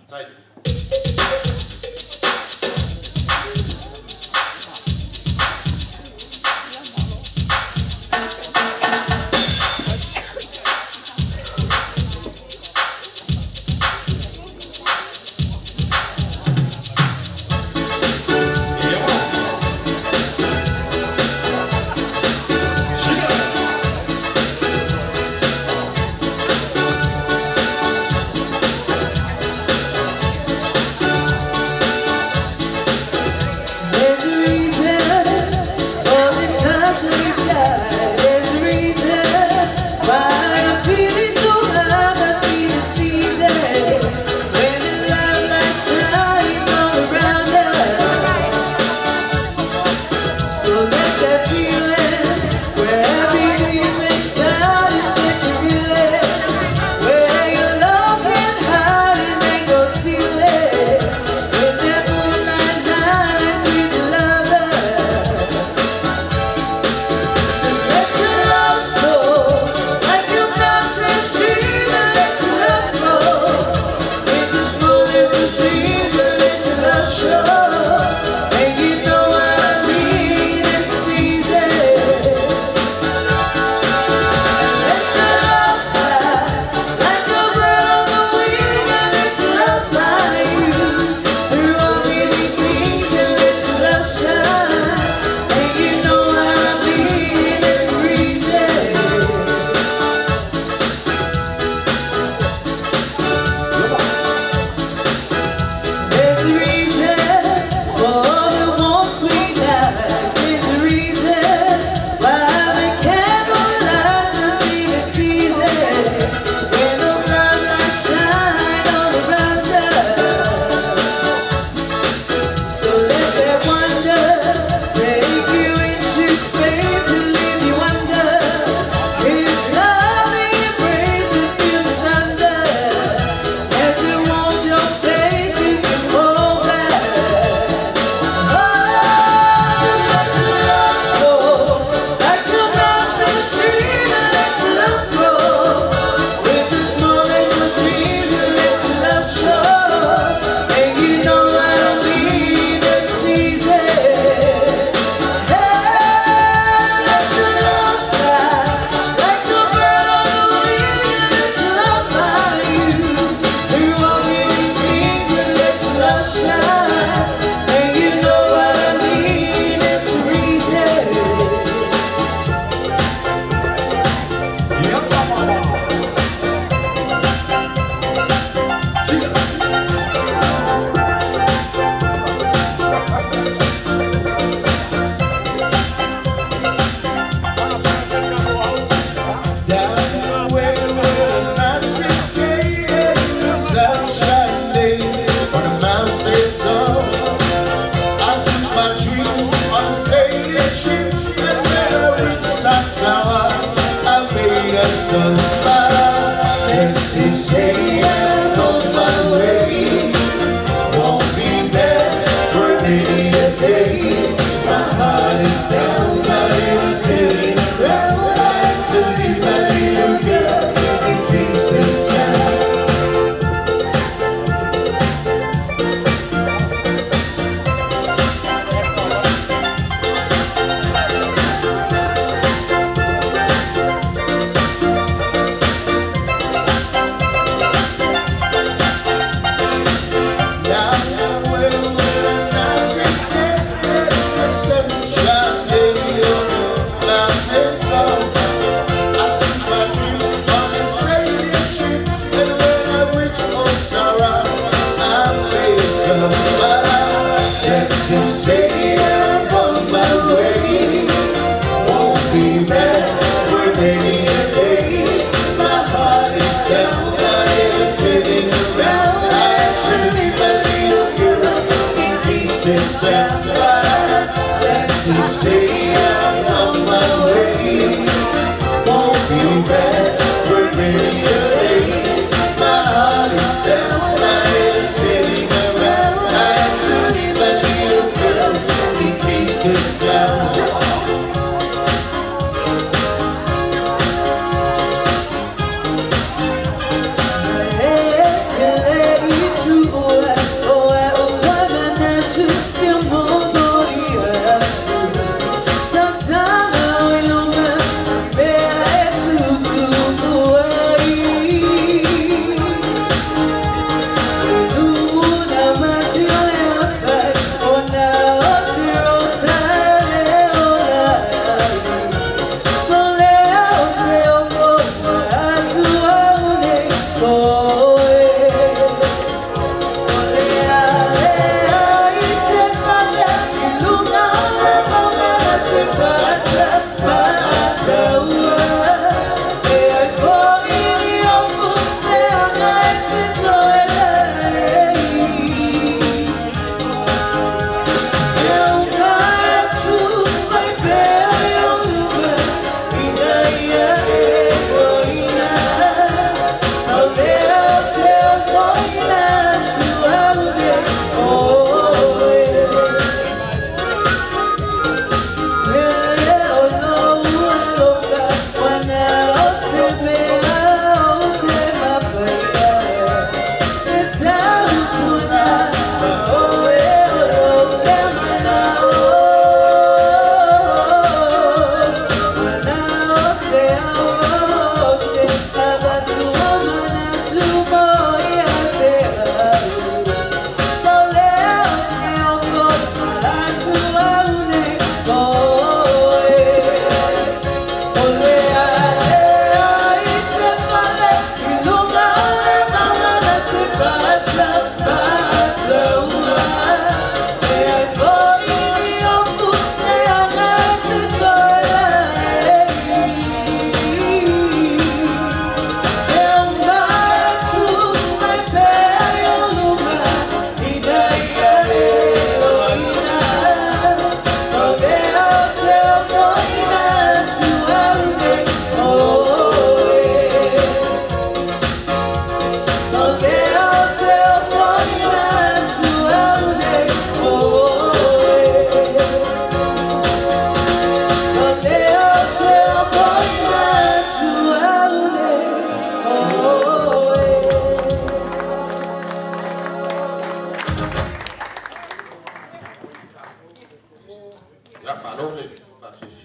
To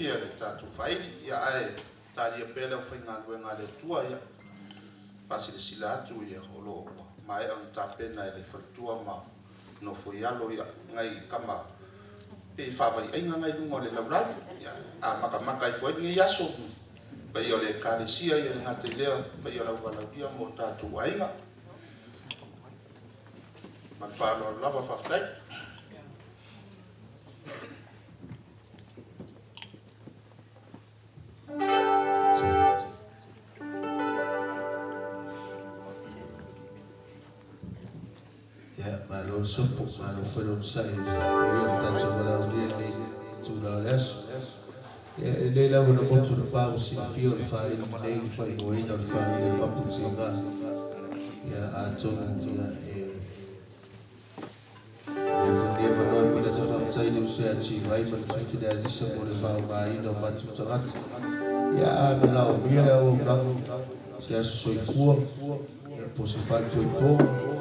fia le tatu faili ia ai tali pele o finga luenga le tua ia pasi le sila atu ia holo mai on tapena le fatua ma no foi alo ia ngai kama pe fa vai ainga ngai lungo le laura ia a maka i foi ni yaso pe yo le kalesia ia ngate leo pe yo la wala dia mo tatu ainga man fa lo lava fa fai Malo sopo, malo fueron seis. Yo tanto para unir tu la les. Le la uno molto il pau si fio il fa il nei fa il goino il fa il papu si va. Ya anton ya never know what it's about to do so ya G-VAI but to fidelisa mo le fa vai no patu tagat. Ya no mi la o na se so fu posso fare poi po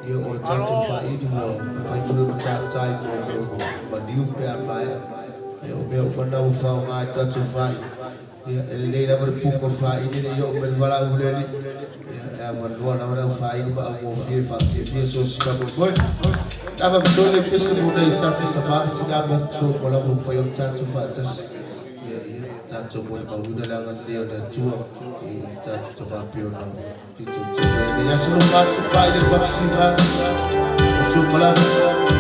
io ho tanto faidi mo fai fu tai mo meu maniu pe mai io meu quando fa una tanto fai e lei la per poco faidi io me vala uleli e avano una faidi ma mo fa so si capo poi ava bisogno che se non hai tanto tamanti da molto con la fai un tanto fatas tanto mo ma una la leo da tua e tanto tapio no Fito ya sono fatto fai del partita sul malato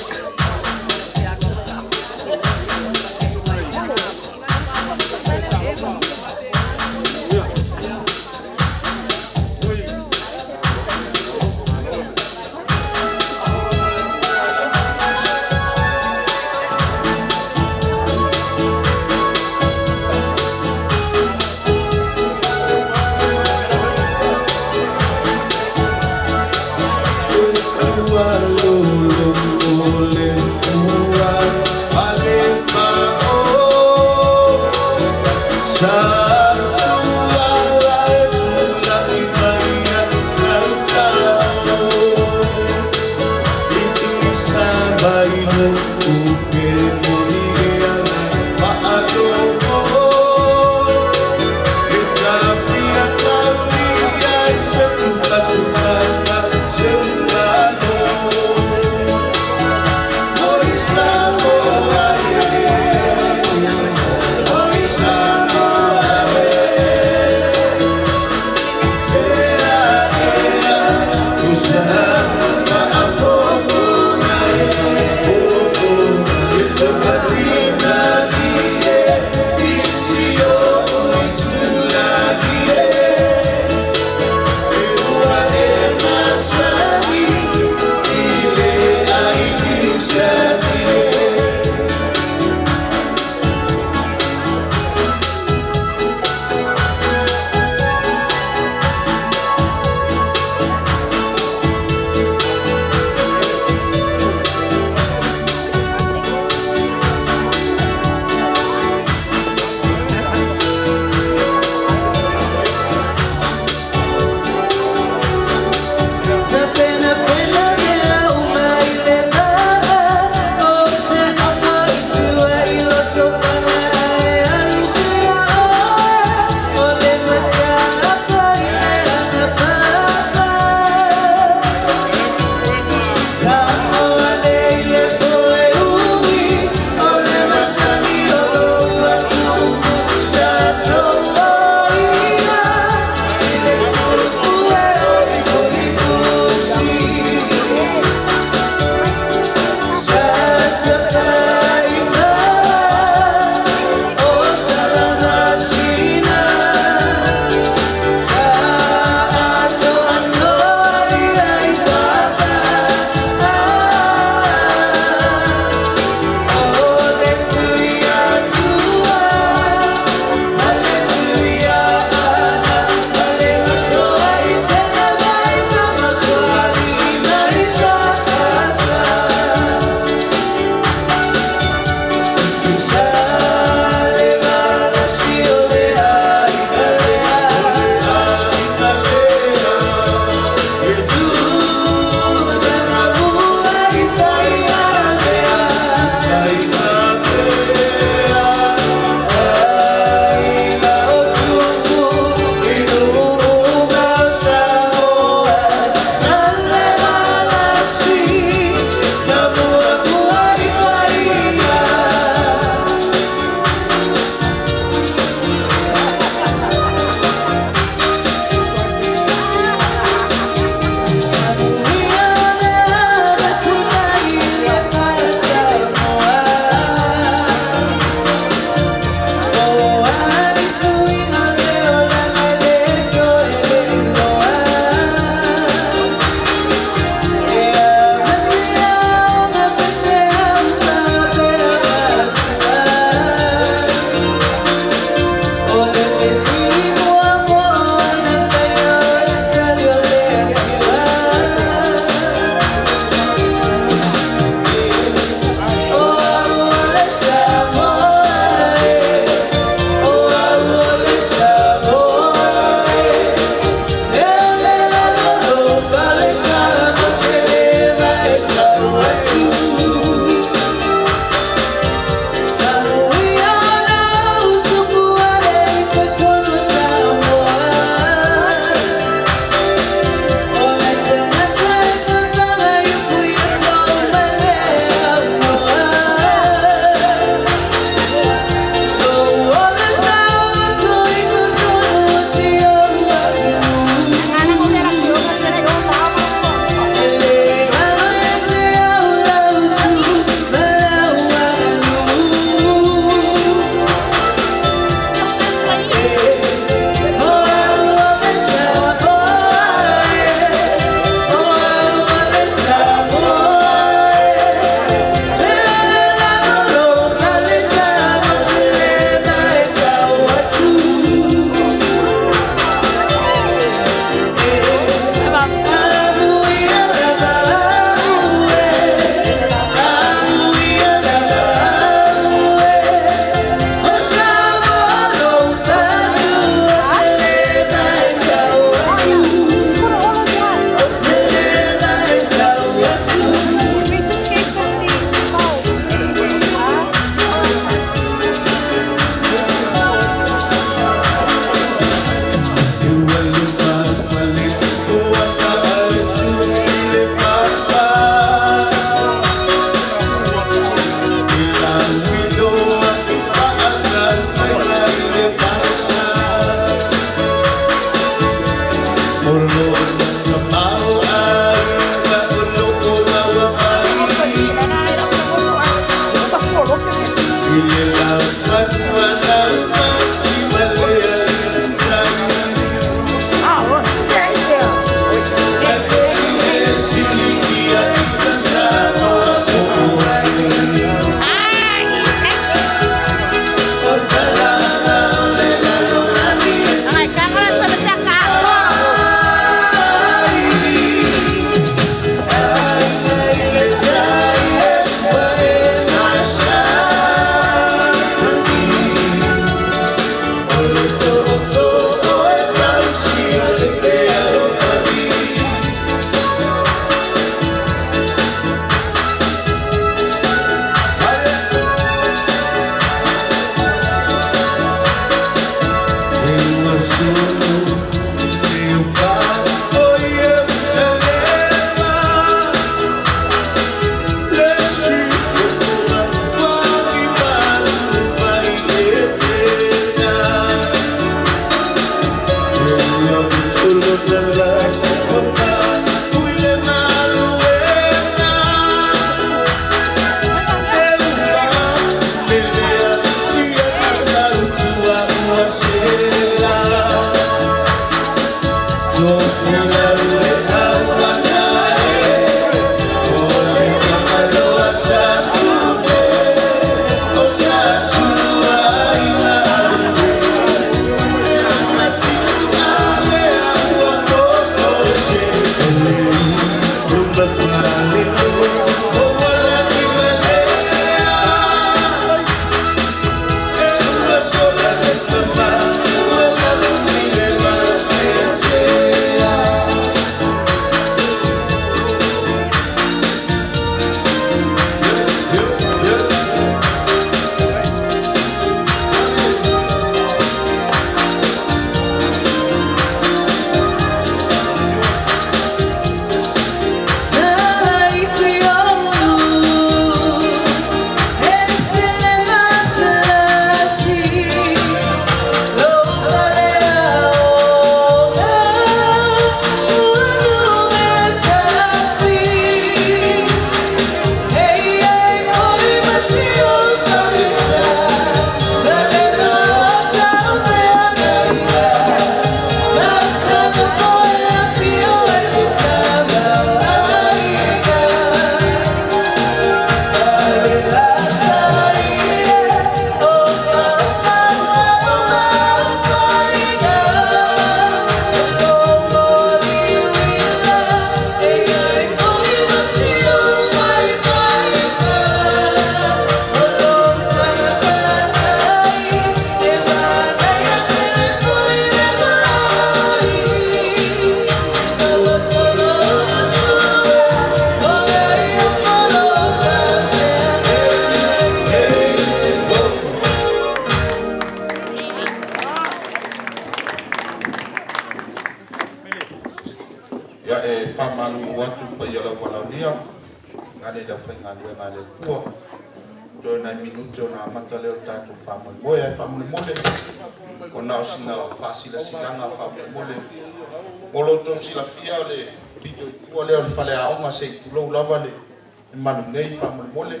Manunei famole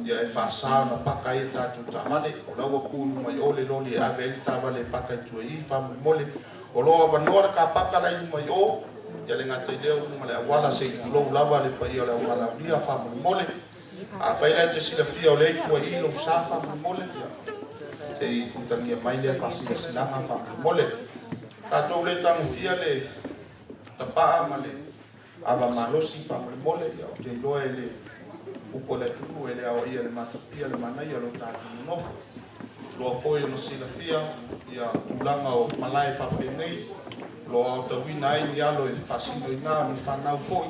ya e fasa na pakai tatu tamane o lawa kunu mai ole loli aveli tavale pakai tuai famole o loa vanora ka pakalai mai o ya le ngata ideo male wala se lo lava le pai ole wala bia famole a faila te sila fia o le tuai lo sa famole ya se kutangia mai le fasila silanga famole ka to le tang fia le tapa male ava malosi famole ya te loa ele upo le tulu ele au ia le matapia le manai lo tatu nofu lo foi no sila fia ya tulanga o malai fa penei lo au tawina ai ni alo e fasino ina ni fanau foi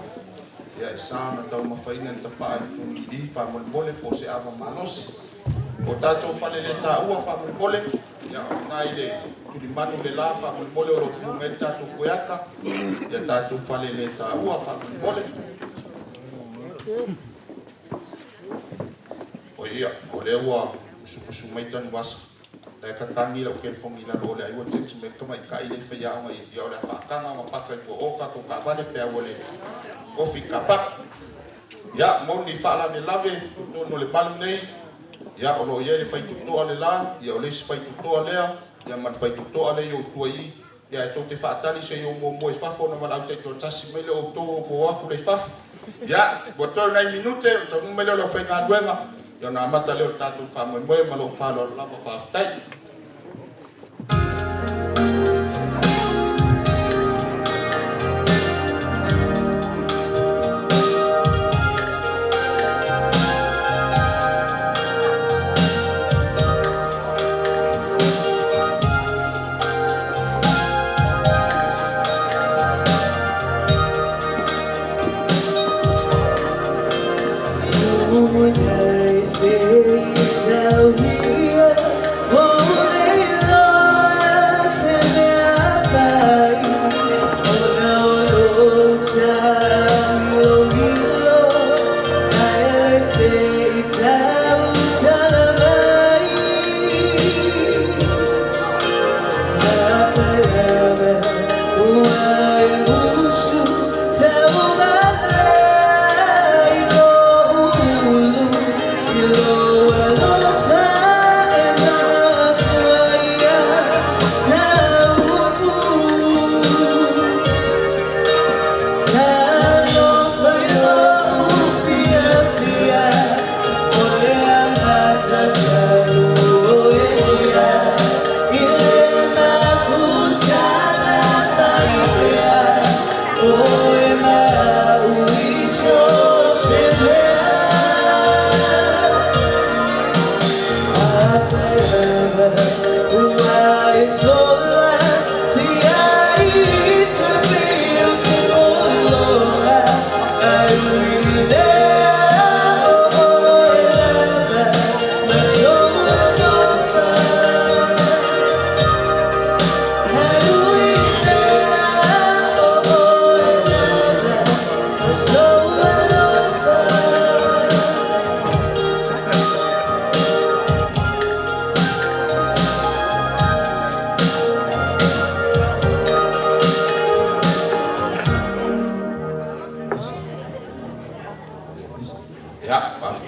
ya sana tau mafaina ni tapa tu i famole po se ava malosi o tatu fale le ta ua famole ya nai le tuli manu le la famole o lo tu tatu kuaka ya tatu fale le ta ua famole o ia o le ua su mai tan wasa le katangi la ke fongi la lo le ai wa tsi me to mai kai le fe ya o ia o le fa kanga ma pa ko o ka ko ka vale pe o le o fi ka pa ya mo ni fa la me lave to no le balu nei ya o lo ia le fai to ale la ya o le fai to ale ya man fai to ale yo tuai ya to te fa tali se yo mo fa fo no ma te to tasi me le o to ko aku le fa ya boto na minute to me le lo fai ka duenga ya na mata le tatu fa mo ma lo fa lo la fa tai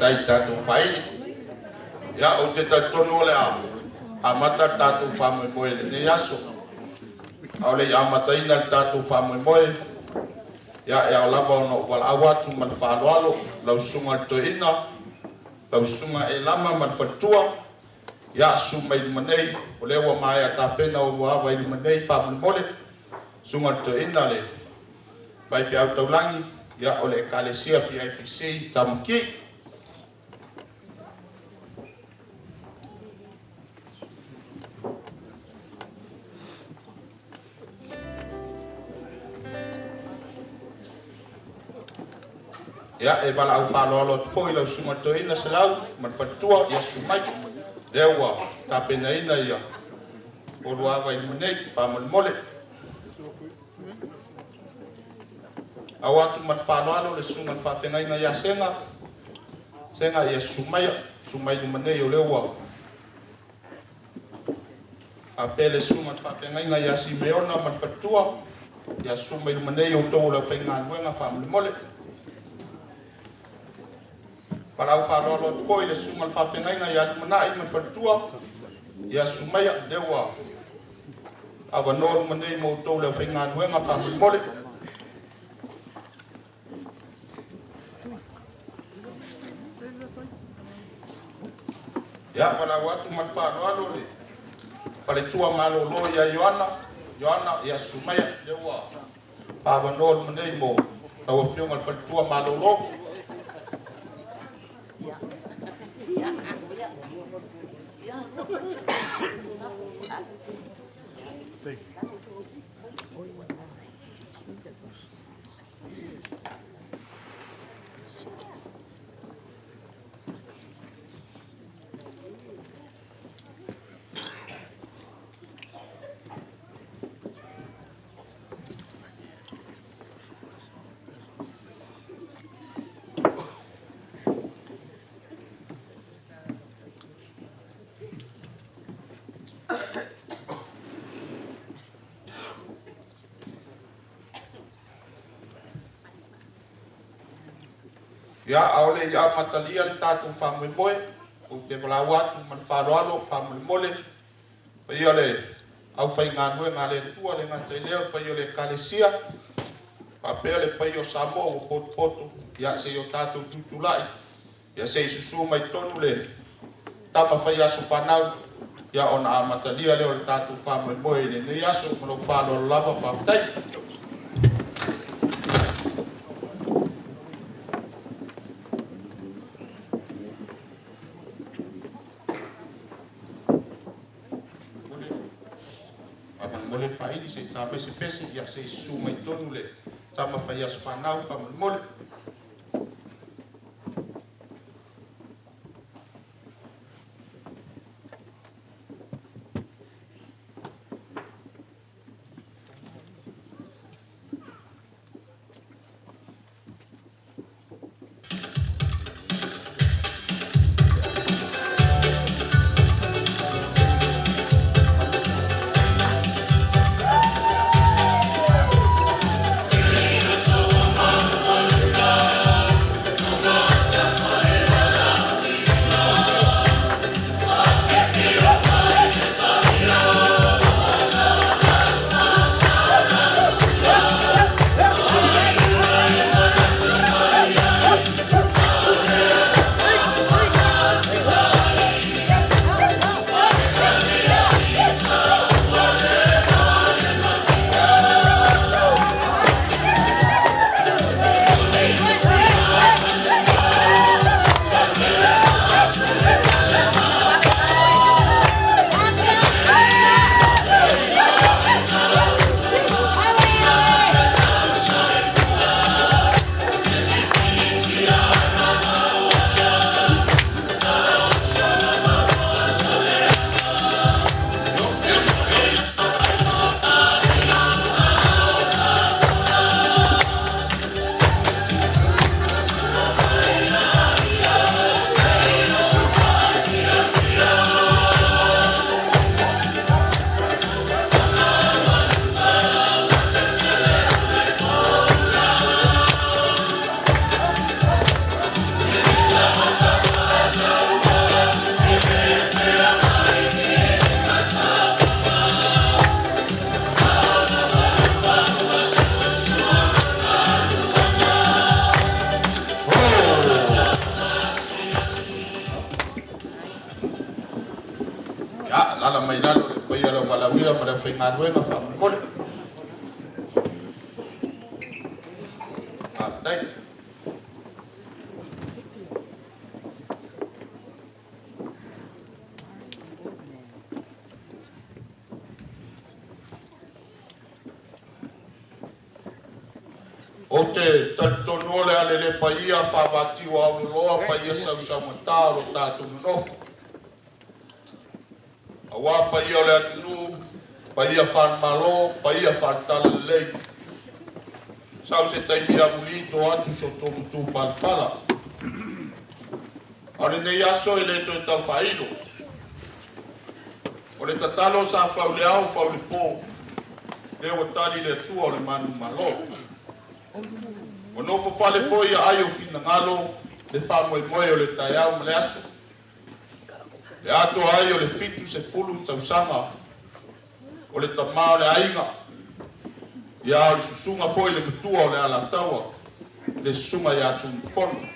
tai tātou whai. Ia o te taitono le a mata tātou whamoe moe le ne aso. Au le a mataina le tātou whamoe moe. Ia e au lava o no wala awatu mal whaloalo, lau sunga toina, lau sunga e lama mal whatua. Ia suma i manei, o le ua mai a tāpena o ruawa i manei whamoe mole. Sunga toina le. Vai whiau taulangi, ia o le kalesia PIPC tamaki. Ia e wala au whalolo te fo i lau sunga toina se lau, man whatua ia sumai. Dewa tāpena ina ia, o ruawa i manei whamoe mole. Au atu mat whaloalo le sunga whawhengainga ia senga. Senga ia sumai ni manei o leua. A pele sunga whawhengainga ia si meona mat whatua. Ia sumai ni manei o tau la whainga nuenga whamole mole. Palau whaloalo tuko i le sunga whawhengainga ia manai mat whatua. Ia sumai leua. Awa nol manei mo tau la whainga nuenga whamole mole. Ya wala watu mat whaloalo le. Whale tua malolo ia Ioana ia sumaya lewa. Pawa nol manei mo. Tawa whiunga whale tua malolo. Ya aole ya matalia le tātou whamoe moe, o te walau atu man wharoalo, whamoe mole, pa ia le au whai ngā nue ngā le tua le ngā teileo, pa ia le kalesia, pa pēr le pa ia Samoa o potu, ya se o tātou tutulai, ya se i susu mai tonu le tama whai aso whanau, ya o na matalia leo le tātou whamoe moe, le nei aso, mano whalo lava whawtai. Mole faili se tape se pese ya se suma i tonu le tama fai as whanau whamole mole. whaingaluenga whamole. Aftai. O te talitono le ale le paia whawatiwa au loa paia sau matao lo tātou nofo. Awa paia o le atunu, paia whanmalo, paia whantala lei. Sau se taimia mulito atu so tomu palpala. Ane nei aso ele to e tau whailo. O le tatalo sa whaule au whaule pō. Leo tali le tua o le manu malo. O nofo fale foi a ai o fina ngalo le whamoe moe o le tai au male aso. Le ato ai o le fitu se fulu tausanga o le tamao le ainga. Ia o le susunga foi le mutua o le ala taua le sunga ia Tunumafono.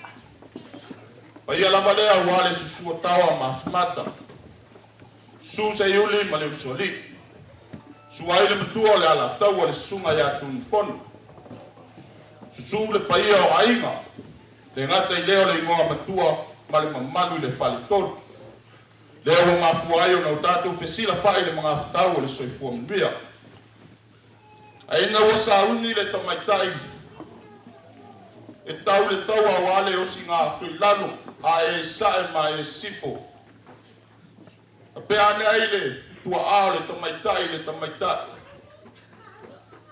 Pa ia lama lea ua le susua taua mafimata. Su se iuli ma le usoli. Su ai le mutua o le ala taua le sunga ia Tunumafono. Susu le paia o ainga le ngata i leo le ingoa matua ma le mamalu le whalitoro. Leo o mafua ai o nau tātou fesila whai le mga aftau o le soifua mbia. Aina ua sauni le tamaitai e tau le tau a wale o si ngā tui lano a e sae ma e sifo. A pe ane ai le tua ao le tamaitai.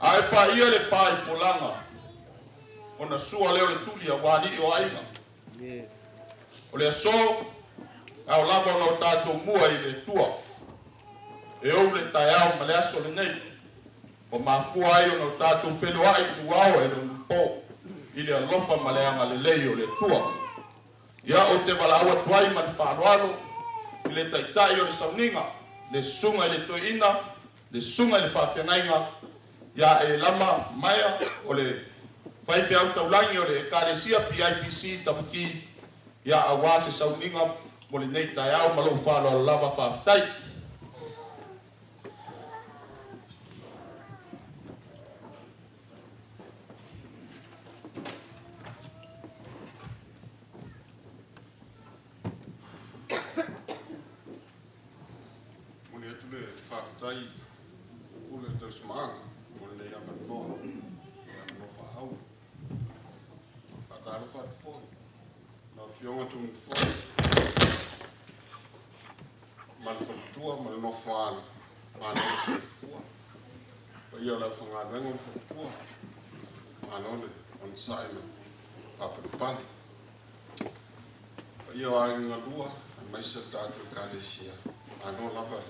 A e pa ia le pae folanga o na sua leo le tuli a wani o ainga. O le aso au lava no tātou mua i le tua. E ou le tai au ma le aso le nei. O mafua ai o no tātou whelo ai kuao e lo mpo. I le alofa ma le anga le lei o le tua. Ia o te wala awa tuai ma le whanoalo. I le taitai o le sauninga. Le sunga i le toina. Le sunga i le whawhengainga. Ia e lama maia o le whaife au taulangi o le ekaresia PIPC tapuki. Ia awa se sauninga mo le nei tai au malo whalo lava whawhtai. Whawhtai ule te smaanga mo le ama noa no whahau whataru whatfoi na whionga Tunumafono ma le whatua ma le no whaana ma le whatua pa ia la whangarenga whatua ma le on Simon Papapani pa ia o ainga lua a maisa tātou kālesia ma no lava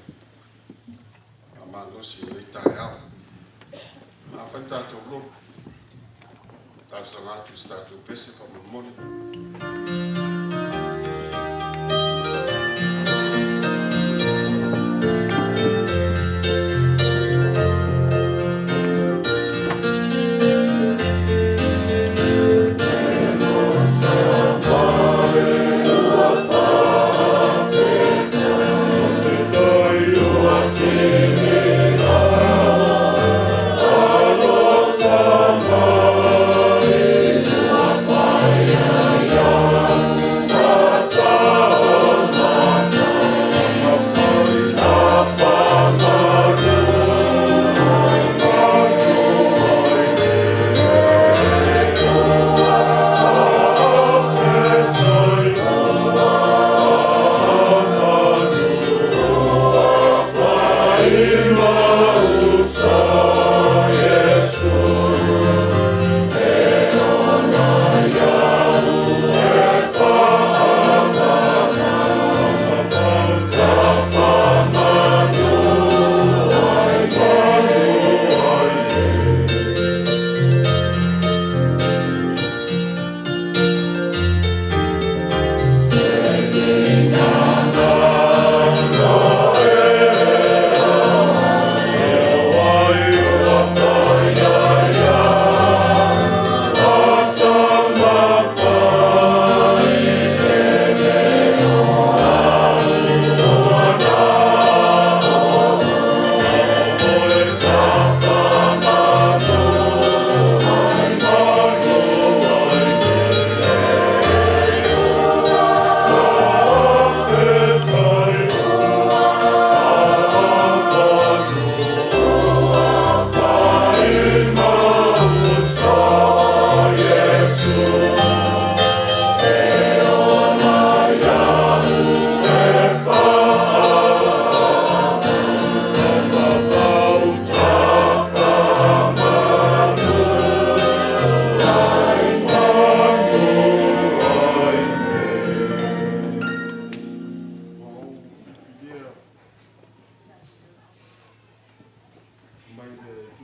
ma no si le tai au ma fanta to lo ta sta la tu sta tu pese fa mo moni Yeah.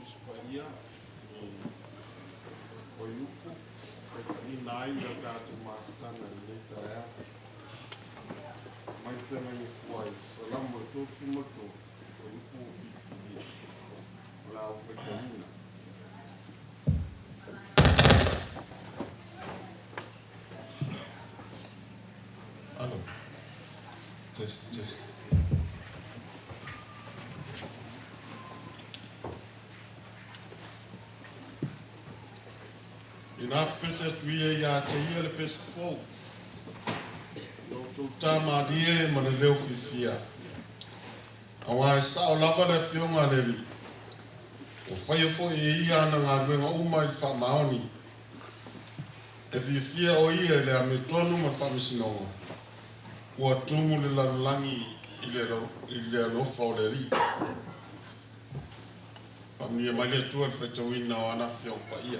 Spaia, o Yuku, e nai da gata matana neta é. Mas também foi, salamo todo sumato, o Yuku fica lá o fetamina. Alô, teste. Ina pesa tuia ya te ia le pesa fou. No tu tama die ma le leo fifia. Awa sa o lava le fionga le li. O whaia fo e ia ana ngā ruenga uma i wha maoni. E fifia o ia le a me tonu ma wha misinonga. Ua tumu le lalulangi i le alofa o le ri. Pamia mai le tua le whaitawina o ana fiong pa ia.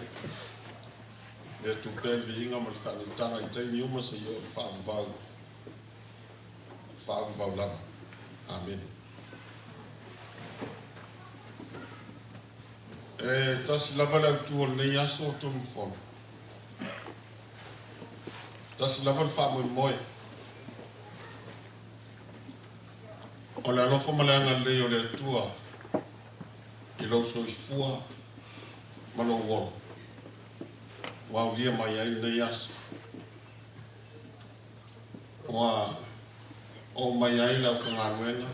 Le tu pevi inga mo le whanitanga i teini uma se i o whaavau. Whaavau lava. Amen. E tasi lava le autua nei aso o Tunumafono. Tasi lava le wha moe. O le alofa maleanga lei o le atua i lau soifua ma lo wolo. Wau lia mai ai nei aso. O mai ai lau whanganuenga.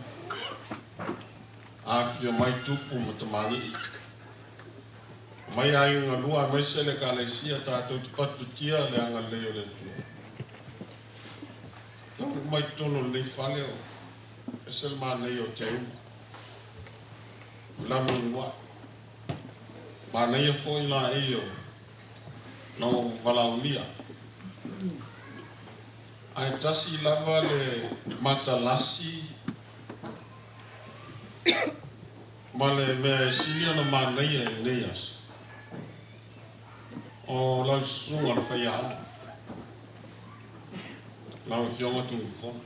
Awhia mai tupu ma tamani i. Mai ai ngā lua mai sele ka leisia tātou te patu tia le anga leo le tua. Tau mai tono nei whale o. E sele maa nei o te uma. Lano ngua. Maa nei a fōi la e o. No valaunia. Ai tasi lava le matalasi. Ma le mea silia na maa nei e nei aso. O lau sunga le whaiao. Lau fionga Tunumafono.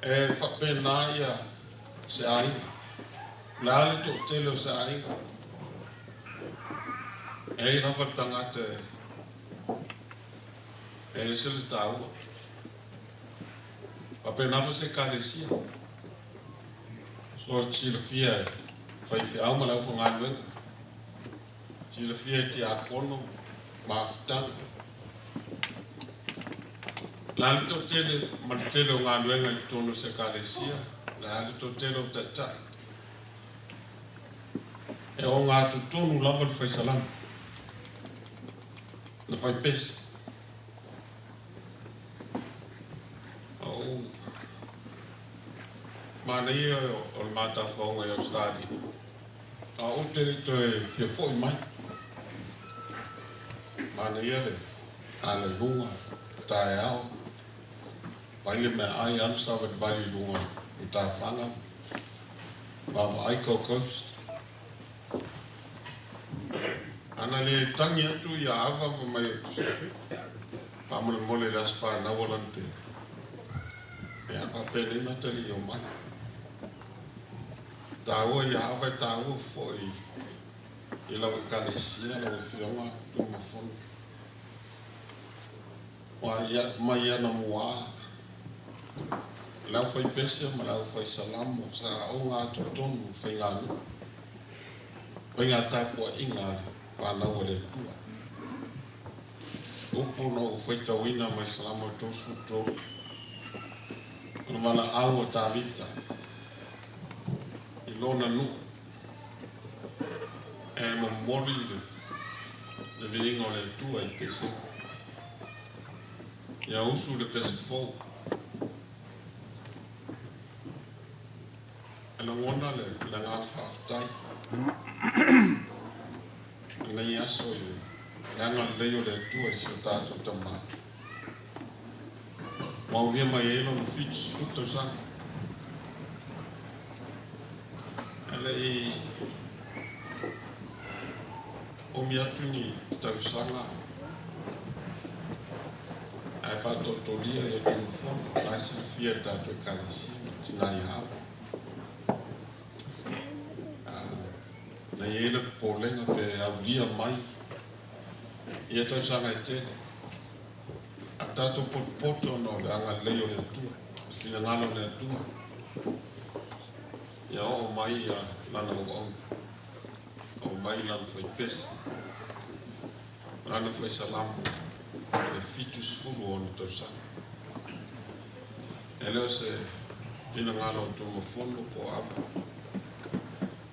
E whapena ia se ainga. Lale to tele o se ainga. E rapa tangata e sele tāua. Whapena fa se kāresia. So tila fia whaiwhiau ma lau whanganuenga. Tila fia te akono, maafutanga. Lale to tele, ma tele o ngā nuenga i tono se kāresia. Lale to tele o tatai. E o ngā tutonu lava le whaisalama. Le whai pesa. Mana ia o le mata whaonga i Australia. A o tere to e fia fōi mai. Mana ia le, a le lunga, tae ao. Waile me ai anu sawa te bari lunga, i tā whanga. Mama Aiko Coast. Ana le tangi atu i a awa wa mai atu. Pamole mole las whanau alante. E apa pene matali o mai. Tāua i awa e tāua fōi. I lau i kalesia, lau i whionga Tunumafono. Mai ana mua. Lau whai pese, ma lau whai salamo. Sa o ngā tutonu whai ngānu. Whai ngā tāpua ingāri. Whanau le tua. Upo no whaitawina mai salamo tosu tō. Mana aua tā vita. I lona nu. E mo mori le vingo le tua i pese. Ia usu le pese fōu. E na ngona le ngā whaafutai. Nei aso i nganga leo le tua i si o tātou tamatu. Mauria mai elo no fitu suto sanga. Ele i o miatu ni tau sanga. Ai whatotoria e Tunumafono. Ai si fia tātou kalesi. Tina i hawa. na ele polenga pe aulia mai ia tau sanga e tele a tato poto no le anga leo le tua fina ngalo le tua ia o mai ia lana o mai lana fai pesa lana fai salamu le fitus fulu o na tau sanga e leo se ina ngalo Tunumafono po apa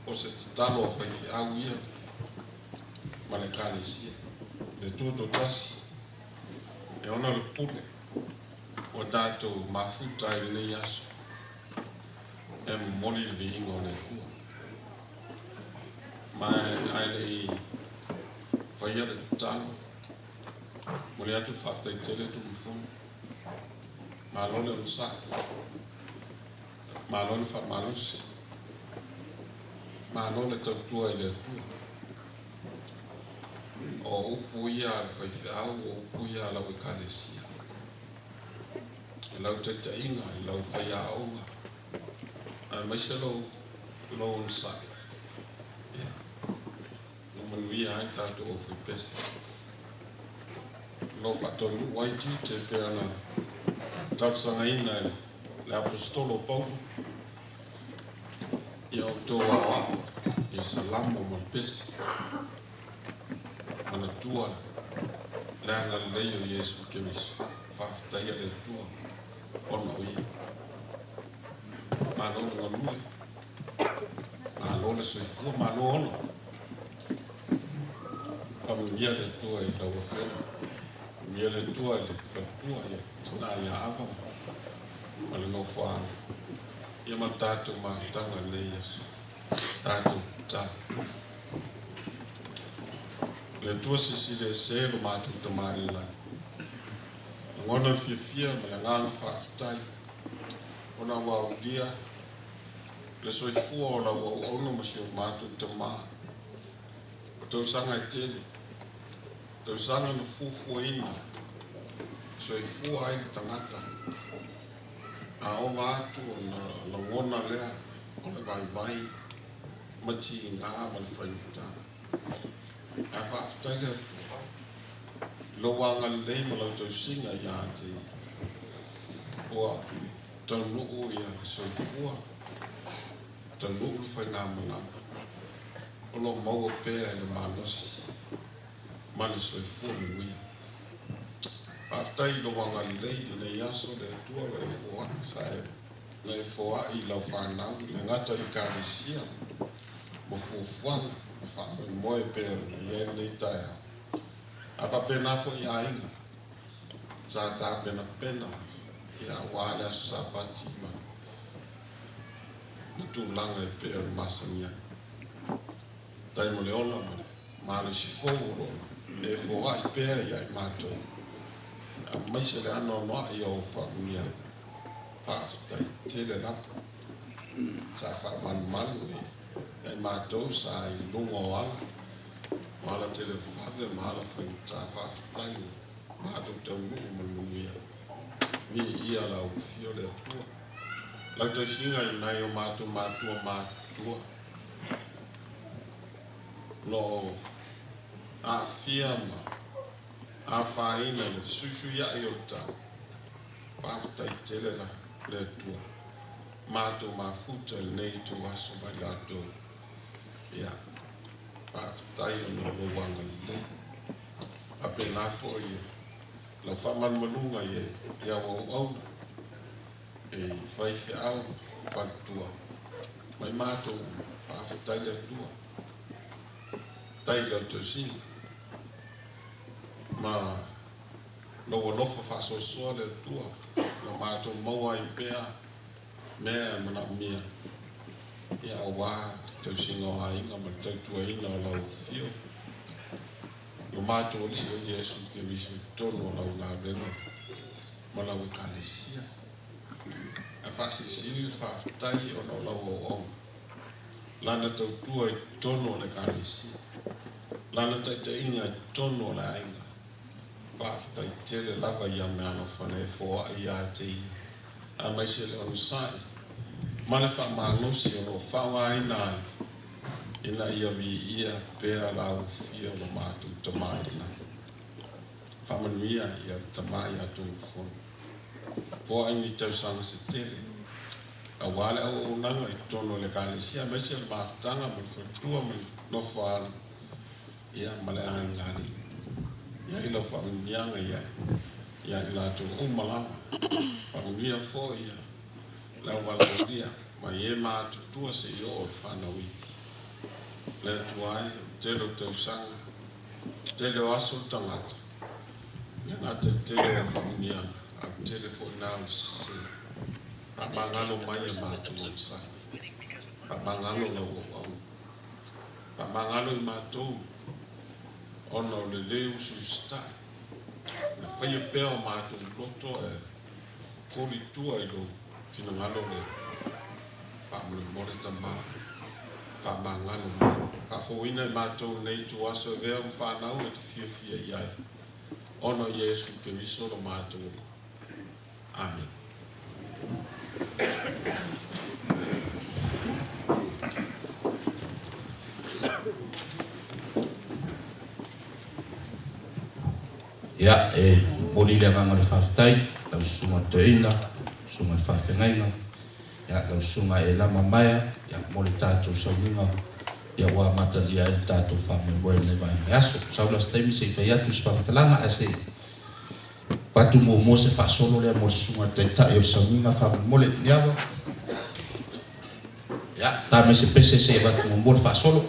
o se talo fai fi au ia ma le kalesia le tua do tasi e ona le pule o dato mafuta i le yaso e moli le inga o le kua ma ai le fai le talo mo le atu fata i tele Tunumafono ma lone o sa ma lone fa malosi ma lone tautua i le tua o upu ia le faifeau o upu ia lau i kalesia e lau taitaʻiga i lau faiaʻoga ae maise lou ona saʻi ia na manuia ai tatou o faipese lo faatoluu ai tite pea na tausagaina le apostolo Paulo ia outou aʻoaʻo i salamo ma le pese ana tua le ana lei o Iesu Keriso faafetaia le tua ona o ia malo le galue malo le soifua malo ona kamuia le tua i lauafena mia le tua i le fatua ia tana ia ava ma le nofoana ia ma tatou mafutaga lei aso tatou tala le tua sisile se lo matou tamalilai lagona le fiafia ma le agaga faafetai ona ua aulia le soifua o lau auauna ma sio matou tamā o tausaga e tele tausaga na fuafuaina soifua ai le tagata aoga atu ona lagona lea o le vaivai ma tigā ma le fainutā a faafetai le lou agalelei ma lau tausiga iā te ua taunuu ia le soifua taunuu le faigā malama o lo maua pea e le malosi ma le soifua manuia faafetai lou agalelei lenei aso le atua le foaʻi sae le foaʻi i lau fanau le gata i kalesia ma fuafuaga faamoemoe pea ia lenei taeao a faapena foʻi aiga sa tapenapena ia auā le aso sapati ma tulaga e pea le masagia taimo le ona ma le sifou lona e foaʻi pea ia i matou a maise le anoanoaʻi o faamuia faafetai tele lapa sa faamalumalu e matou sa i luga o ala o ala telefave ma ala faigutā faafetai matou taunuu ma manuia mi ia laufio le atua lau tausiga inai o matou matua matua lo aafia ma afāina le susuiaʻi o le tau faafetai tele le atua matou mafuta i lenei tuaso mai latou ia faafetai ona lou agalelei apena foʻi lau faamalumaluga ia auauauna e faifeʻau palatua mai matou faafetai le atua tai lau tausiga ma lou alofa faasoasoa le atua lo matou maua ai pea mea manaʻomia ia auā tausiga o aiga ma le tautuaina o lau fio lo matou alii o Iesu Keriso tonu o lau galega ma lau ekalesia a faasisili le faafetai ona o lau auauga lana tautua i tonu o le ekalesia lana taʻitaʻiga i tonu o le aiga faafetai tele lava ia me alofana e foaʻi iā te ia a maise le ona saʻi ma le faamalosi o loo faaogāina ai ina ia vi ia pea lau fia lo mātou tamai ina. Whamanuia ia tamai a Tunumafono. Po ai ni tausanga se tere. A wale au unanga I tono le kalesia mese le maafutanga mo whatua mo no whaala. Ia male ai ngani. Ia ila whamanianga ia. Ia ila tu umalama. Whamanuia fo ia. Lau wala ria. Ma ie mātutua se i o whanau iti. Le tuai, telo tausanga. Tele o aso tangata. Ia ngā te tele o whamanianga. A tele fo nao se. Pa mangalo mai e mātua o sa. Pa mangalo la o au. Pa mangalo I mātou. Ono le leu sustai. Na whaia pēo mātou loto e. Kori tua I lo. Fina ngalo le. Pa mle more ta maa. Pa mangalo maa. Ka fōina I mātou nei tu aso e vea mwhanau e te fia iai. Ono Yesu ke visoro mātou. Amen. Ya, moli le nganga le whawhitai, lau sunga te ina, sunga le whawhengainga. Ya, lau sunga e lama maia, ya moli tātou sauninga, ya wā matalia e tātou whamemoe nei vai me aso. Saula staimi se I whaiatu se whamatalanga a se patu mo se whasolo lea mo sunga te tae o sauninga whamemole niawa. Ya, tā me se pese se watu mo le whasolo.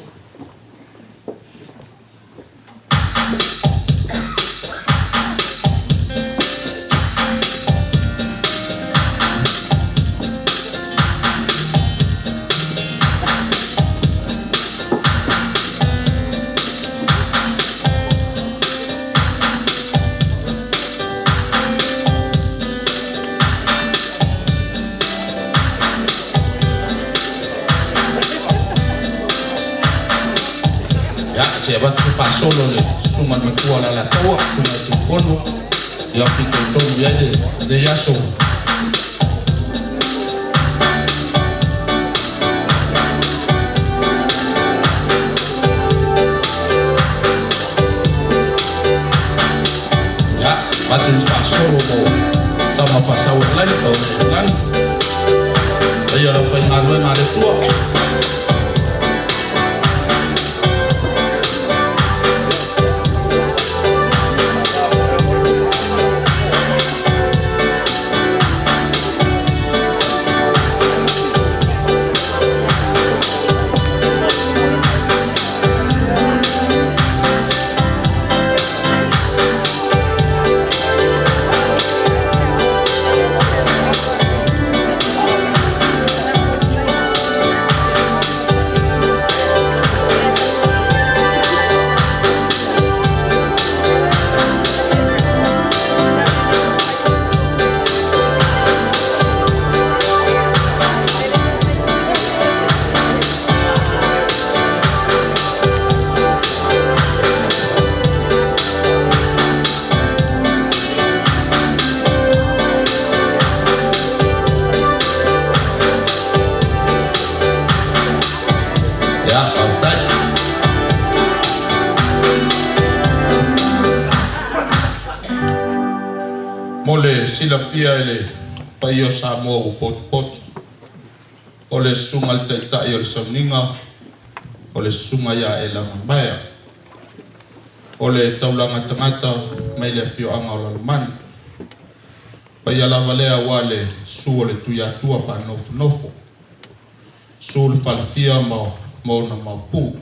Se abatu whasolo le suma me kua la toa, suma Tunumafono, ia pito tonu ia de yaso. Ya, batu whasolo mo tama pasau lai tau me ngan. Ia la whai ngalue ngale tua. Mole sila fia ele pai o sa mo o pot. Ole sunga le tai o le sauninga. Ole sunga ia e la mambaya. Ole taulanga tangata mai le fio anga o la man. Pai ala valea wale su ole tuia tua fa nofo. Su le falfia mo na maupu.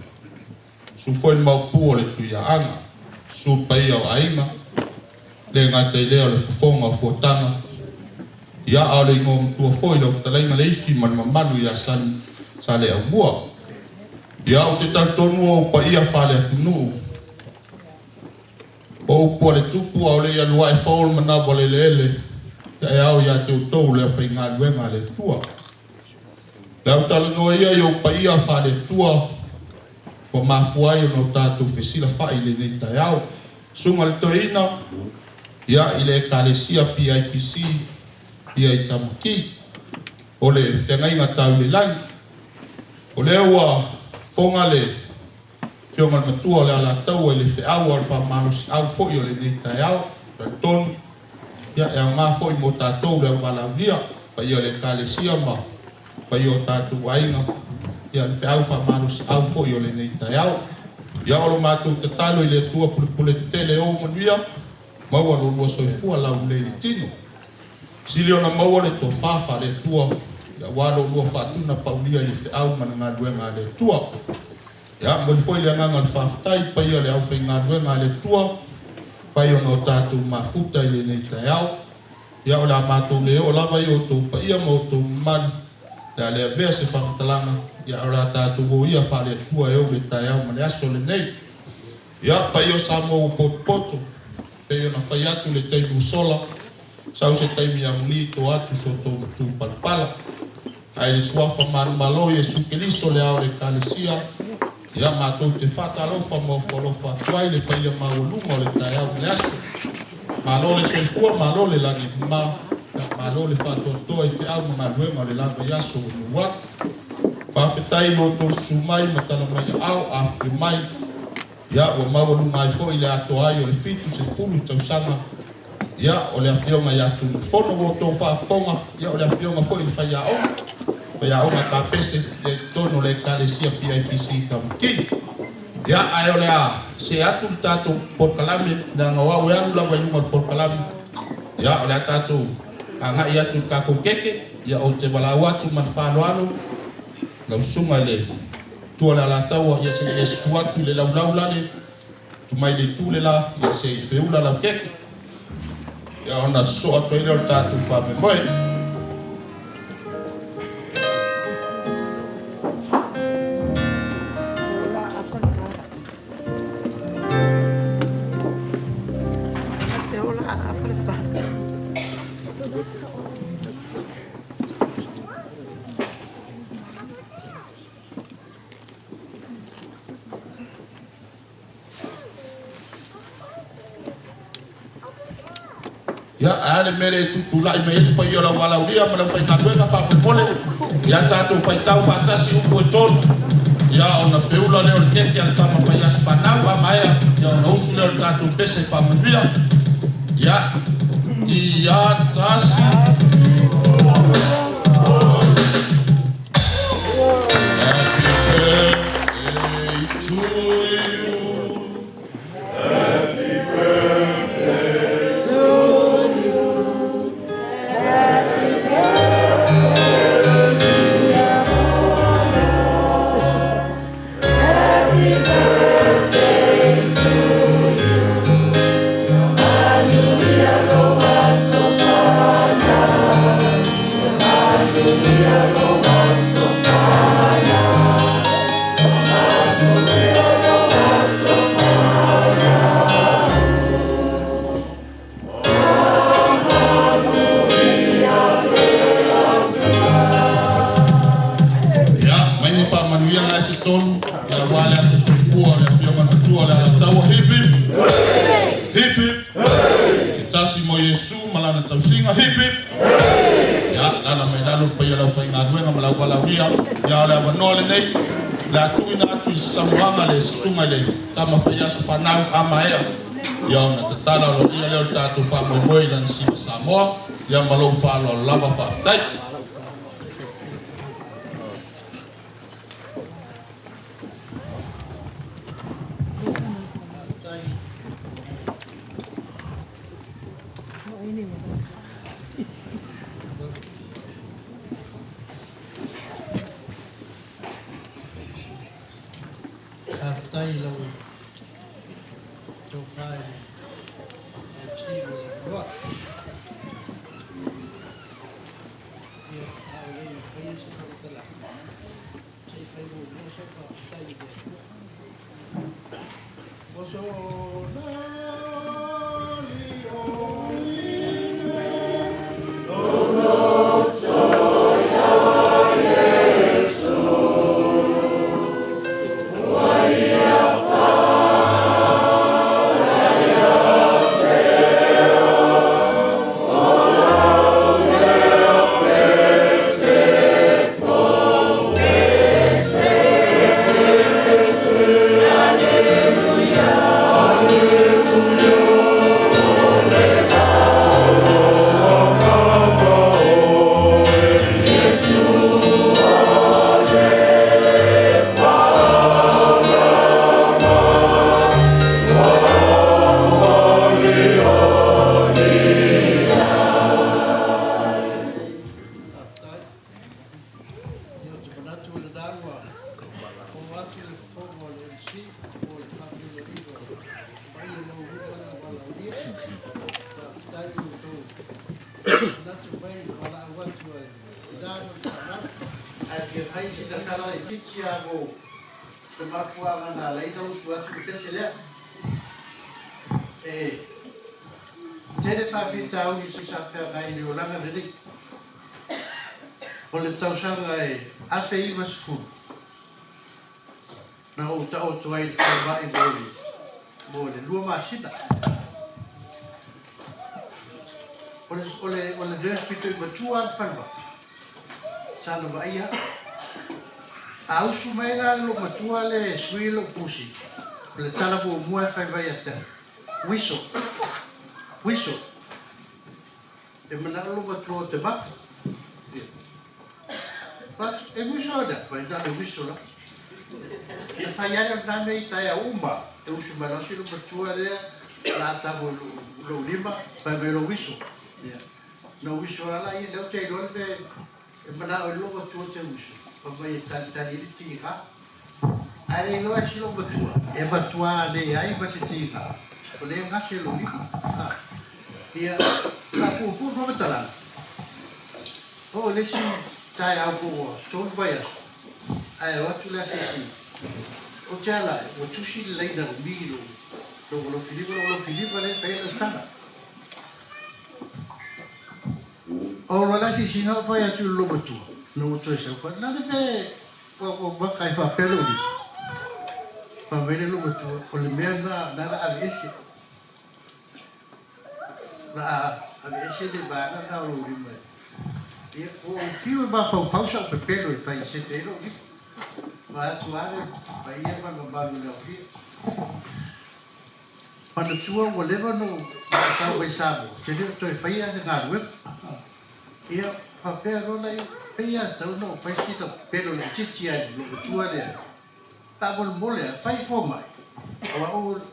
Su foi maupu ole tuia anga. Su pai o ainga. Le ngata I leo le whafonga o fuatanga. Ia au le ngom tua foi le whatalainga le ifi man mamanu ia sa le au mua. Ia au te tantonu o pa ia whale atunu. O upua le tupu au le ia lua e whaol manawa le ele. Ia e au ia te utou le whai ngā luenga le tua. Le au tala noa ia i o pa ia whale tua. Ko mafuai o no tātou whesila whai le nei tai au. Sunga le toina. Ia I le kalesia PIPC ia I tamaki o le whengainga tau le lai o le ua fonga le fionga matua le ala tau le fe au al fa manus au fo yo le ni tai au ton ya ngā fo i mo tātou le wala ulia pa yo le kalesia ma pa yo tātou ainga ya le fe au fa manus au fo yo le ni tai au ya olo mātou te talo i le tua pule tele o manuia maua lo soifua lau le tino sili ona maua le to fafa le tua ya walo lo fatuna paulia le fe au mana ngā duenga le tua ya mo foi le nganga le faaftai pa ia le au fe ngā duenga le tua pa ia no tātou mafuta i le nei tai au ia o la mātou le o lava i o tō pa ia mo tō mani le alea vea se whakatalanga ia o la tātou o ia whare tua e o le tai au ma le aso le nei ia pa ia sa mo o poto pe ia na whai atu le teimu sola sau se taimi a muli tō atu so tō matu palpala ai le suafa manu malo i e sukeliso le au le kalesia ia mātou te whatalofa mo whalofa tuai le pa ia maulunga le tai au le aso malo le soifua malo le langi ma malo le whatotoa i whi au mga luenga le langa i aso o nuat pawhetai lo tō sumai matala mai au a whi mai ia ua maulunga ai fo i le ato ai o le fitu se fulu tausanga ia o le awhionga i atu fono o tō whaafonga ia o le awhionga fo i le whai au pa ia onga ka pese le tono le kalesia PIPC tamuki ia ai o le a se atu tātou porkalame na ngā wau e anu lawa inunga porkalame ia o le a tātou anga i atu kako keke ia o te walau atu man whāno anu lau sunga le tua le ala taua ia se e suatu le lau lane tu mai le tu le la ia se i whiula lau keke ia ona so atu ele o tātou whame moe ya ale mere tu tulai me tu pa yo la wala ulia ma la pa tabenga fa pole ya tato pa tau pa tasi u ton ya ona feula le o keke al tama pa ya spana wa maya ya no su le tato pese pa mvia ya i ya tasi sungale tama faya supanau amaea ya na tatala lo ia le tatu fa mo moi dan si Samoa ya malo fa lo lava fa dai Tele fa fitau i se sa fea mai ni o langa nere. O le tausanga e ate i masfu. Na o ta o tuai ta vai boli. Boli lua masita. Ole dress pito i matua falva. Sana ba ia. Au su mai la lo matua le suilo pusi. Le tala po mua fai vai ata. Wiso. Wiso. E mana lo matua te ba. But e wiso ada, vai da wiso la. E fai ara na me tai a umba. E usu mana si lo matua le la ta lo lima, fai vai lo wiso. No wiso ala i le te lo be e mana lo matua te wiso. Vai ta ni ti ha. Ai lo si lo matua. E matua le ai ba ti ha. O le ngase lo lima. Ia la pu no tala. O le si tai a po so vai. Ai o tu la si. O tala, o tu si le da miro. Lo filipo le pe la stana. O la si no vai a tu lo botu. No tu se fa nada de o va kai fa pelo di. Fa vele lo botu o le merda nada a esse. La avesse de vaga na urima. E o fio va fa pausa per pelo e fai se pelo di. Va atuare, vai e va no bago le fio. Quando tua volevano sa vai sabo, se io to fai a na web. E fa pelo lei fai a no fai sito pelo le citia lo tua le. Ta vol mole fai forma.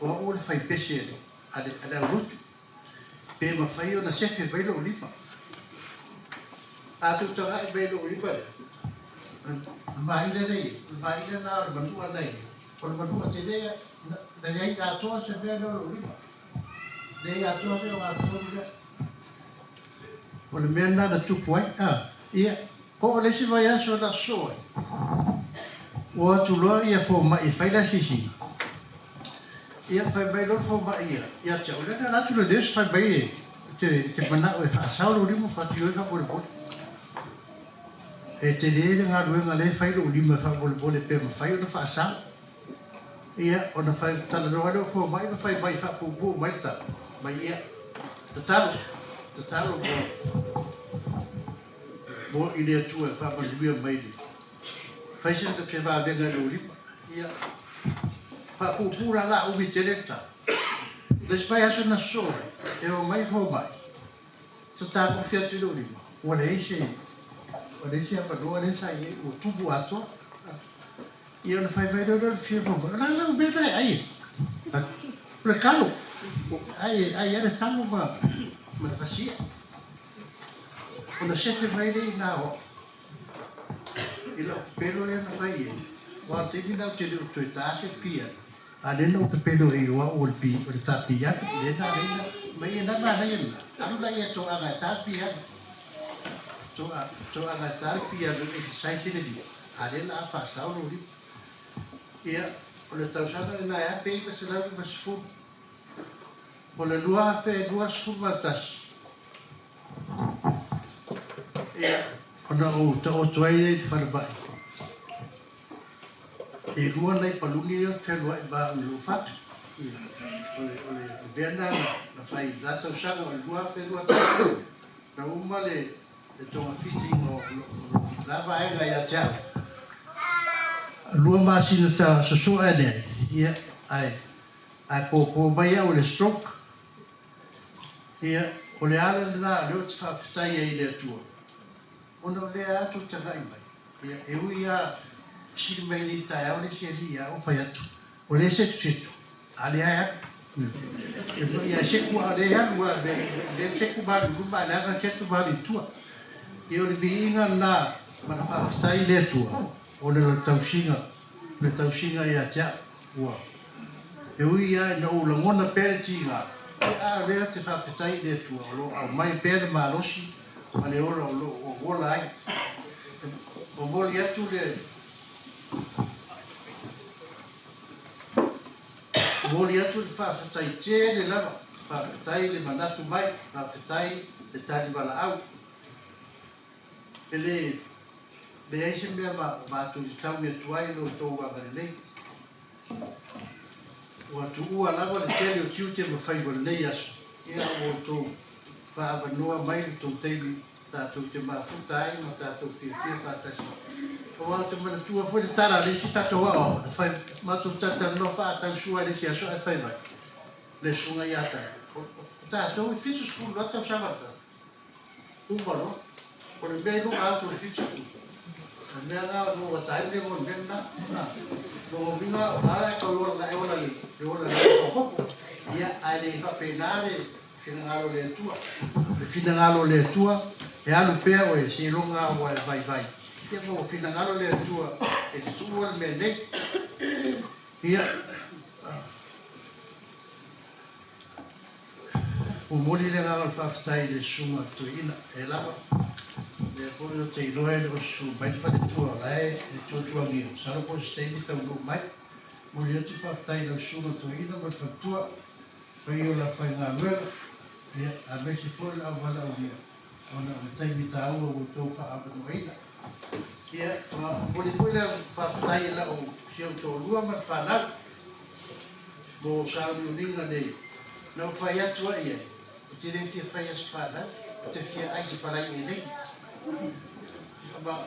O fai pesce ada root. Pe ma fai ona sefe vai lo lipa. A tu tanga vai lo lipa. Vai le na bantu adai. Por bantu te dea, da dei a to se vai lo lipa. Dei a to se va to. Por mena da tu poi. Ia. O le si vai a so da so. O tu lo ia fo mai fai la sisi. Ia fai mai lo fo mai ia tau le na tu le des fai mai te mana o fa sa lo limo fa tio fa por por e te le nga lo nga le fai lo limo fa por por le pe fai o fa sa ia o na fai tala no fo mai fai mai fa pu mai ta mai ia te talo bo ile tu fa por bio mai fai se te va de lo limo ia fa pura la ubi teletta le spai aso na sole e o mai fo mai sta con fiato di lima o le si a parlo le sai o tubu ato io ne fai vedere il film no bene ai per calo ai era tanto ma così una sette vai na o il pelo le fai quando ti dà te lo tu tasse pia aleno pe pelo e o pi o ta pia le da mai na na nei anu la ia to aga ta pia to aga ta pia le sai ti di alena fa sa o ri ia o le tau sa na ia pe pe se la pe sfu o le lua pe lua sfu matas ia ona o to ai fa ba e lua nei palungi o te lua ba lu fatu ole bena na fai dato saga o lua pe lua na uma le toma fiti no lava ega ia tau lua masina ta soso ene ia ai po mai o le stroke ia o le ala na le o fa stai ai le tua ona le atu te vai mai ia e uia si mai li tai au le si o fai atu o le se tu ale ai e no ia se ku ale ai wa le se ku ba lu ba na ka tu ba li tua e o le vinga na ma fa stai le tua o le tausinga le tausinga ia tia ua e ui ia na ulangona pere tinga a lea te whawhetai le tua lo au mai pere malosi ma le ora o lo o wola ai o moli atu le moli atu le whawhetai te le lava whawhetai le manatu mai whawhetai le tani wala au ele le aise mea ma tu tau ia tuai lo tau wangare nei ua tuua lava le tele o tiu te mawhai wale nei aso ia o tau whaavanoa mai le tau teimi tātou te mafuta ai ma tātou whiawhia whātasi o wā te manatua fwere tara le si tātou ao mātou tātou no whātau sua le si aso e whai mai le sunga i ata tātou i whitu skulu la tau samata umbaro o le mea ilu auto le whitu skulu mea ngā o watai le mo nena no minga ala ka ora la ora le hopo ia ai le fapenale finangalo le tua le finangalo le tua e alu pea o e si longa o e vai ia mo finangalo le tua e te tua me ne ia o moli le ngā whaftai le sunga tuina e lava le polo te iloe le osu mai te tua lai le tua mia saro po stemi tau no mai moli atu whaftai le sunga tuina ma whatua pai o la whai ngā mera ia a me si polo au wala o mia ona o taimi tau o tau whaabano eina ia moli polo le whaftai la o siau tō lua ma whanau mo sauri uninga nei no whai atua ia te re te whai aswhana, te whia ai te parai e nei.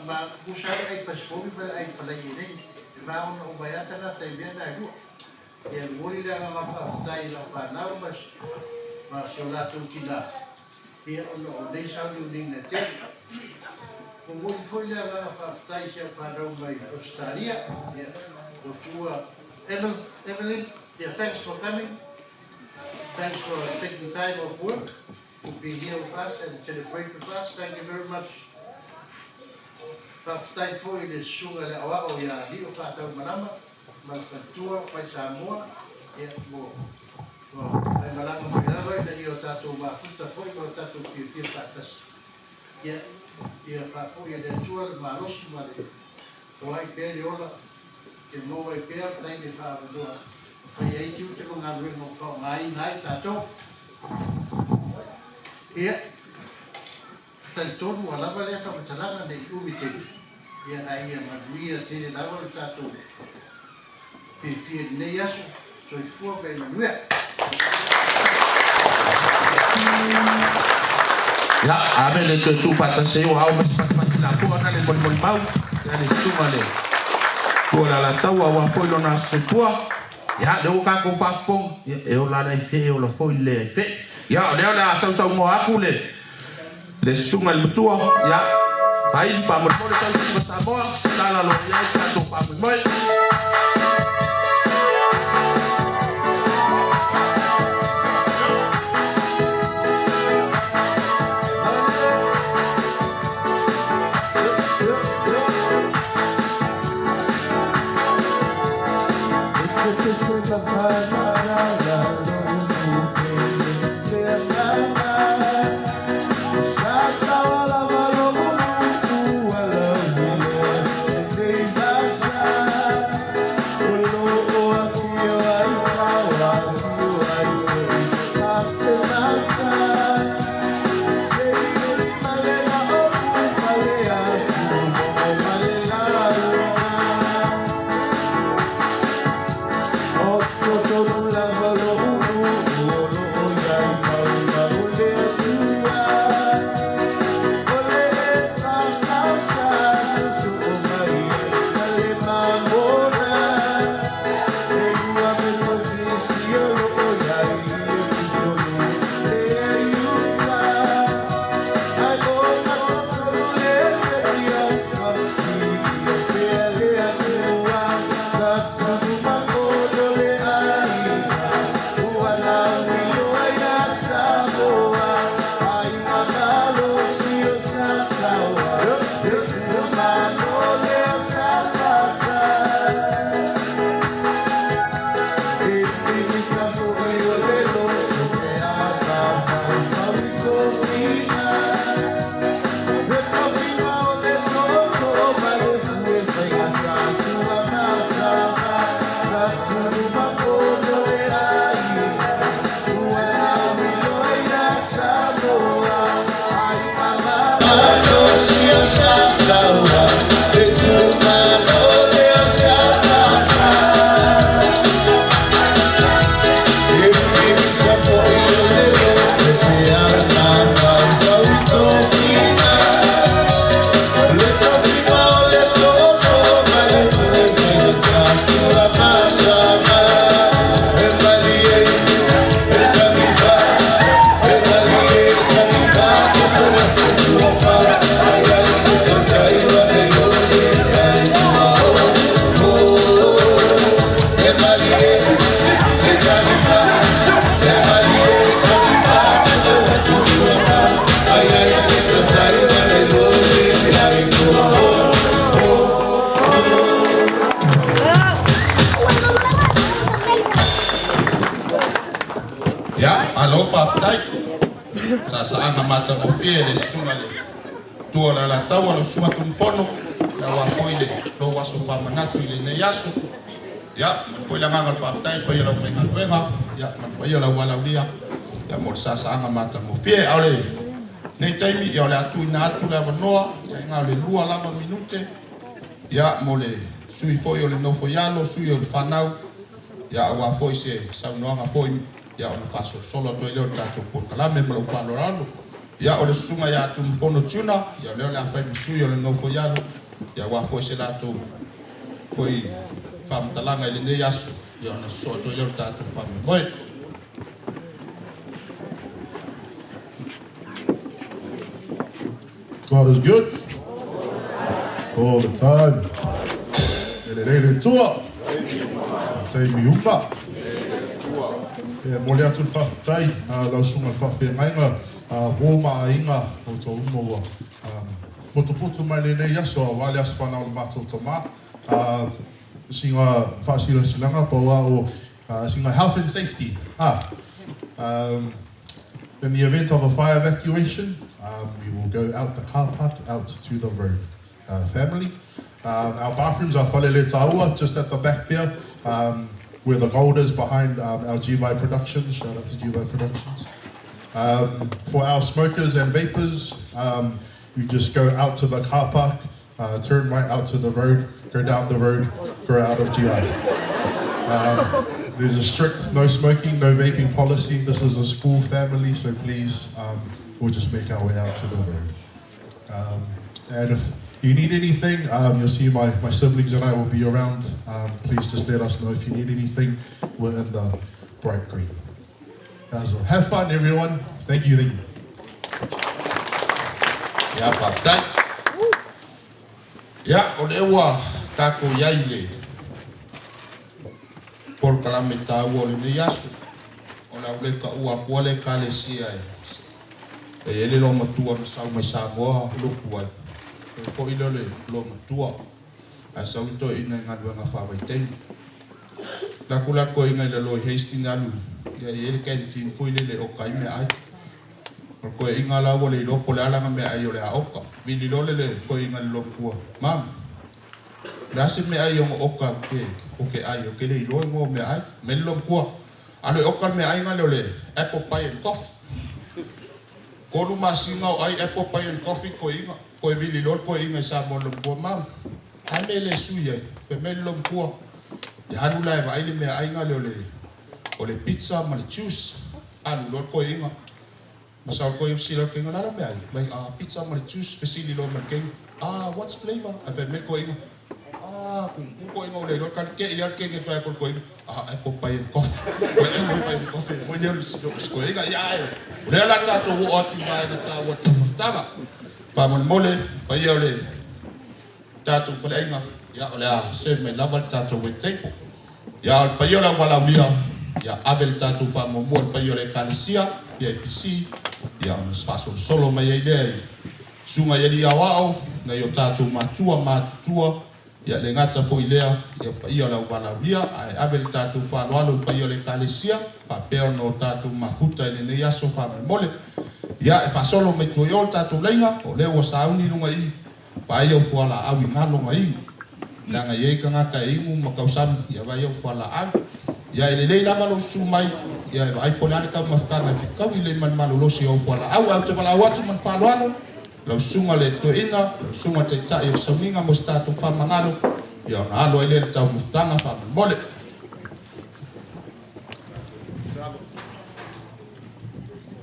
Ma kusara ai paspomi pa ai parai e nei. Ma ona o mai atana tai mea nai lua. E a mori rea ngā whawhtai la whanau ma sio lātou tina. E ona o nei sauri uninga te. O mori foi rea ngā whawhtai sia whanau mai Australia. O tua Evelyn, thanks for coming. Thanks for taking time off work to be here with us and celebrate with us. Thank you very much. Whaftai foi le sunga le awa o ia li o whātau manama, ma whatua, pai Samoa, ia mo. Ai malanga mai lawa na i o tātou mafuta foi, o tātou pia whātas. Ia whafoi le tua le marosi ma le o ai pēri ola, ke mo ai pēr, tai me whāwadua. Whai ai tiu te ko ngā ruengo kau ngai tātou. Ia, tai tonu a lava lea whakataranga nei umi te. Ia ai a manuia tere lava le tātou. Whia nei aso, so i fua kai manuia. Ya, ame le tu pata se o au pati la pua na le mol mau, na le sunga le. Kua la tau a wapoi lona sepua. Ya, le o ka ko fafong, e o la nei fe o la foi le fe. Ya, le ona sau mo aku le sunga le tua, ya. Pai pa mo le tau sa mo, la lo ya ka to pa mo. alo whawhtai. Sa anga mata mo pia le sunga le. Tua la taua lo sua Tunumafono. Ia wa koile lo waso whamanatu i le nei aso. Ia, koe la nganga whawhtai pa ia lau whainga luenga. Ia, pa ia lau walaulia. Ia mo sa anga mata mo pia au le. Nei taimi ia le atu ina atu le avanoa. Ia inga le lua lava minute. Ia mo le sui foi o le nofo ialo, sui o le whanau. Ia awa foi se saunoanga foi. Ia o le whaso solo to leo tātou pōkalame ma lau whalorano. Ia o le sunga ia Tunumafono tuna. Ia leo le awhai sui o le nofo ialo. Ia awa foi se tātou foi whamtalanga i le nei aso. Ia o na so to leo tātou whame moe. God is good all the time. Ele tua. Sei mi upa. Mo le atu whawhtai, lau sunga whawhengainga, hōma inga o tō umoa. Poto mai le nei aso, wale aso whanau le mātou tamā. Singa whaasira silanga paua o singa health and safety. In the event of a fire evacuation, we will go out the car park, out to the road. Family. Our bathrooms are whalele tāua, just at the back there, where the gold is behind our G-VAI Productions. Shout out to G-VAI Productions. For our smokers and vapors, you just go out to the car park, turn right out to the road, go down the road, go out of GI. There's a strict no smoking, no vaping policy. This is a school family, so please, we'll just make our way out to the road. And if you need anything, you'll see my siblings and I will be around. Please just let us know if you need anything. We're in the bright green. So have fun, everyone. Thank you. Ia whawhtai. Ia, o le ua kako iai le. Por kalame tāua o le nei aso. O la ule ka ua pua le ka le sia e. E ele lo matua na sau mai Samoa lupu ai. E fo ilo le lo matua. A sau ito ina ngadua ngā whawai Lako inga le loi heisti ngalu. Ia ele kentin fo ile le oka ime ai. Ko inga lawa le lopo le alanga me ai o le aoka. Vili lole le ko inga le lopua. Mam. Lasi me ai o oka ke o ke ai o ke le ilo ngo me ai. Me le lopua. Ale oka me ai nga le apple pie and coffee. Ko lu masinga o ai apple pie and coffee ko inga. Ko vili lole ko inga sa mo lopua mam. Ame le suya fe me le lopua. Ya hanu lai va ai le me ai nga le o le pizza ma le juice. Anu lole ko inga. Masal ko yung sila kaya nga nalang may may pizza ma juice specially lo man kaya what's flavor afa me ko yung kung ko yung ulit kan kaya iyan kaya fa ko yung apple pie and coffee mo yung ko yung ya wala ta to wo oti ba na ta wo tama pa mon mole pa yo le ta to fa inga ya ola se me laval ta to with table ya pa yo la wala mia ya abel ta to fa mo mo pa yo le kalisia PIPC ia ona spaso solo mai ai dei sunga ia dia wao na yo tatu matutua ia le ngata foi lea ia la vala via ai abel tatu fa lo pa ia le kalesia pa peo no tatu mafuta le nei aso fa mole ia e fa solo me to yo tatu lenga o le o sauni lunga i fa ia fo la awi ngalo ngai langa ye kanga ka ingu makausam ia va yo fo la an ia le le la malo sumai ia ai polana ka mafkanga ka wile man malolosi o fora au te vala watu man faluano lo sunga le to inga sunga te ta yo saminga mostato fa mangalo ia na alo ele ta muftanga fa mole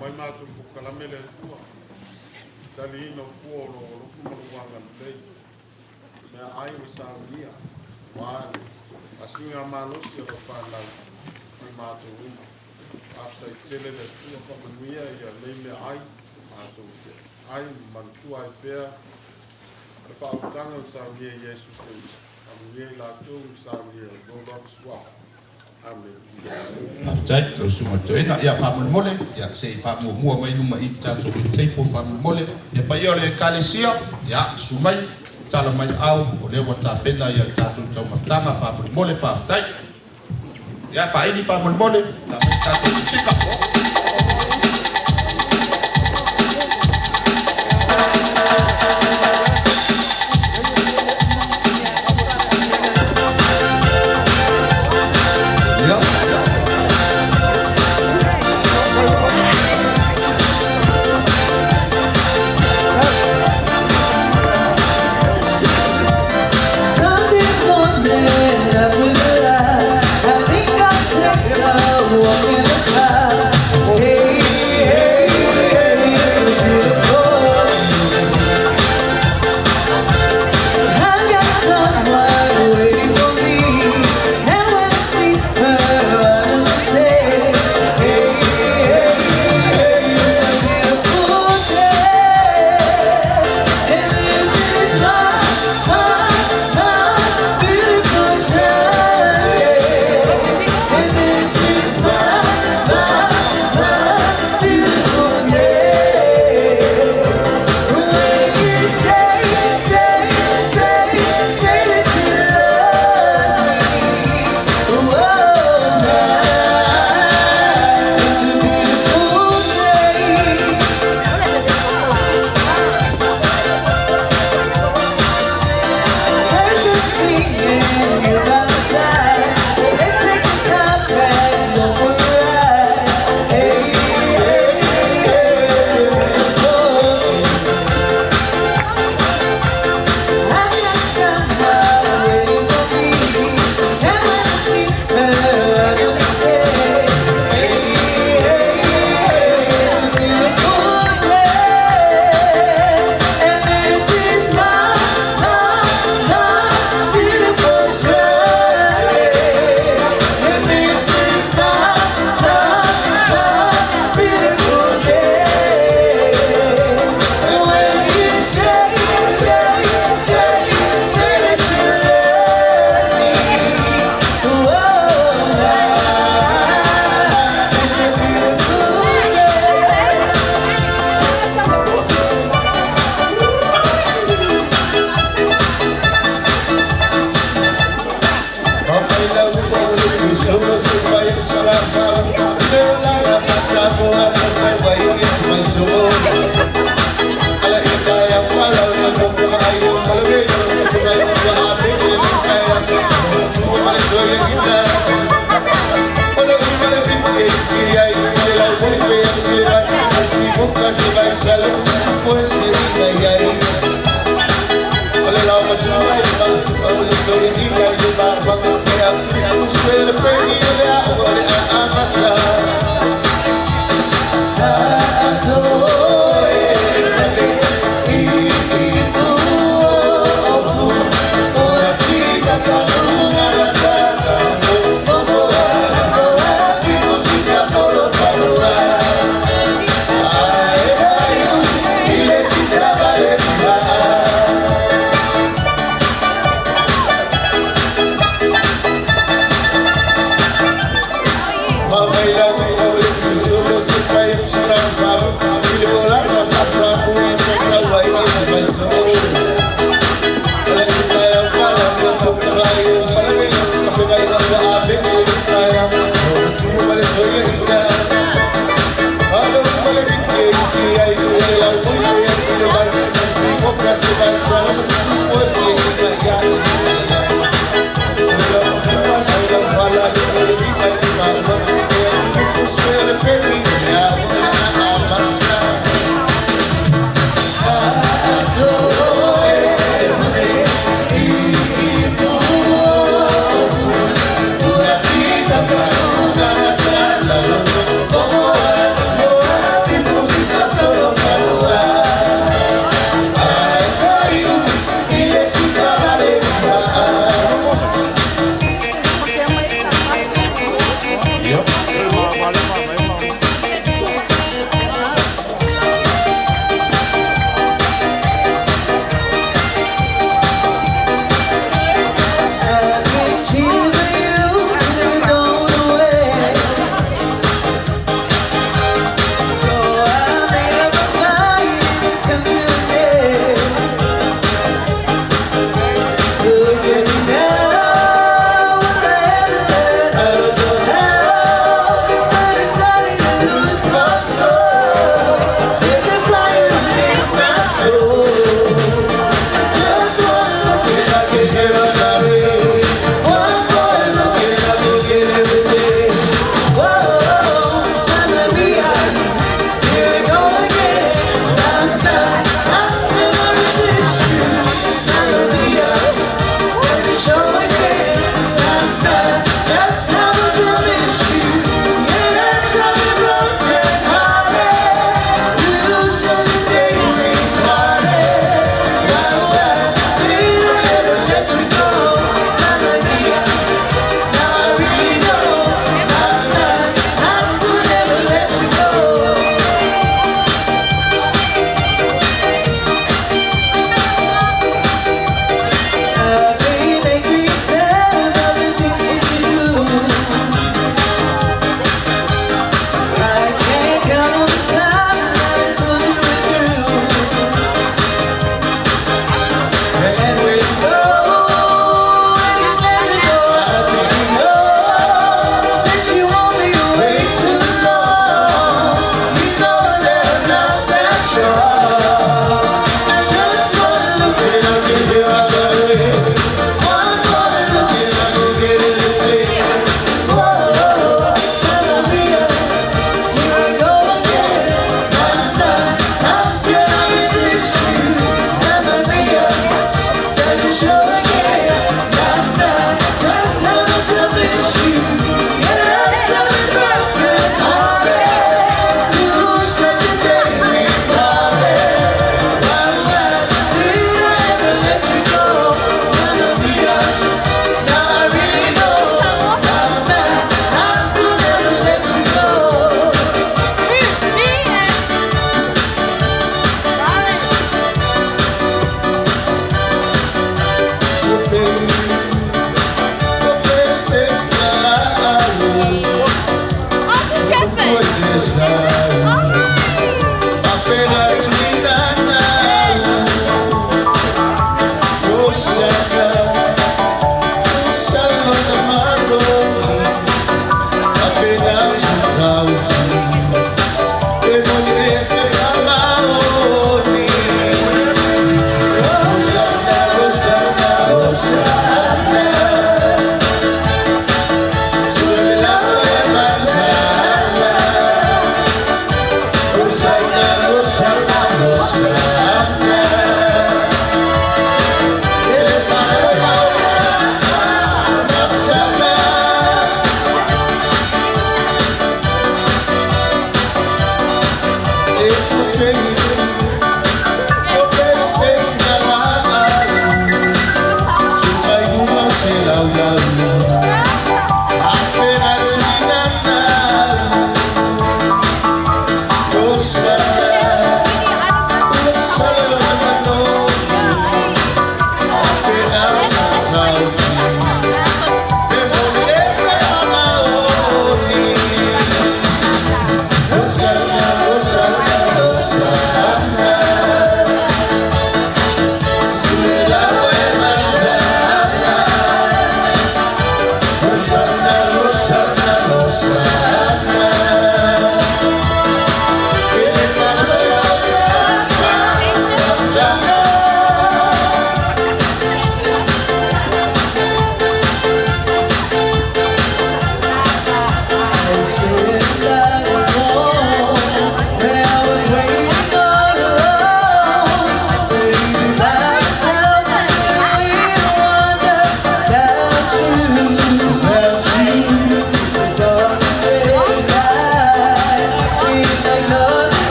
mai matu kalamele tali no puolo lo fumo wanga lei me ai usavia wa asinga malosi o fa la mai matu after tele le tua familia ia leile ai ato ai mantua ai pea fa utanga sa via Yesu Cristo amie la tu sa via Lord swap amen after lo suma to ina ia fa mole ia se fa mo mai numa i tato i tempo fa mole ia pa ia le kalesia ia sumai tala mai au o le wata pena ia tato tau maftanga fa mole fa after ya fa ini fa mole ta tato sika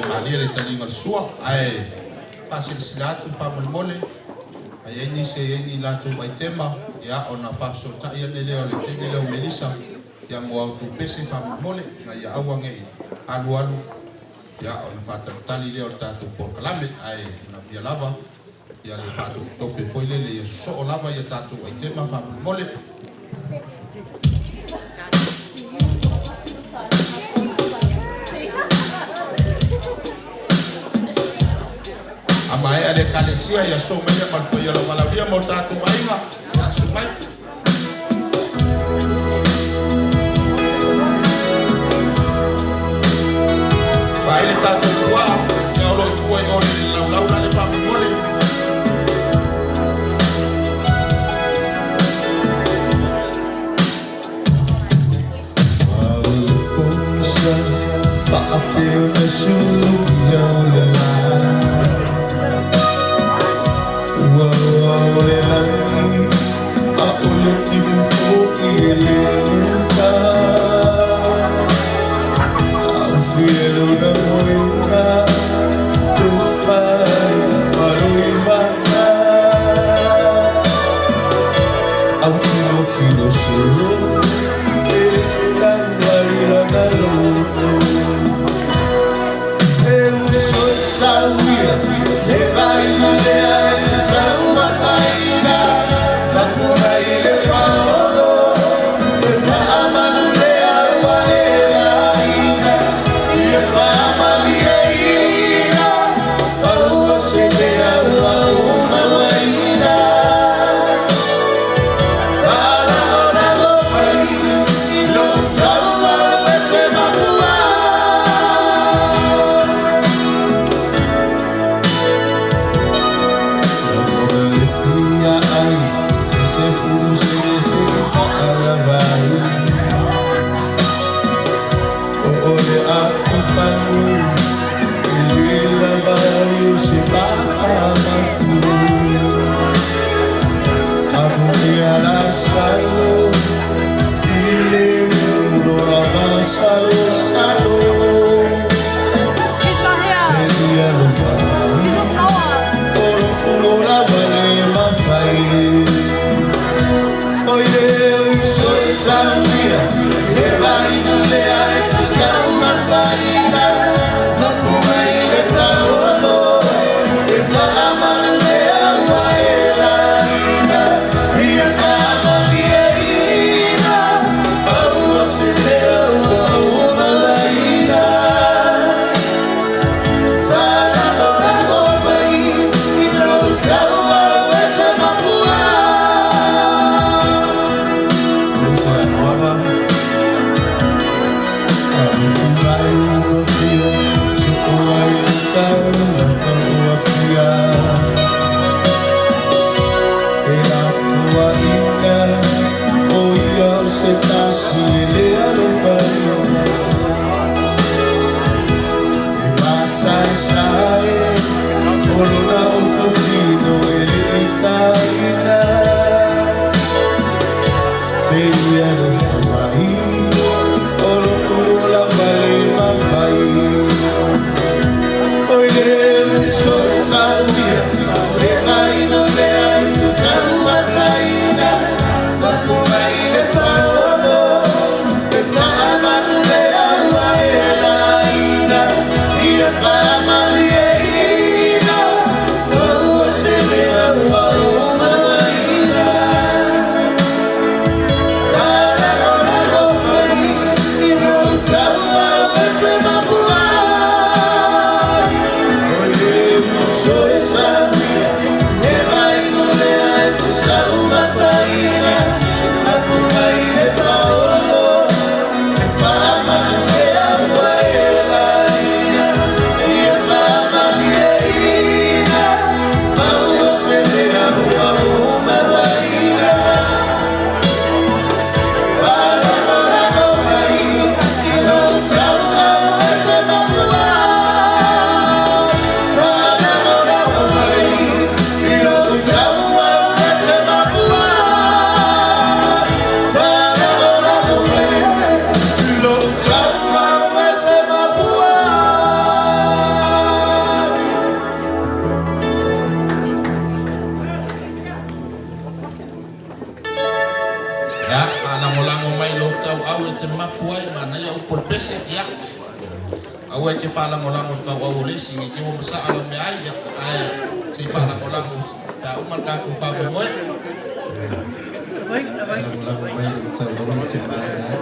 malia le talinga sua ai fasilatu famole ai ni se ni la tu mai tema ya ona fafso ta ya ne le tene le melisa ya mo auto pese famole na ya awange alu ya ona fata tali le tatu por kalame ai na via lava ya le fatu tope foi le so lava ya tatu ai tema famole Amai ale kalesia ya so meia malpo ya la malavia mo tatu mainga ya sumai vai le tatu tua ya lo tua yo la le pa mole pa apel na suya la Amar Aua ke whalangolango ka wau lesi ngi ke wama saa lau me ai se whalangolango ta uman ka ku whamoe. Whalangolango mai ni tau wau te mai.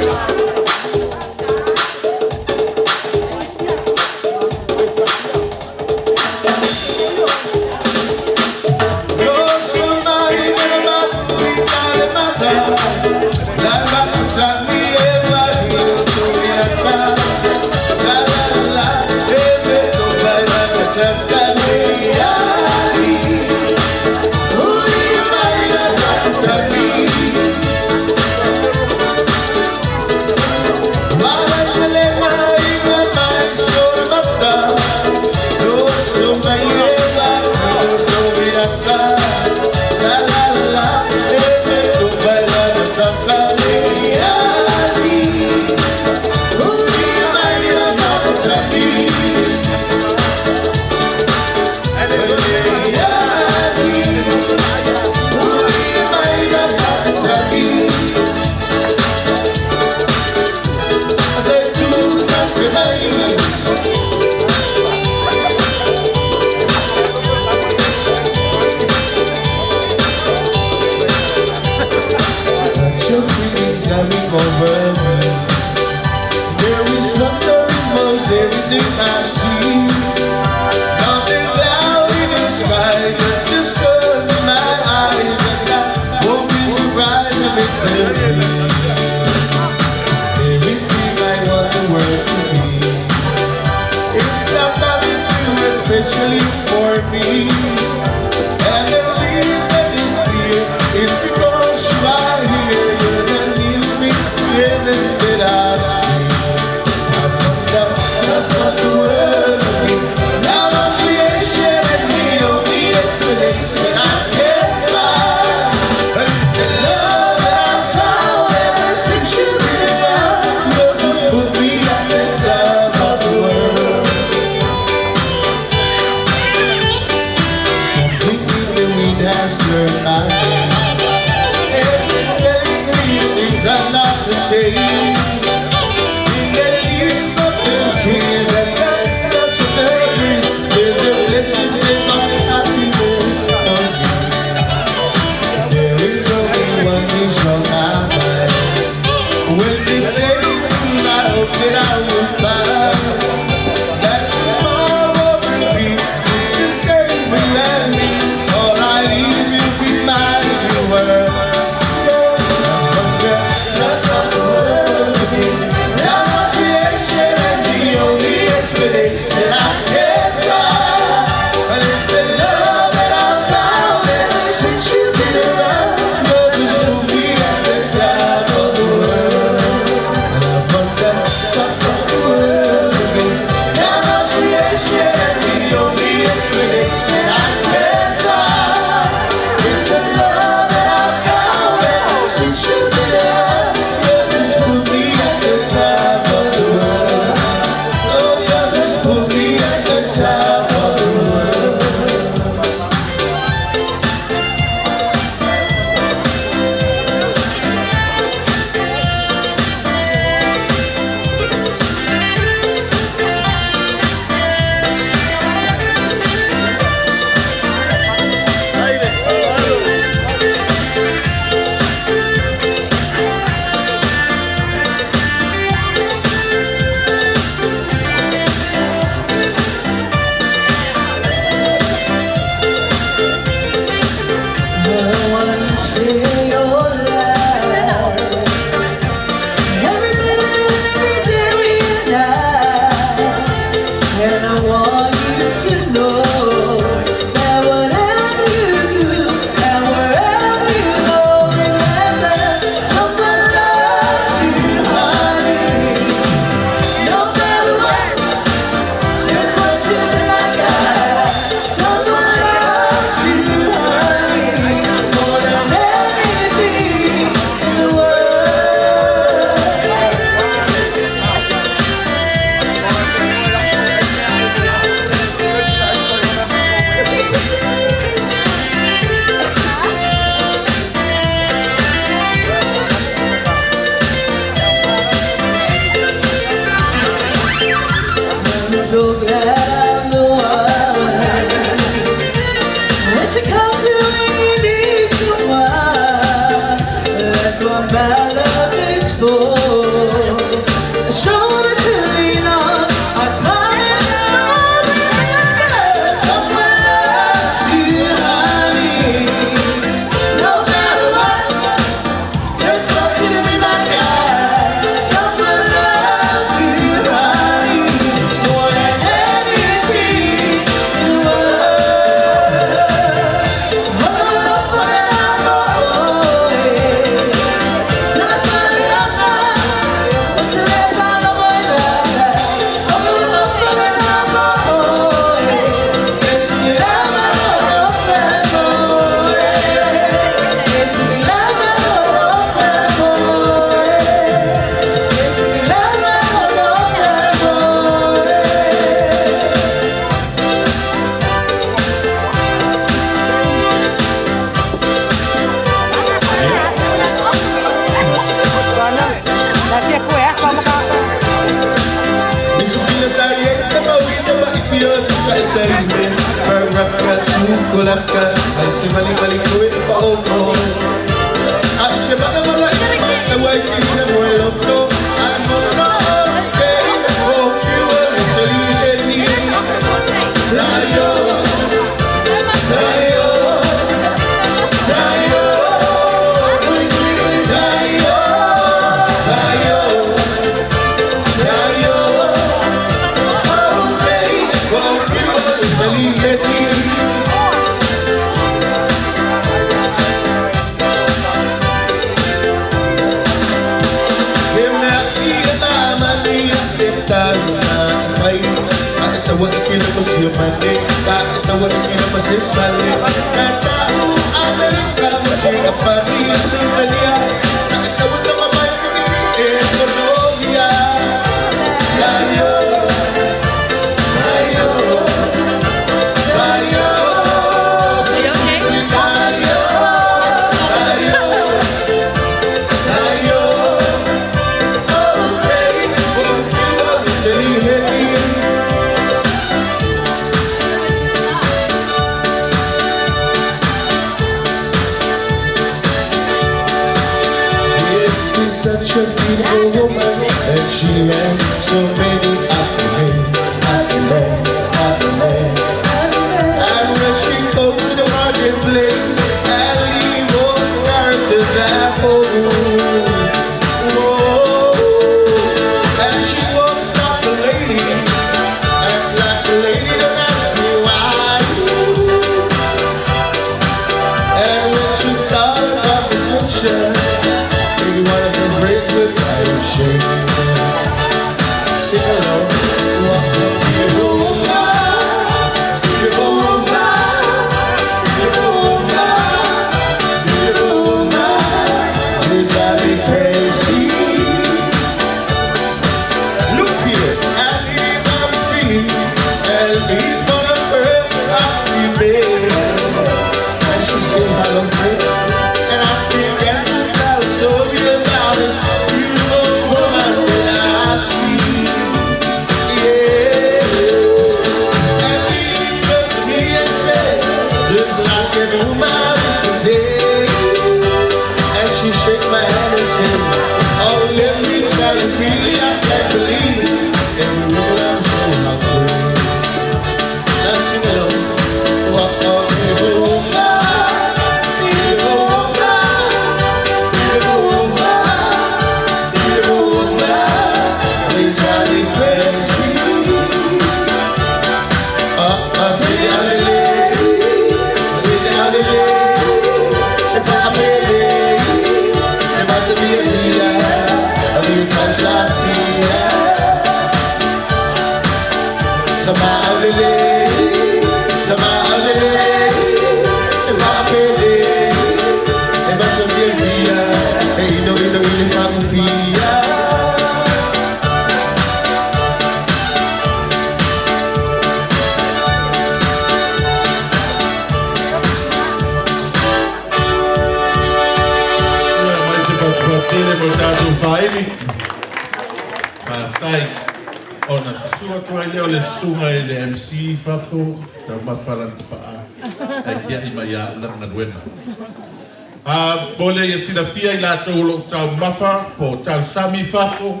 Bole ia sina fia I lātou lo tau mafa, po tau sami fafo,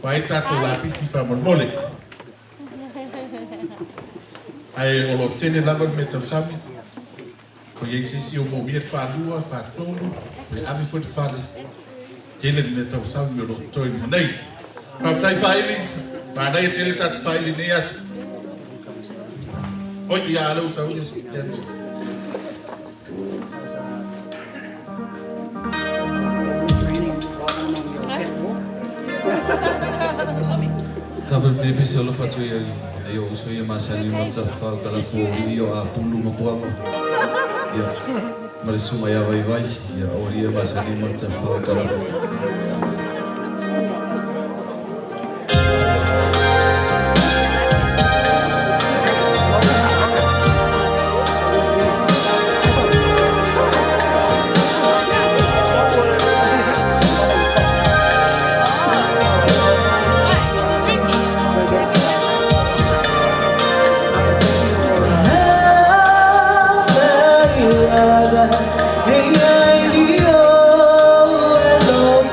mai tātou la pisi whamon Ai o lo tene lava me tau sami, ko iei sisi o mo mia whanua, whatonu, me avi futi whale, tele me tau sami o lo toi nei. Paftai whaili, pānei e tele tātou whaili nei asi. Oi, ia alau sau, ia Tava me pese lo faccio io io so io ma sai ma sa fa kala po io a pulu mo po ya ma suma ya vai ya ori ma sai ma sa fa kala Hey, I need you, hello,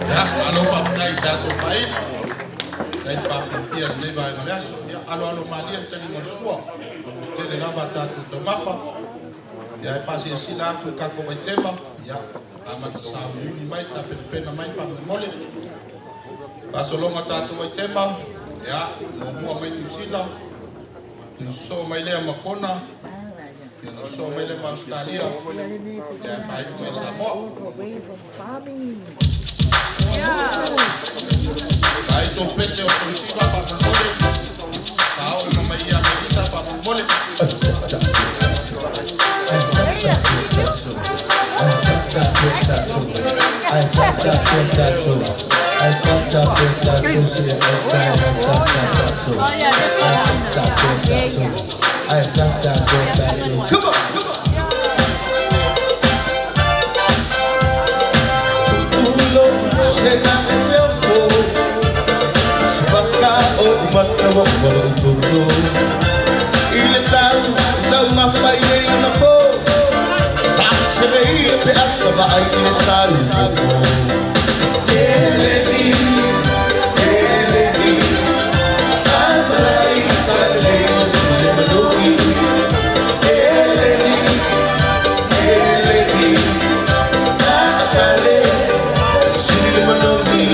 Ya, alo papai tato pai. Dai papai pia nei vai no aso. Ya, alo malia tani mo sua. Tele lava tato to bafa. Ya pasi sila ku ka ko tema. Ya, amata sa ni mai ta pena mai fa mole. Pasolonga tato tema. Ya, mo mai ni sila. Ni so mai le makona. Ni so mai le Australia. Ya, pai mai Samoa. Aí tô pese o polícia para mole. Sao no me ia medita para mole. Come on. Ile tahu sama paine na po sa sebe pe atba ai ile tahu eledi abai tale sumaloki eledi tale sumaloki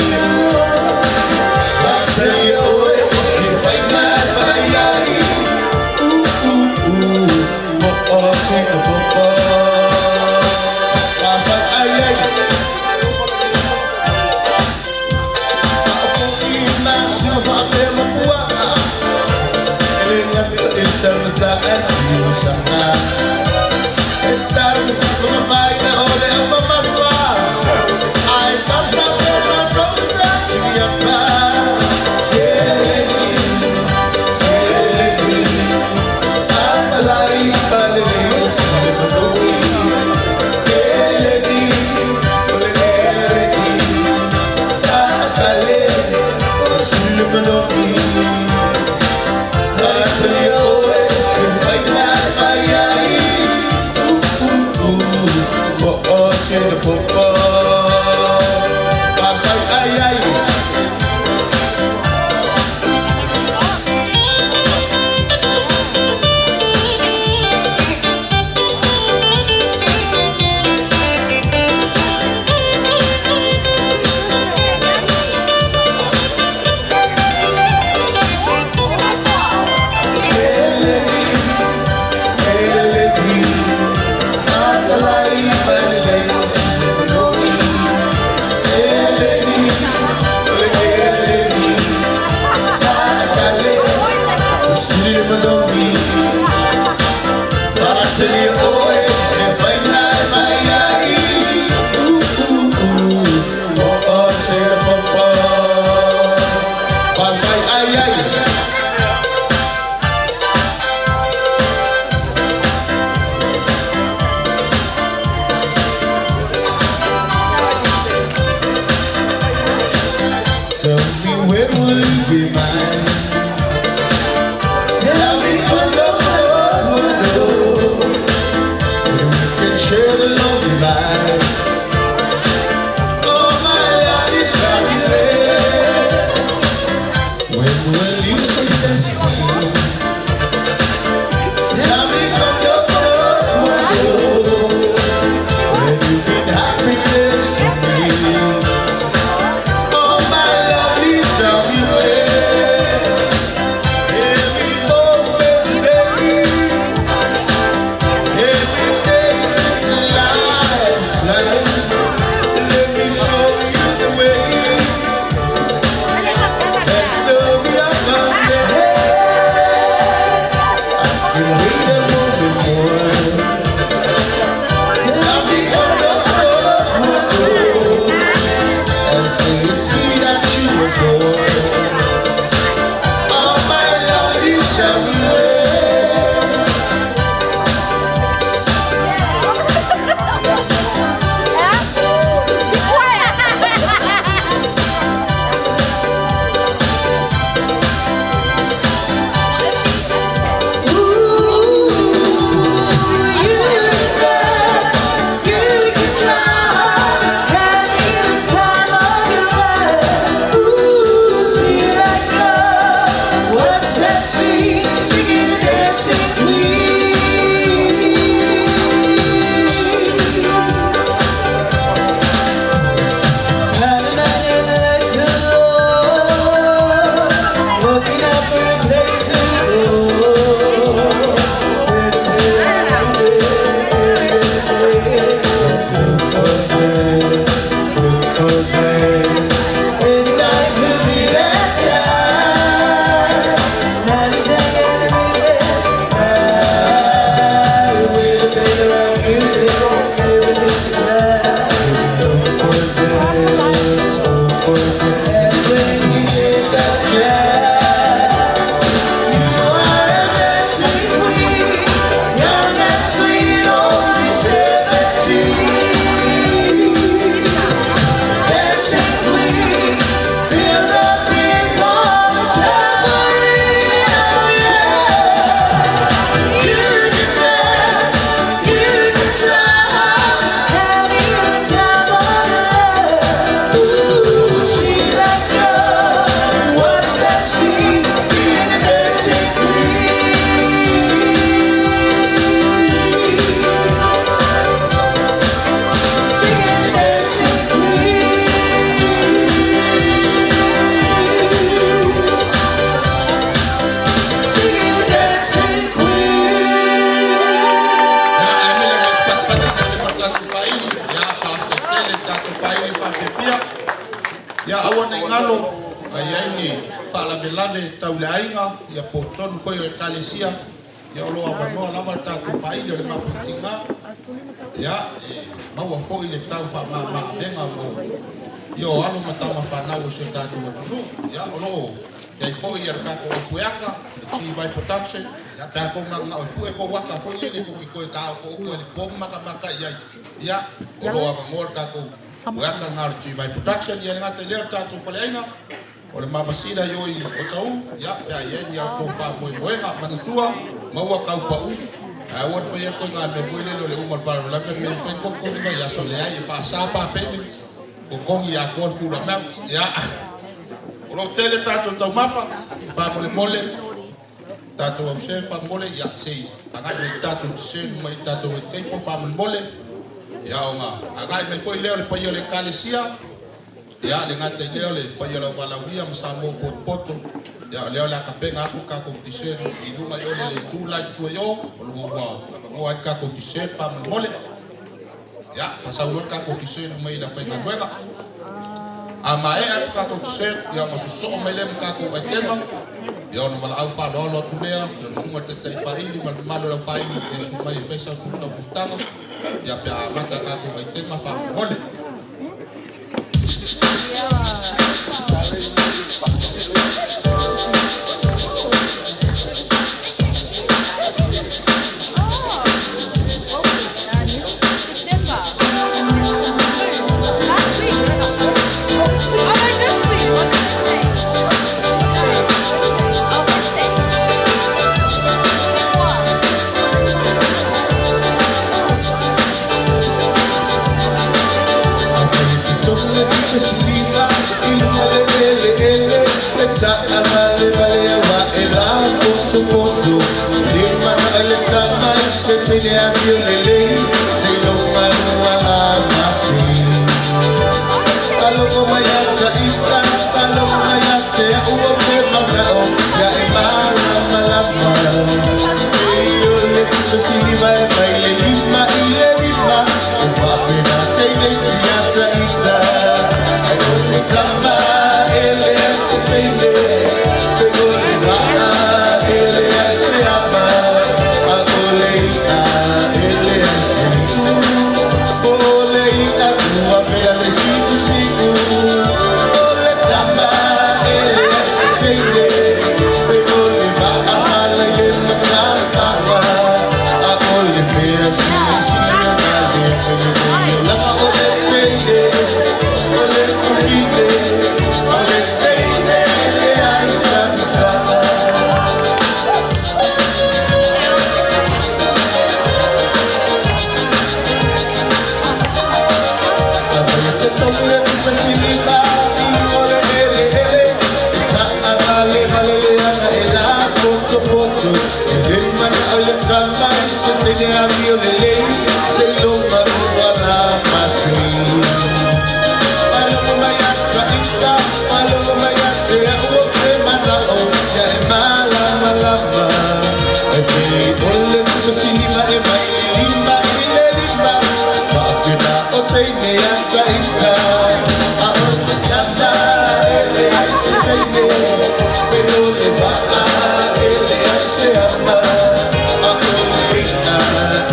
Ay, whakepia. Ia aua nei ngalo, ai ai ni whalavelave tauleinga, ia potonu koe o ekalesia, ia olo awanoa lava tātou whaile o le maputinga. Ia, maua fo i le tau whamamenga mo, ia o alo matama whanau o se tātou atunu. Ia, olo, ia i fo i arakako o pueaka, G-VAI production, ia tākou manga o pue ko waka, fo i le kuki koe kao ko koe le pōku maka iai. Ia, olo awangoa kako pueaka ngā G-VAI production, ia ngate leo tātou paleinga, o le mapasida yo i o tau, ia, ia ni au tō whamoenga, manatua, maua kaupau, ua te whaia koe ngā me puele lo le umar whara laka me whai koko ni mai aso le ai, e whaasapa payment, o kongi a kōr fura mount, ia, o lo tele tātou tau mapa, whamole mole, tātou au se whamole, ia, sei, angai me tātou te se, mai tātou e teipo, whamole mole, ia o ngā, angai me koe leo le pai o le kalesia, ia, le ngate leo le pai o la walaunia, masamo poto, ia, leo le akapenga aku kako tise, i nunga yo le tūlai tua yo, o lungo ngoa i kako tise, whamole mole, ia, pasauron kako tise, numai la whainga nuega, a mae atu kako tise, ia, masoso mai lemu kako ai tema, ia, ono mala au whalolo atu lea, ia, sunga te tei whaili, malo la whaili, ia, sunga i whaisa kuta pustanga, ia, pia mata kako ai tema, whamole mole.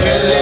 Ele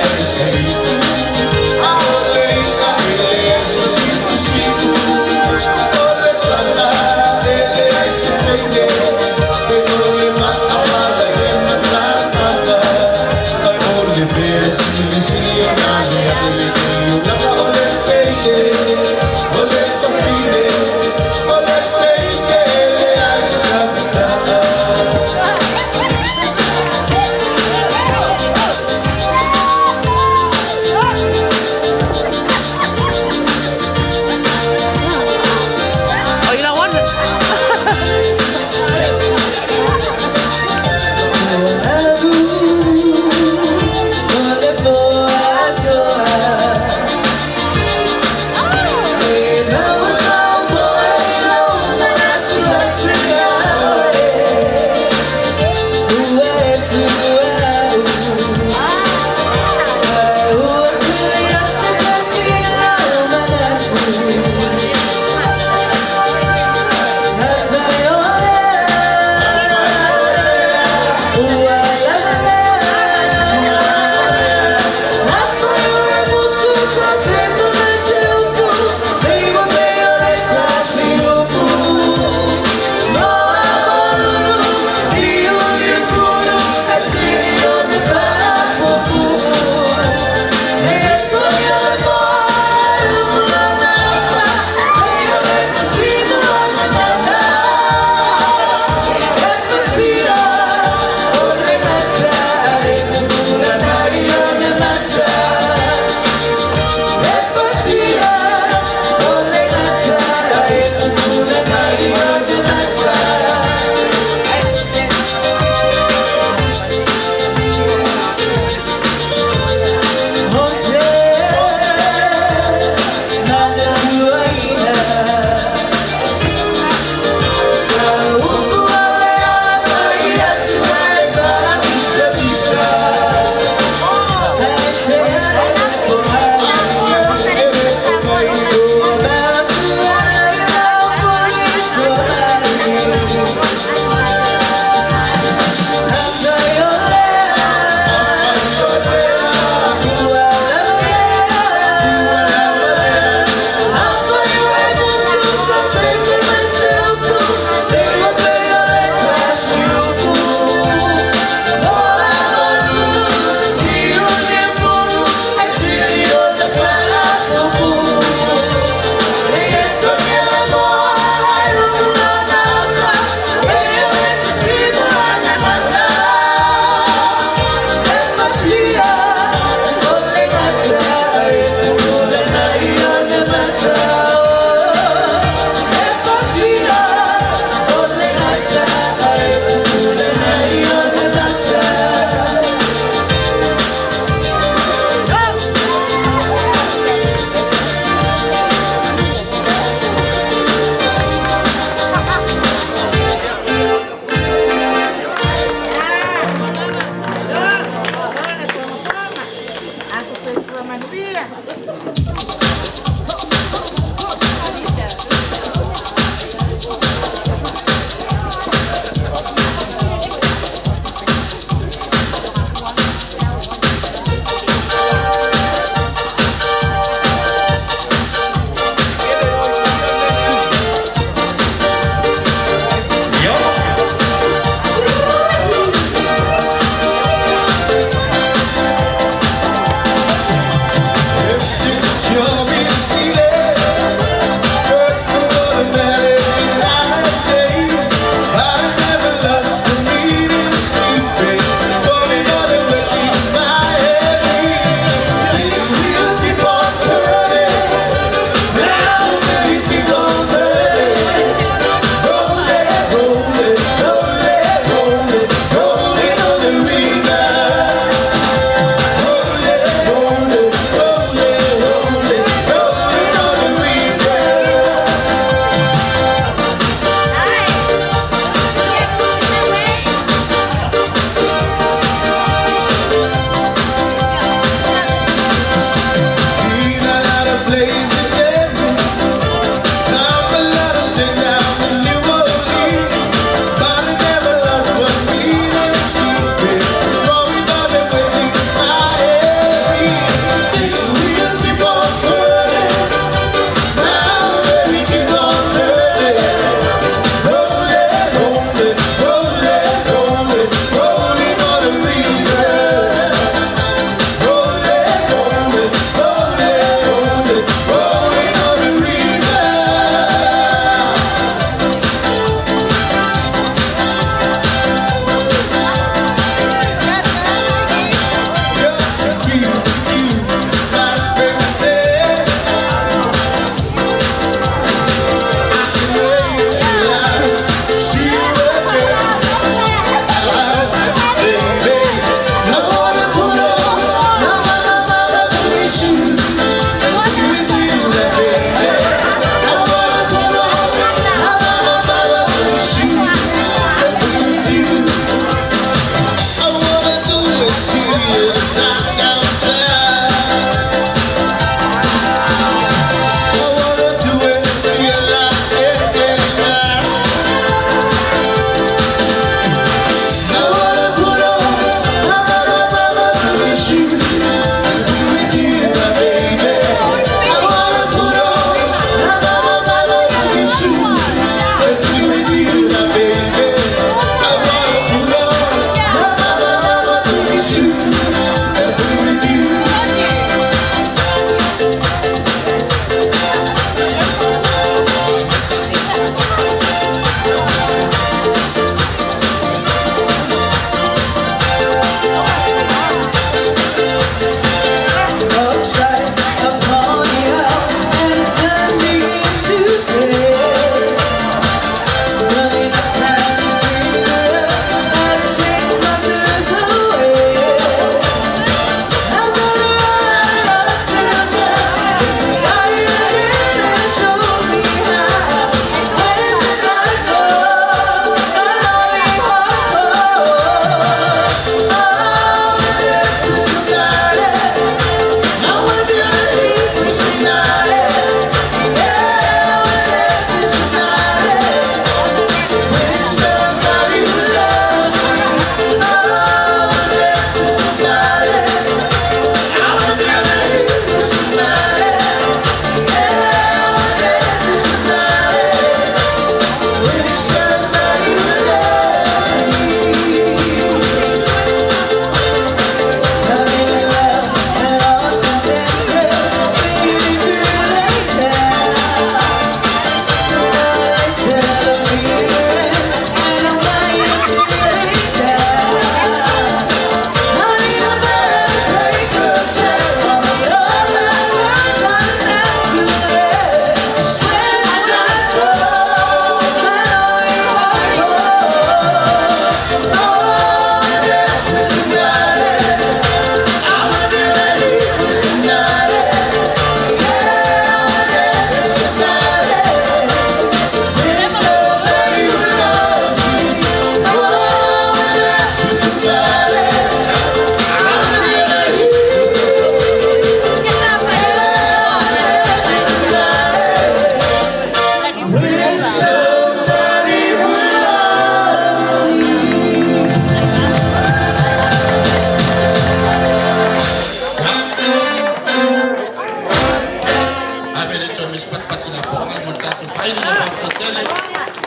Ponga mo tatu pai na papatele.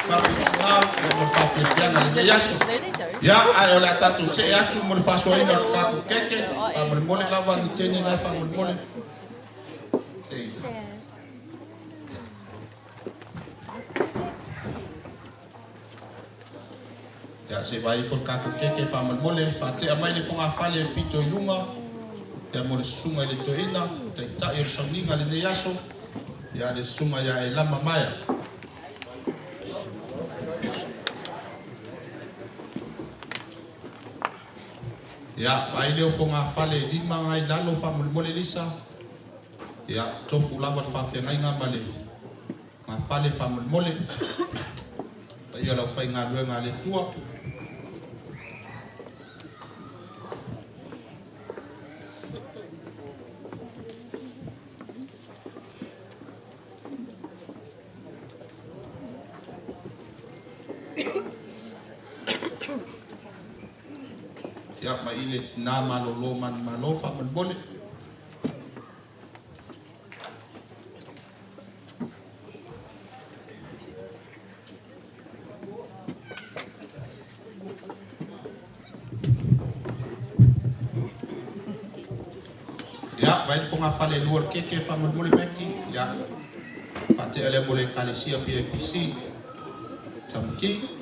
Papinga mo papiana le yaso. Ya ai ola tatu se atu mo faso ina ka keke. Mo mole lava ni tene na fa mo mole. Ya se vai fo ka keke fa mo mole fa te mai le fonga fale pito ilunga. Ya mo le sunga le toina, te ta ir soninga le yaso. Ya le sunga ya e lama maya. Ya vai le fonga fale lima ngai lalo fa mo mole lisa. Ya tofu lava fa fe ngai ngambale. Ma fale fa mo mole. Ya la fa nga luenga le tua. Ya ma ile tina malolo man malofa man bole. Ya vai fonga fale luar keke fa man bole meki ya. Pate ele bole kalesia PPC. Tamki.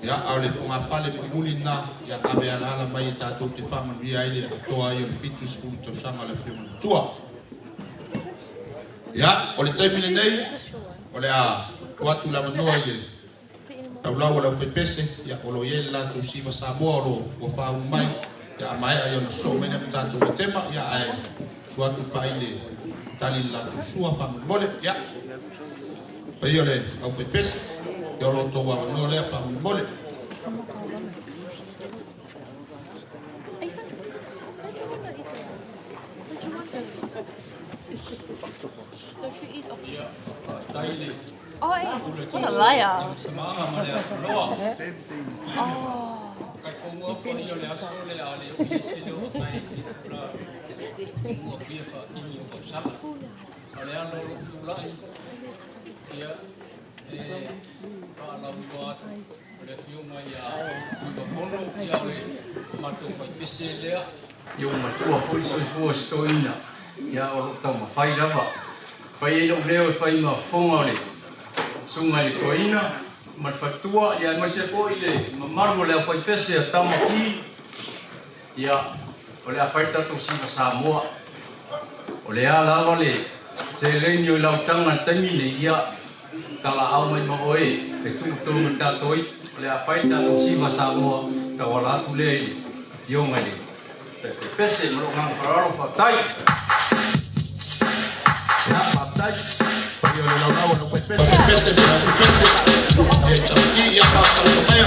Ya ale fonga fale pumuli na ya abe ala mai tato te fama via ile toa yo fitus punto sanga le film tua ya ole taimile nei ole a watu la no ile au la wala fe pese ya olo yela tu siva saboro o fa mai ya mai ayo no so mena tato tema ya ai watu fa ile tali la tu sua fama mole ya payole au fe pese yo lo to wa no le fa mole oh yeah, what a liar. Yung matua pui soi fua stoina ya o tau ma fai lava fai e leo fai ma fonga le sunga le koina ma fatua ya ma se po ile ma marmo le fai pese a tama ki ya o le fai tatu si sa moa o le ala vale se le ni la tanga tamile ya kala au mai ma oi te tu tu ta toi le fai tatu si sa moa ta wala tu le yo ngai pese melongang peralo patai ya patai yo le lawa no pese pese ya patai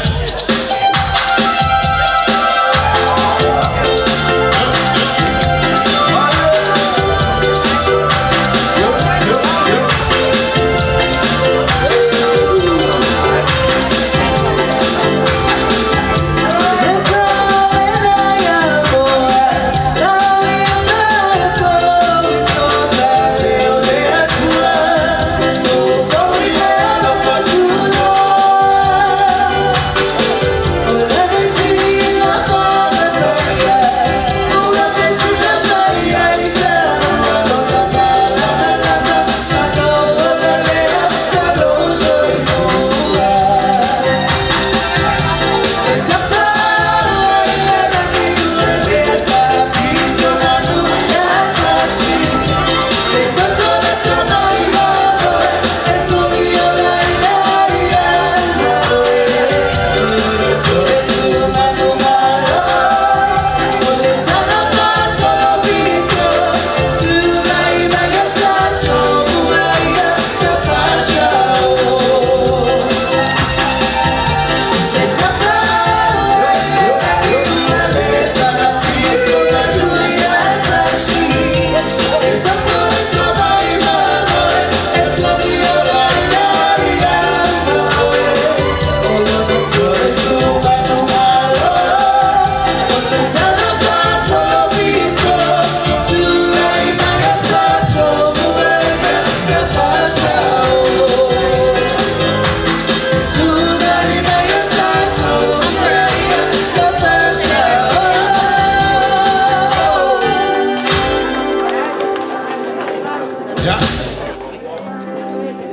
Ya.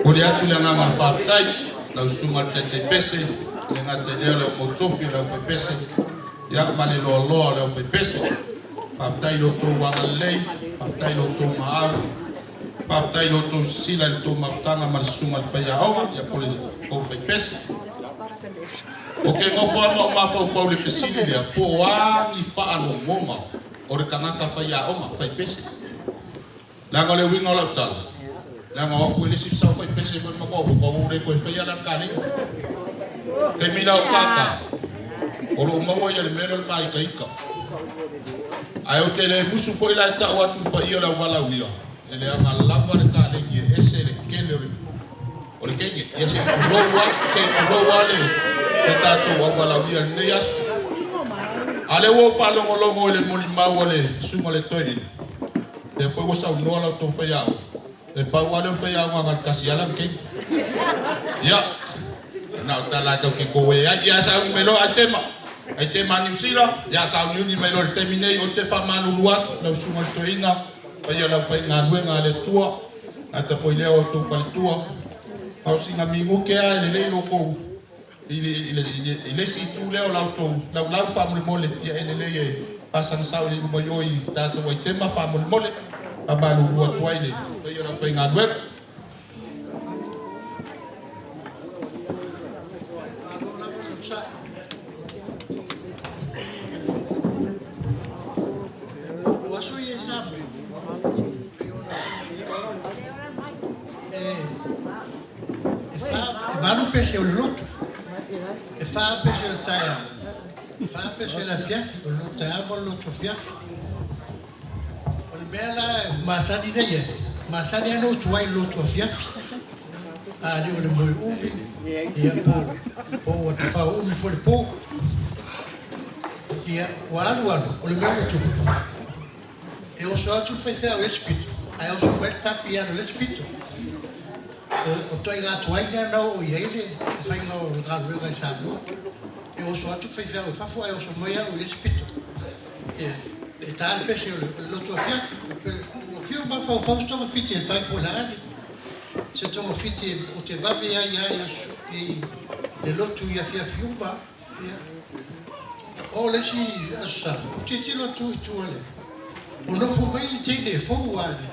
O le atu le nganga whaftai, lau sunga te pese, le ngata leo leo motofi leo whai pese, ya male loa loa leo whai pese, whaftai lo tō wanga lei, whaftai lo tō maaru, whaftai lo tō sila le tō maftanga male sunga le whai aonga, ya pole o whai pese. O ke ngofo ama o mawhau pau le pesini lea, po wangi whaano ngoma, o le kanaka whai aonga, whai pese. Langa le winga lau tala. Langa waku ele si sao whai pese koe mako, o ure koe whai ala kane. Te mina o kaka, o lo maua ia le mero le mai ka ika. Ai o te le musu fo ila e tau atu pa ia la wala uia. Ele anga lapa le kane ki e ese le kele o le kenge. Ia se urowa le e tatu wa wala uia le nei asu. Ale wo whalongo longo ele moli maua le sunga le toi. E foi wasa unoa lau tō whai au. E pau ale o whai au ngal kasi alam keng. Ia. Nau tala tau ke koe ia sa un melo a tema. Ai tema New Zealand, ia sa un uni melo le terminei o te whamanu luat, lau sunga le toinga. Pai lau whai ngā ruenga le tua. A ta foi leo o tō whale tua. Au singa mingu ke a ele lei loko. Ile si tu leo lau tō. Lau whamule mole, ia ele lei e. Pasang sao le umayoi tato wai tema whamule mole. Abalu rua tuaile. Pai lau whai ngā ruenga. Vanu pese o loto. E fa pese o taia. Fa pese la fiafi, o loto amo loto fiafi. O le mea la masani reia. Masani ano tuai loto fiafi. Ali o le moi umi. Ia po o te fa umi fo le po. Ia o alu o le mea o tuku. E o so atu fai o espito. Ai o so kwel tapi ano le espito. O toi ngā tuaina nau o iele, whai ngā o ngā ruenga i sāpua. E o so atu whai whia o whafua, e o so moia o lespito. E tāle pese o loto a whiaki. O whio mawhau whaustonga whiti e whai po laani. Se tonga whiti o te wawe ai ai le loto i a whia whiumba. O lesi asa, o te tilo tu i tuale. O nofo mai li teine e fōu ane.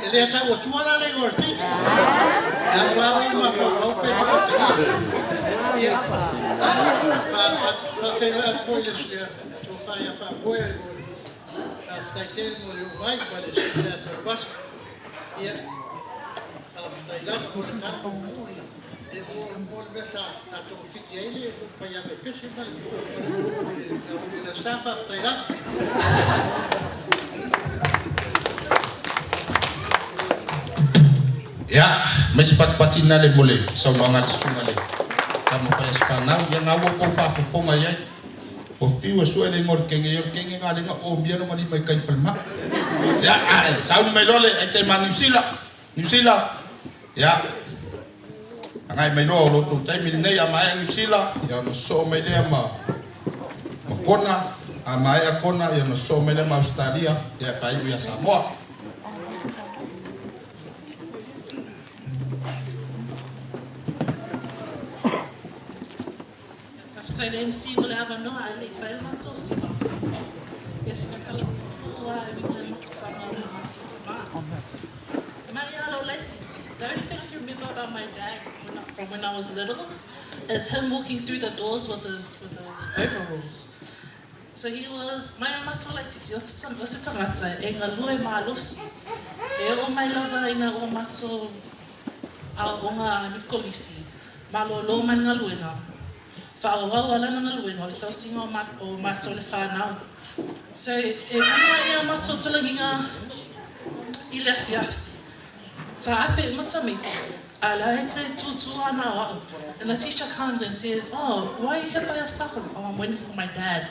Ele está o tua na legorte. Agora uma foto e a feira foi de fai a favor daquele molho vai para estudar trabalho e a lá por estar com por pensar na tua fique ele vai a ver que mas ele está para treinar. Ya, mas pati na le mole, sa mga sunga le. Kamo fa espana, ya ngawo ko fa fonga ya. O fiu so ele ngor kenge nga le nga o biero mali mai kai falma. Ya, sa un melole e te manusila. Nusila. Ya. Angai melo lo to tai mi nei ama nusila, ya no so mele ma. Makona, ama ya kona ya no so mele ma Australia, ya fa ya Samoa. Saya MC boleh apa no ada file masuk sih. Yes, kita tahu wah ini sama sama. Mariano, let's see. The only thing I can remember about my dad from when I was little is him walking through the doors with his overalls. So he was my mato like titi o se tangata e ngalue malos. E o mai lava ina o mato a onga Nicolisi. Malo lo man ngalue na. Whaawau ala nanga luenga, le sausinga o mato le whanau. So, e mua ia mato tulanginga I le fiafi. Ta ape matamiti, and the teacher comes and says, oh, why are you here by yourself? Oh, I'm waiting for my dad.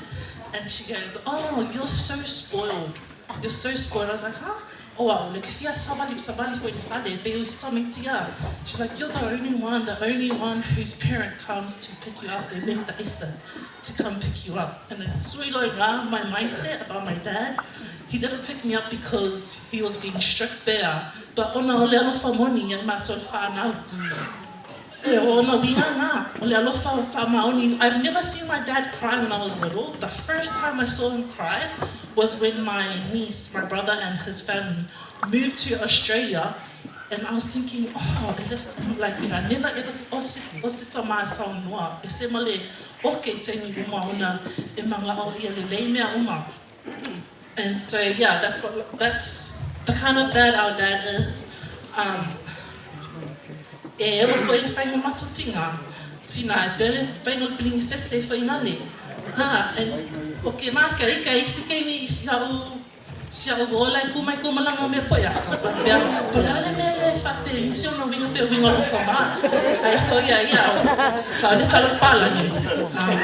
And she goes, oh, you're so spoiled. You're so spoiled. I was like, huh? Oh, wow, look, if you're somebody for the father, she's like, you're the only one whose parent comes to pick you up. They make the effort to come pick you up. And it's really like my mindset about my dad. He didn't pick me up because he was being strict there. But I've never seen my dad cry when I was little. The first time I saw him cry was when my niece, my brother and his family moved to Australia. And I was thinking, oh, like, you know, I never ever sit on my song noir. And so yeah, that's the kind of dad our dad is.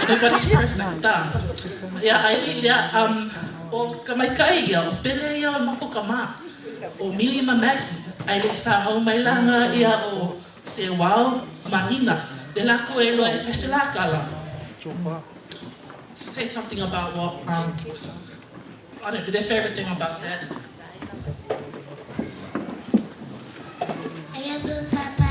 Nobody's perfect. O kamaikai ia, o pele ia o mako kama, o mili mamaki, ai le whao mai langa ia o se wao mahina, le lako e loa e wheselakala. So say something about what, I don't know, their favorite thing about that. I love you, Papa.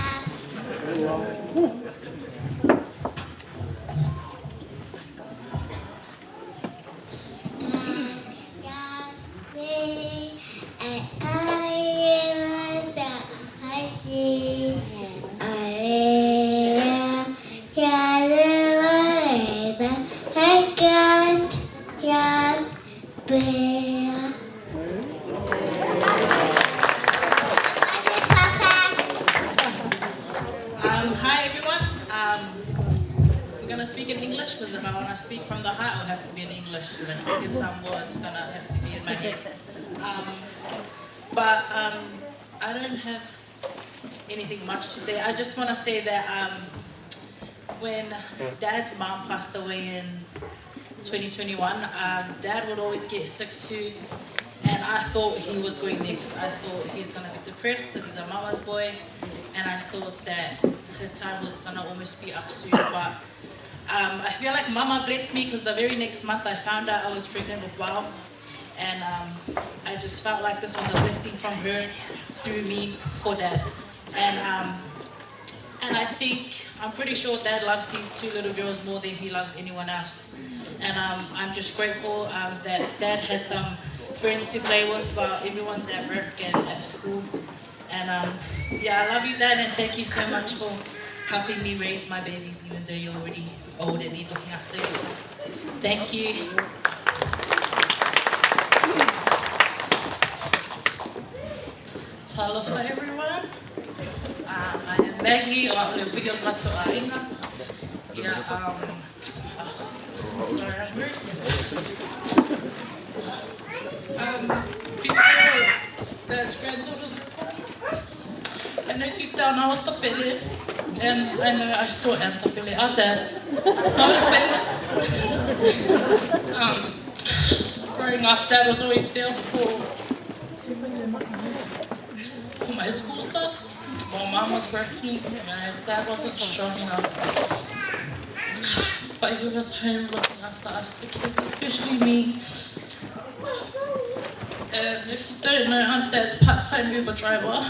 Hi everyone. We're going to speak in English because if I want to speak from the heart, it will have to be in English. If I'm speaking some words, then I have to be in my head. But I don't have anything much to say. I just want to say that when Dad's mom passed away in 2021, Dad would always get sick too. And I thought he was going next. I thought he was going to be depressed because he's a mama's boy. And I thought that his time was going to almost be up soon. But I feel like Mama blessed me because the very next month I found out I was pregnant with Wow. And I just felt like this was a blessing from her through me for Dad. And I'm pretty sure Dad loves these two little girls more than he loves anyone else. And I'm just grateful that Dad has some friends to play with while everyone's at work and at school. And yeah, I love you, Dad, and thank you so much for helping me raise my babies, even though you're already old and need looking after yourself. Thank you. Talofa, everyone. I am Maggie, or Olivia Matoaina. Yeah, sorry, I'm very sensitive. Before Dad's granddaughters were born, I know deep down I was the pele, and I know I still am the pele. Dad, growing up, Dad was always there for my school stuff. While Mom was working, and Dad wasn't strong enough. But he was home looking after us, the kids, especially me. And if you don't know, I'm Dad's part-time Uber driver.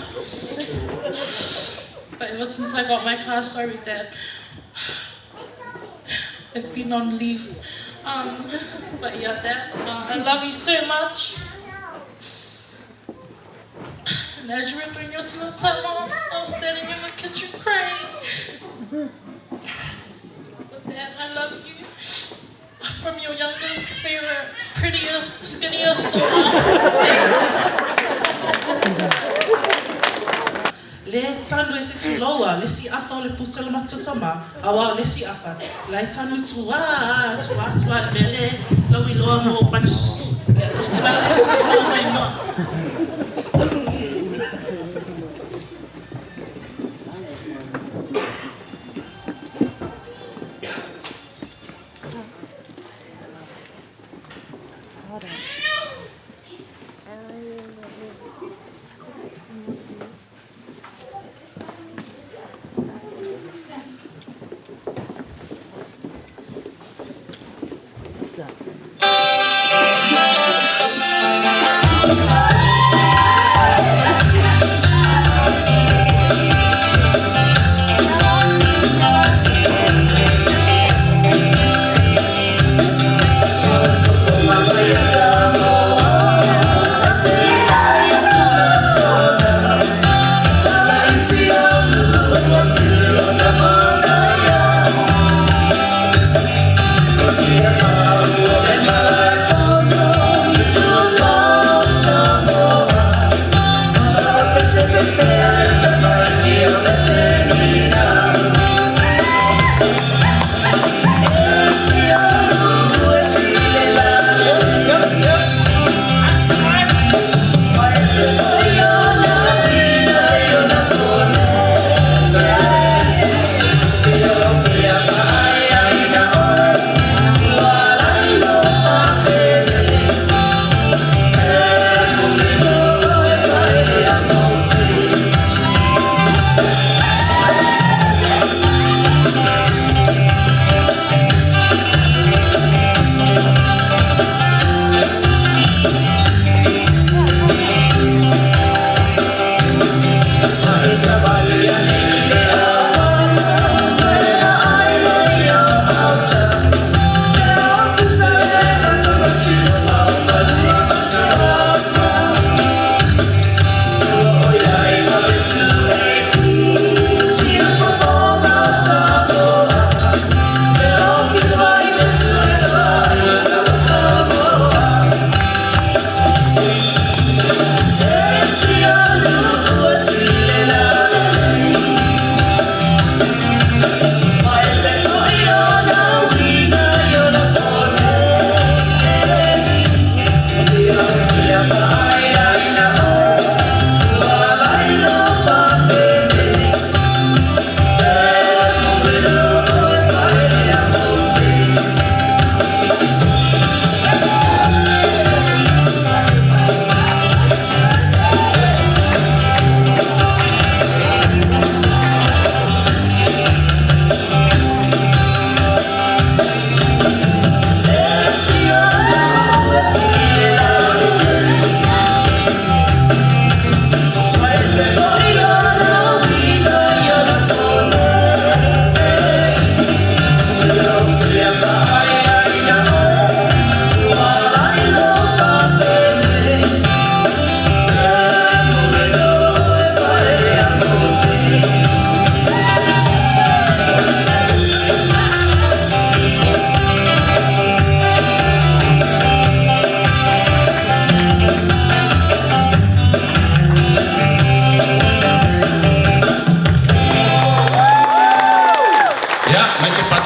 But ever since I got my car, sorry Dad, I've been on leave. But yeah, Dad, I love you so much. And as you were doing your suicide, Mom, I was standing in the kitchen crying. But Dad, I love you. From your youngest, favorite, prettiest, skinniest daughter. Le tanu e se tu loa, le si afa o le puta le matasama, awa o le si afa. Le tanu tua, lele, lawi loa mo pansusu. Le si bala se loa mai mo.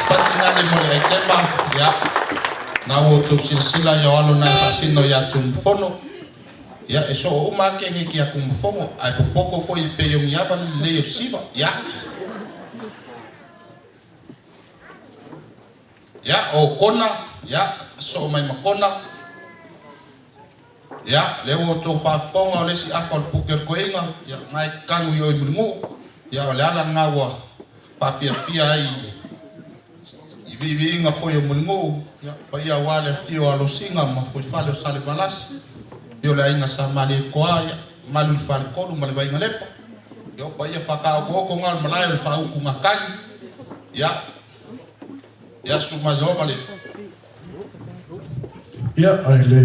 patingale mo le tema ya na wo tu sila ya alo na fasino ya Tunumafono ya eso o ma ke ngi ya Tunumafono ai poko foi pe yo miava le yo siva ya o kona ya so mai makona ya le wo tu fa fonga le si afal puker koinga ya ngai kangu yo mulungu ya le ala ngawa pa fia ai vivi inga foi o mulungu ya pa ia wale fio alo singa ma foi fale o sale balas yo la inga sa mali koa ya malu fale kolu mali vai ngalepa yo pa ia faka ko ngal malai fa ku ngakai ya suma yo mali ya ai le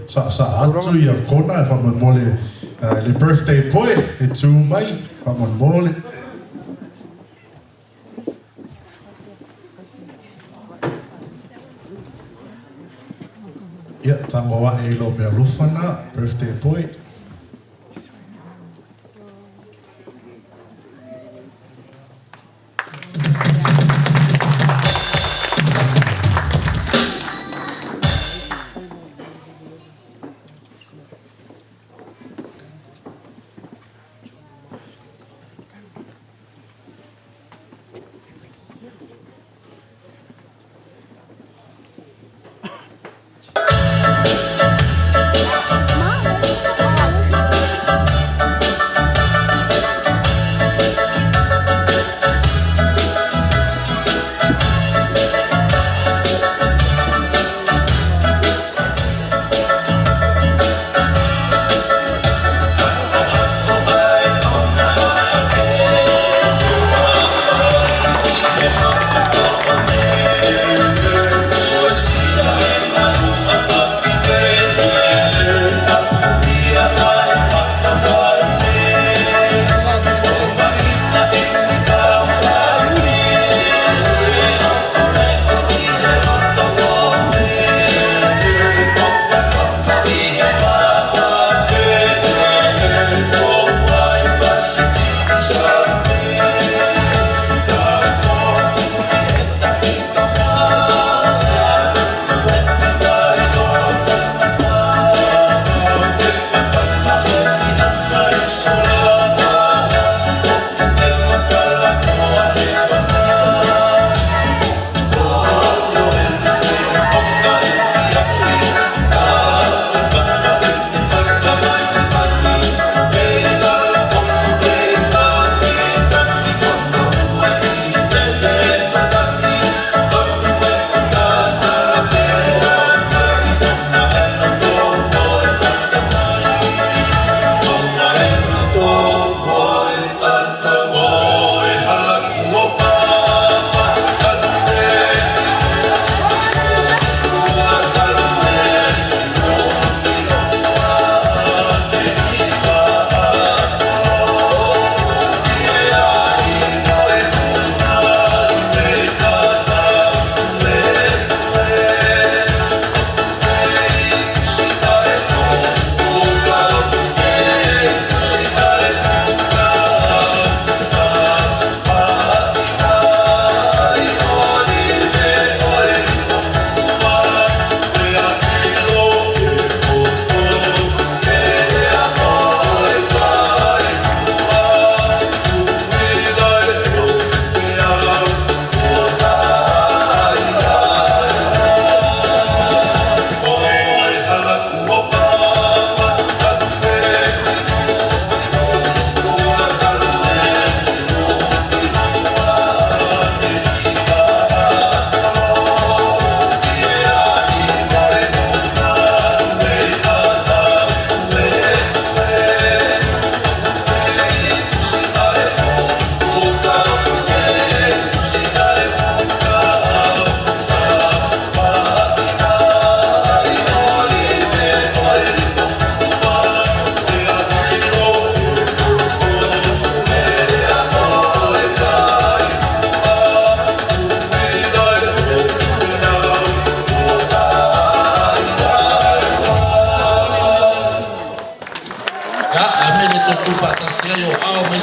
sa atu ya kona fa mole le birthday boy e tu mai fa mole ya tango wa e lo me lufana birthday boy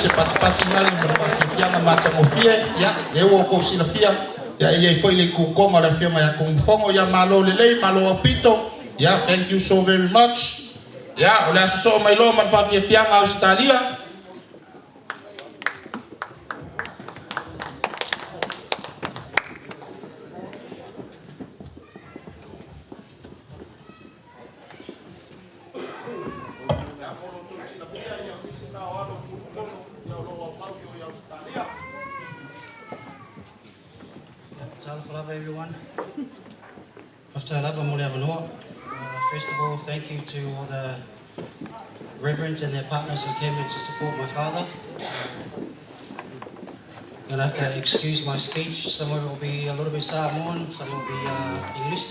se pati ngali mo pa fianga mata mo fie ya e wo ko sila fia Ya ia foi le kukonga la fianga ya kungfongo ya malo lelei malo apito. Ya, thank you so very much. Ya, ole aso mai lo man fa fianga Australia. Everyone. First of all, thank you to all the reverends and their partners who came in to support my father. I'm going to have to excuse my speech. Some of it will be a little bit Samoan, some will be English.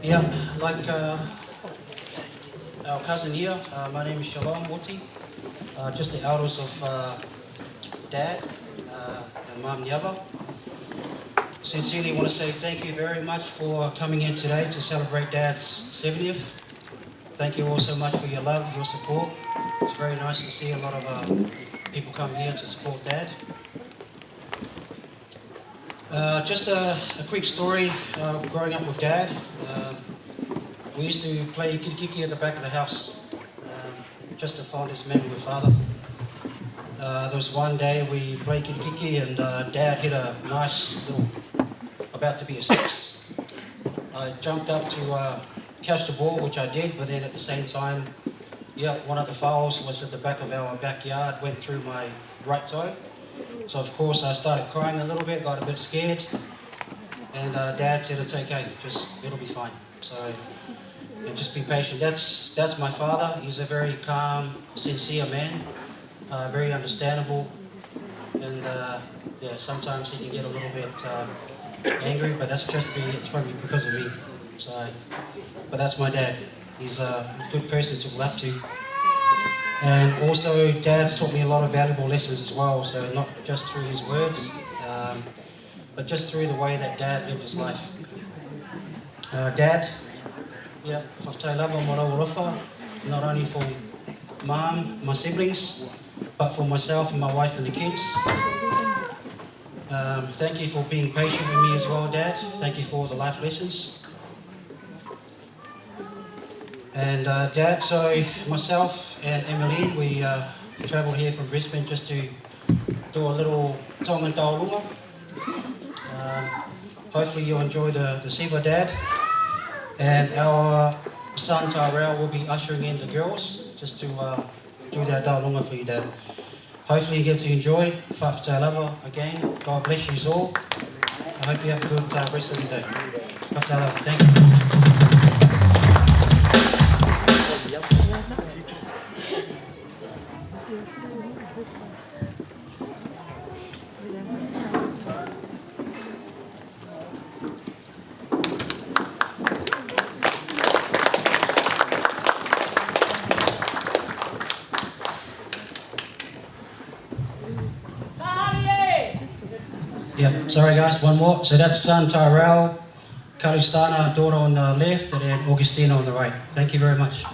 Yeah, like our cousin here, my name is Shalom Woti, just the elders of Dad and Mom Yaba. Sincerely want to say thank you very much for coming in today to celebrate Dad's 70th. Thank you all so much for your love, your support. It's very nice to see a lot of people come here to support Dad. Just a quick story growing up with Dad. We used to play kikiki at the back of the house, just to find his memory with Father. There was one day we played kikiki and Dad hit a nice little, about to be a 6. I jumped up to catch the ball, which I did, but then at the same time, one of the fouls was at the back of our backyard, went through my right toe. So of course I started crying a little bit, got a bit scared, and Dad said it's okay, it'll be fine. So, and just be patient. That's my father. He's a very calm, sincere man. Very understandable, and sometimes he can get a little bit angry, but it's probably because of me. So, but that's my dad. He's a good person to love to, and also Dad taught me a lot of valuable lessons as well. So not just through his words, but just through the way that Dad lived his life. Dad, not only for Mom, my siblings, but for myself and my wife and the kids. Thank you for being patient with me as well, Dad. Thank you for all the life lessons. And Dad, so myself and Emmeline, we travelled here from Brisbane just to do a little Tongan Taurunga. Hopefully you'll enjoy the Siva, Dad. And our son Tyrell will be ushering in the girls just to do that Taurunga for you, Dad. Hopefully you get to enjoy Whaftalava again. God bless you all. I hope you have a good rest of the day. Whaftalava, thank you. Yeah, sorry guys, one more. So that's son Tyrell, Kalistana, daughter on the left, and then Augustina on the right. Thank you very much.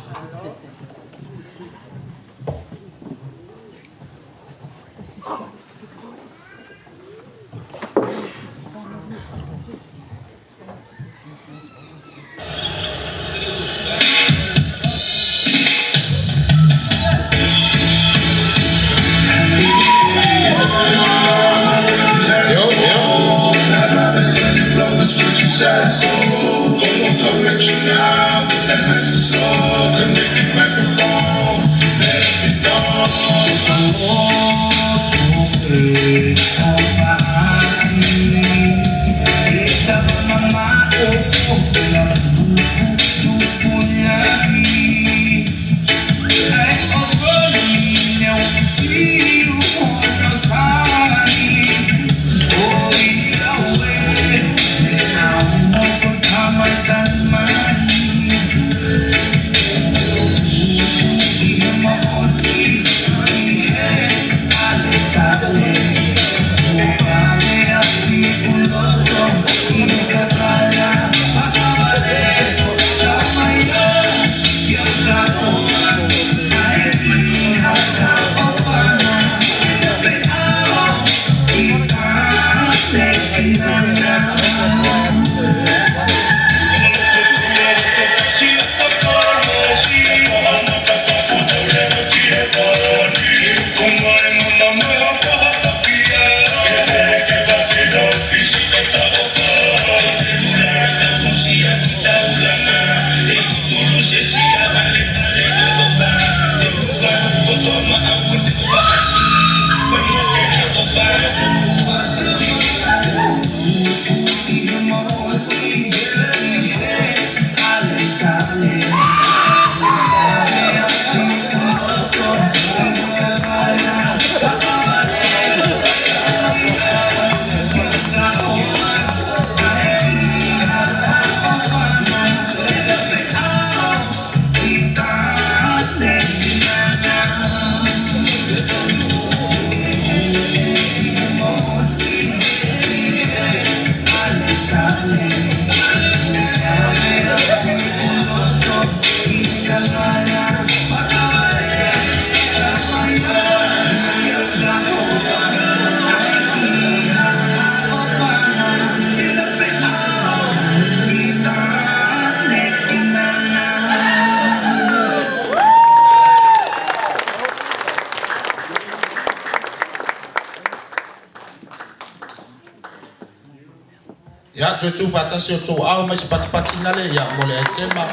Ya tu fatasi tu au mas pat nale ya mole tema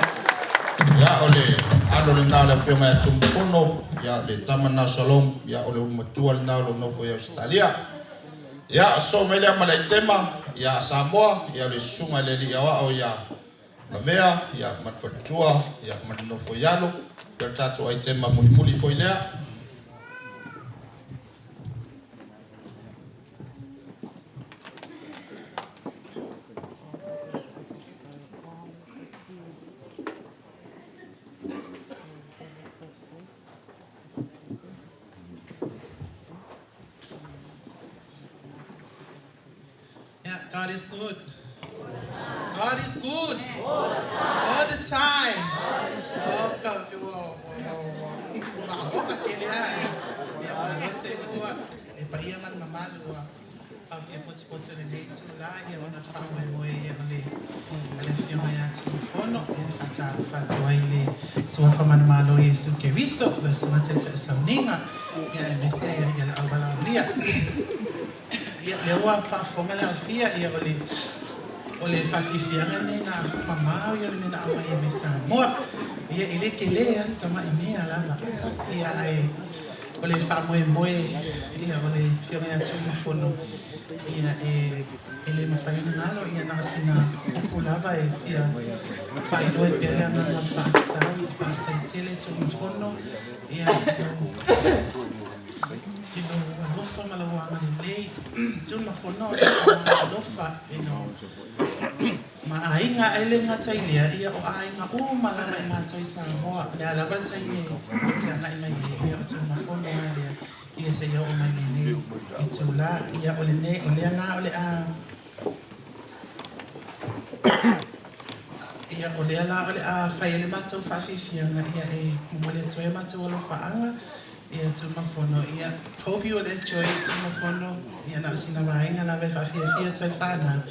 ya ole ano le na le fiona tu fono ya le tamana shalom ya ole matua na lo no foi Australia ya so mele male tema ya Samoa ya le sunga le ya wa o ya la mea ya matfatua ya matno foi yalo ya tatu ai tema muli foi lea. God is good. God is good. All the time. Oh, God, you are. Lewa pa fonga la fia ia ole fa fia ngene na mama ia le na ama ia mesa mo ia ile kele hasta ma ine ala ba ia ai ole fa mo ia ole fia ya Tunumafono ia ele ma fa ina ngalo ia na sina pulava e fia fa ino e pele na fa tai fa tele Tunumafono ia lofa malawa nei Tunumafono lofa ma ainga ele ngata ia o ainga o malanga ngata isa ho la la bata ye te ana ina ia Tunumafono ia se ia o mai nei itula ia ole nei ole na ole a ia ole ala ole a fa ele mata fa fifia ia e mole toe mata lo fa anga ia Tunumafono ia hope you will enjoy Tunumafono ia na sina vaina na ve fa fia toi fana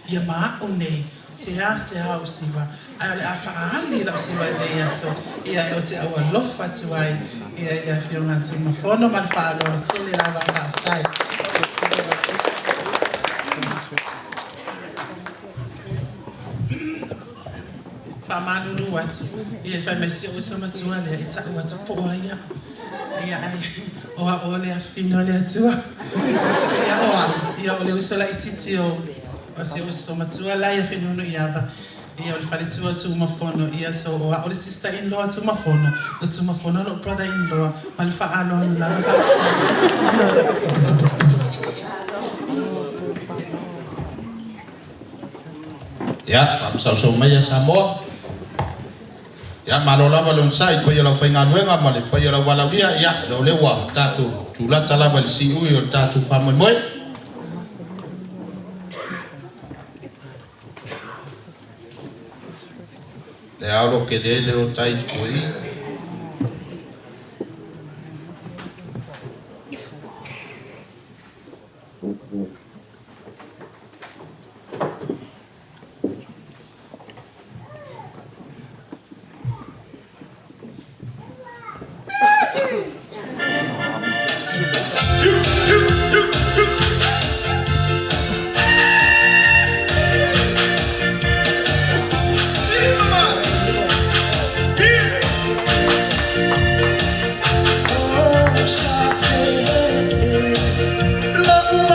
ia ma one se ha usiva ai a fa ali la usiva ia so ia o te awa lofa tu ai ia fia na Tunumafono mal fa lo tele la va sai fa manulu watu ia fa mesi o sama tu ale ita watu po ia ia oa ole a fino le atua ia ole usola ititi o se uso matua la ia fino no iaba ia ole fale tua Tunumafono ia so oa ole sister in law Tunumafono o Tunumafono no brother in law mal fa alo la ya fam so mai Samoa ya malola valon sai ko yela fainga nuenga male pa yela wala dia ya lo lewa tatu tula tala val si u yo tatu famo moi le alo que le o tai koi Love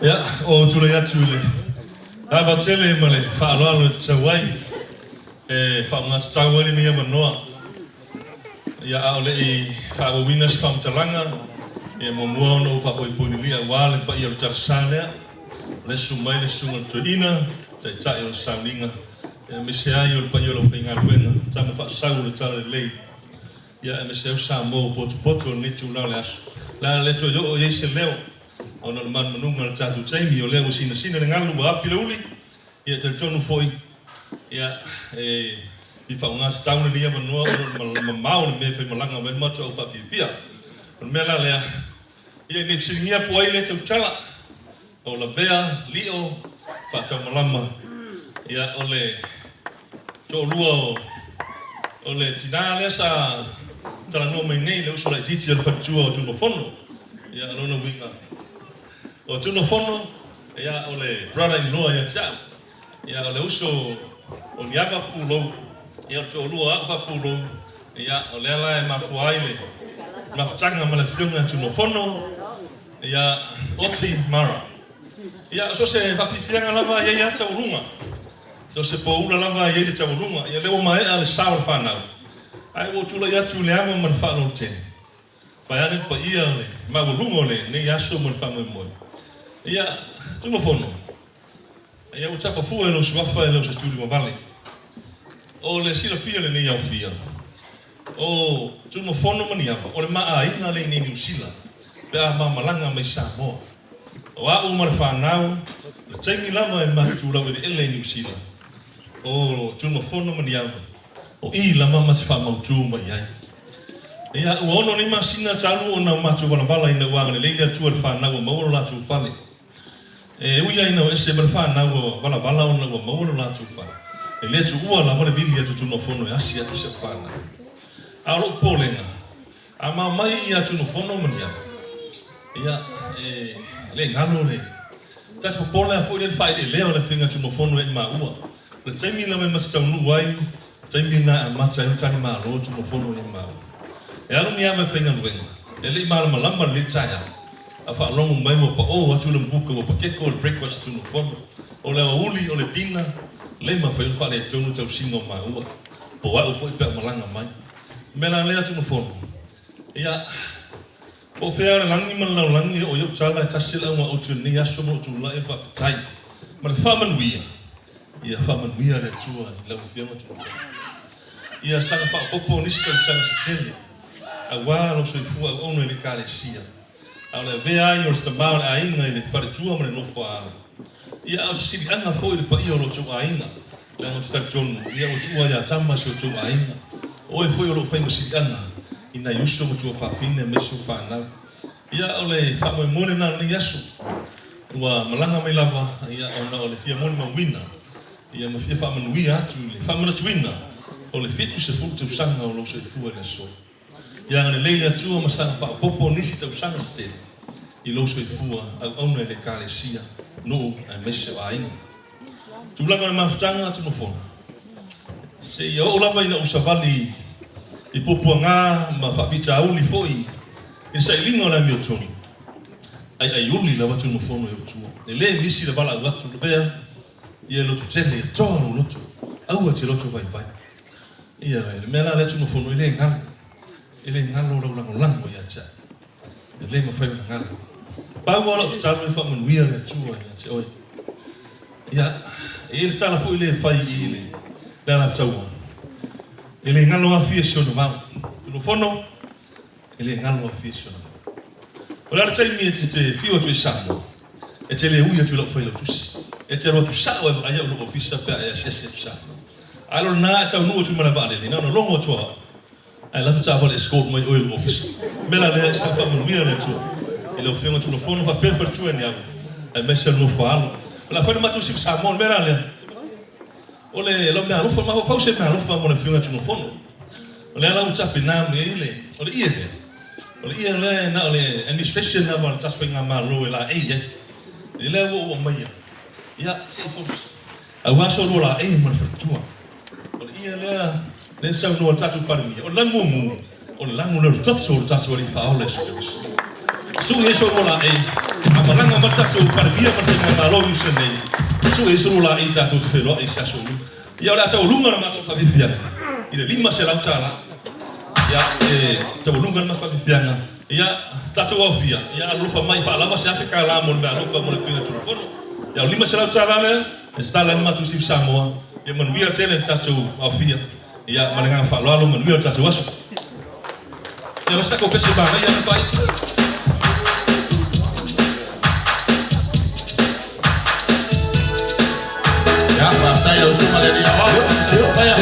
Ya, o tule ya tule. Aba tele male, fa lo tsawai. Fa ngat tsawai ni ya manoa. Ya ole I fa go winners from Talanga. Ya mo mo no fa ko puni lia wale pa ya tarsale. Le sumai le sunga tuina, tai yo salinga. Ya me se ayo pa yo lo finga buena. Tama fa sagu le tale le. Ya me se sa mo poto ni tula las. La le to yo ye se leo. Ona man manunga tatu taimi o leo sina ngalu wa api leuli ia te tonu foi ia I fa unga staune ni ama noa ona mau me fe malanga me macho o papi pia on mela lea ia ni singia poi le tau chala o la bea lio fa tau malama ia ole to lua ole tina le sa tala no mai nei le uso la titi al fatua o Tunumafono ia lona winga o Tunumafono ia ole brother-in-law ia tia ia ole uso o niaga pulo ia to lua fa pulo ia ole ala e mafuai le mafutanga mala fiunga Tunumafono ia oti mara ia so se fa fianga lava ia ta urunga so se po ula lava ia ta urunga ia le o mai ale sawa fa na ai wo tula ia tu le ama man fa no ten pa ia pa ia le ma urunga le ne ia so man fa mo ia Tunumafono ia o tapa fu e lo swafa e lo se studi ma vale o le sila fia le nei au fia o Tunumafono mania o le maa inga le nei New Zealand pe a malanga mai Samoa o a umar whanau le taimi lama e matura wele ele New Zealand o Tunumafono mania o I lama mati whamautu mai ai ia uono ni masina talu o na matu wala ina wanga le leila tua le whanau o mauro la tu pale uia ina o ese bar whanau o wala o na o mauro la tu pale e le tu ua la wale bili atu Tunumafono e asi atu se whanau a ro polenga a mai ia Tunumafono mania ia le ngalo le tatu pola foi le fai de leo le finga Tunumafono e ma ua le taimi la me mata nu wai taimi na mata e tani ma ro Tunumafono e ma e alu ni ame finga wenga e le ma lama le taya a fa longo mai mo pa o atu le buka mo pa ke ko breakfast Tunumafono o le uli o le dina le ma fa le tonu tau singo ma ua po wa foi pe malanga mai Mela lea Tunumafono. Ia, o whea langi mana langi o iau tala e tasila ua o tuni aso mo tu la e whapatai. Ma le whamanuia. Ia whamanuia le tua i lau whianga Tunumafono. Ia sanga whapopo nista u sanga se tele. A wāro soifua au ono e le kālesia. Au le vea ai o sta maore a inga i le wharetua ma le nofo a. Ia au siri anga fo i le pa i o lo tu a inga. Le ango titari tonu. Ia o tua ia tama se o tu a inga. O e fo i o lo whainga siri anga. Ina yuso mo tua whawhine me so whanau. Ia o le whamoe mone na ni yasu. Ua malanga mai lava. Ia ona o le fia mone ma wina. Ia ma fia whamanuia atu le whamana tuina. O le fitu se fuku te usanga o lo so i fua le so. Ia ngane leile atua ma sanga whapopo nisi te usanga se te. I lo so i fua au auna e le kālesia. No e mese o ainga. Tūlanga le mawhitanga Tunumafono. Se ia o lava ina usavali i popua ngā ma whawhita auli foi. I sa ilinga o la mi o tonu. Ai uli lava Tunumafono e o tua. E le nisi le wala au atu le bea. Ia lotu tele e toa lo lotu. Aua te lotu vai vai. Ia le mea la le Tunumafono i le ngalo. I le ngalo lau lango lango ia tia. E le mawhai o ngalo. Pau ala tu talu e whamanuia le atua ia te oi. Ia, e le tala fo i le whai i le. Le ala taua. E le ngalo a fia siona mau. Tunumafono, e le ngalo a fia siona mau. O le ala taimi e te fio tu e sango. E te le uia tu lau whai lau tusi. E te roa tu sao e aia ulo ofisa pia e asiasi tu sao. Alo na e tau nua tu mana vale le. Nana longo tua. Ai la tu tau escort mai oil office. Mela le sa whamanuia le tua. I lau whianga Tunumafono wha perfect tua ni au. Ai mesa no whaalo. La whaina matu si Samoan mera le. O le lau mea alofa, ma pause mea alofa mo le whianga Tunumafono. O le ala utape nā me ile. O le ia le. O le ia le na o le administration na ma taspe ngā mā lo e la eie. I le o maia. Ia, se fos. Au aso ro la e ma le whatua. O le ia le le sau no tatu parimi. O langu mu. O langu le tatu o tatu ali whaole service. Su e so ro la e. A malanga ma tatu parimi ma te ngā lo use nei. Su e so ro la e tatu te whelo e saso nu. Ia ora tau lunga na matu whawhiwhianga. I le lima se lau tala. Ia tau lunga na matu whawhiwhianga. Ia tatu au fia. Ia alofa mai whaalawa se Afrika la mo me alofa mo le whianga Tunumafono. Ia o lima se lau tala lea. E stala ni matu si Samoa. Ia manuia tele tatu au fia. Ia malenga whaaloalo manuia tatu aso. Ia wasako pese bana ia pai. Ya, basta ya usuma le dia wao. Vaya.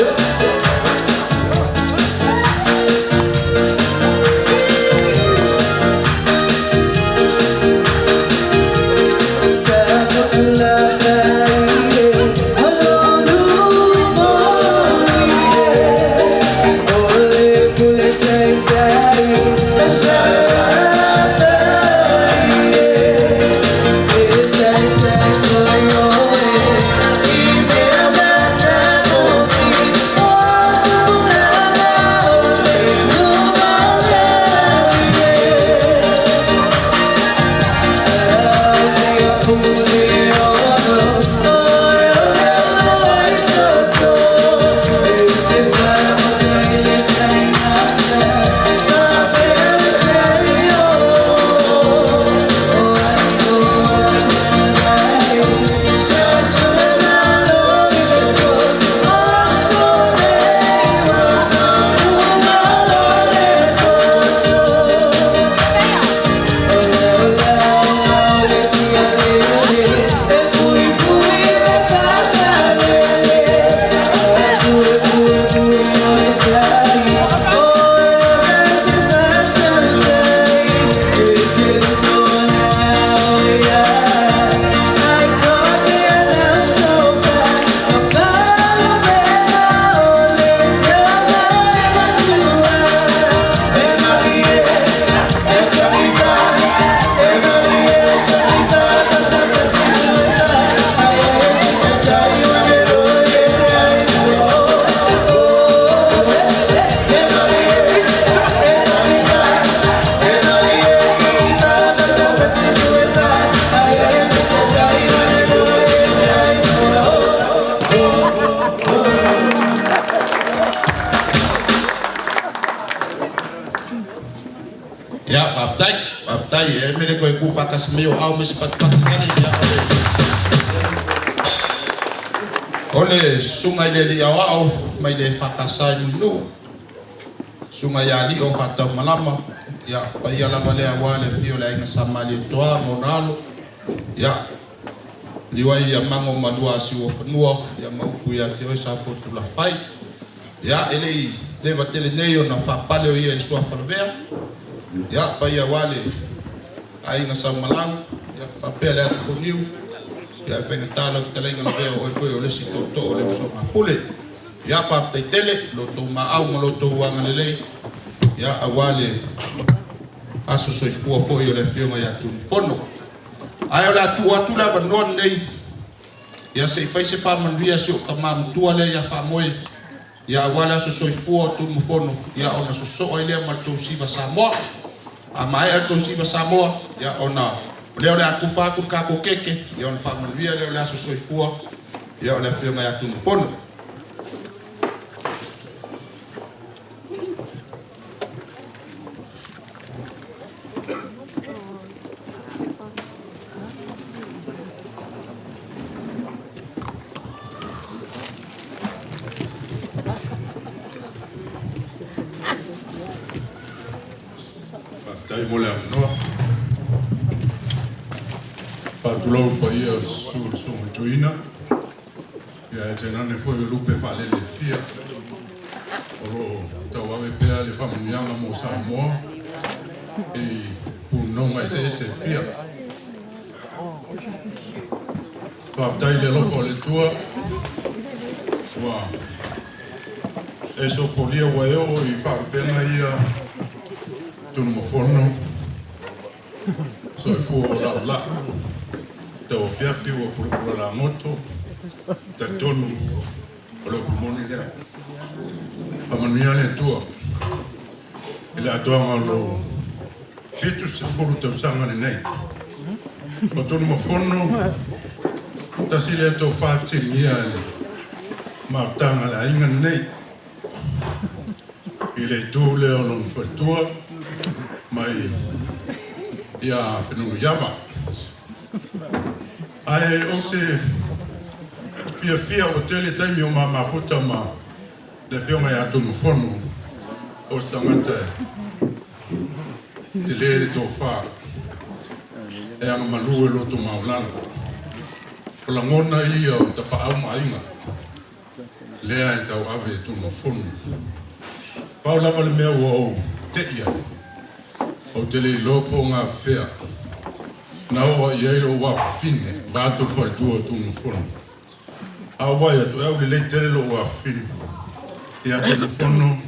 Oh Ya, aftai, mene koe kupakas meo au mes patpatngani ya ole sungai le li au mai le fakasai mulu. Sungai ya li o fatau malama ya pai ala vale awale fio la inga samali toa monalo ya liwai ya mango malua si o fanua ya maupu ya te oi sa potu la fai ya ele leva tele neio na fa pale o ia sua falvea ya pai awale ainga sa malang ya papel ya koniu ya venga tala tele inga veo o foi o le si toto o le so apule ya fa tele lo to ma au lo to wanga lele ya awale aso soi fua foi o le fiona ya Tunumafono ai la tu la non nei ya se fai se pa mandia so kama tua le ya fa moi ya awale aso soi fua Tunumafono ya ona so so ile ma to siva Samoa ama ai to siva Samoa ya ona leo le akufa ku ka ko keke ya ona fa mandia le aso soi fua ya le fiona ya Tunumafono. Dai mole no. Patulo pa ia su tuina. Ya tenane foi o lupe fa le fia. Oro tawa me pea le famiglia mo Samoa. E non mai se fia. Pa dai le lofo le tua. Wa. Eso polia wa eu I fa pena ia Tunumafono so fu la te o fiafi o por la moto te tonu o lo pulmoni le a mania le tua ele atoa lo fitu se furu te usanga nei o Tunumafono ta sile to 15 years ma tanga la inga nei ile tu le on fatua mai ia fenunu yama ai o te fia o tele taimi o mama futa ma le fiona ya Tunumafono o stangata te le to fa e anga malu lo to maulana o la ngona ia o tapa au mainga lea e tau ave Tunumafono Paula vale mea o te ia o tele lopo ngā whea. Nā oa I eiro wa whine, vātu whaitua Tunumafono. A wai atu au li lei tele lo wa whine. Ia Tunumafono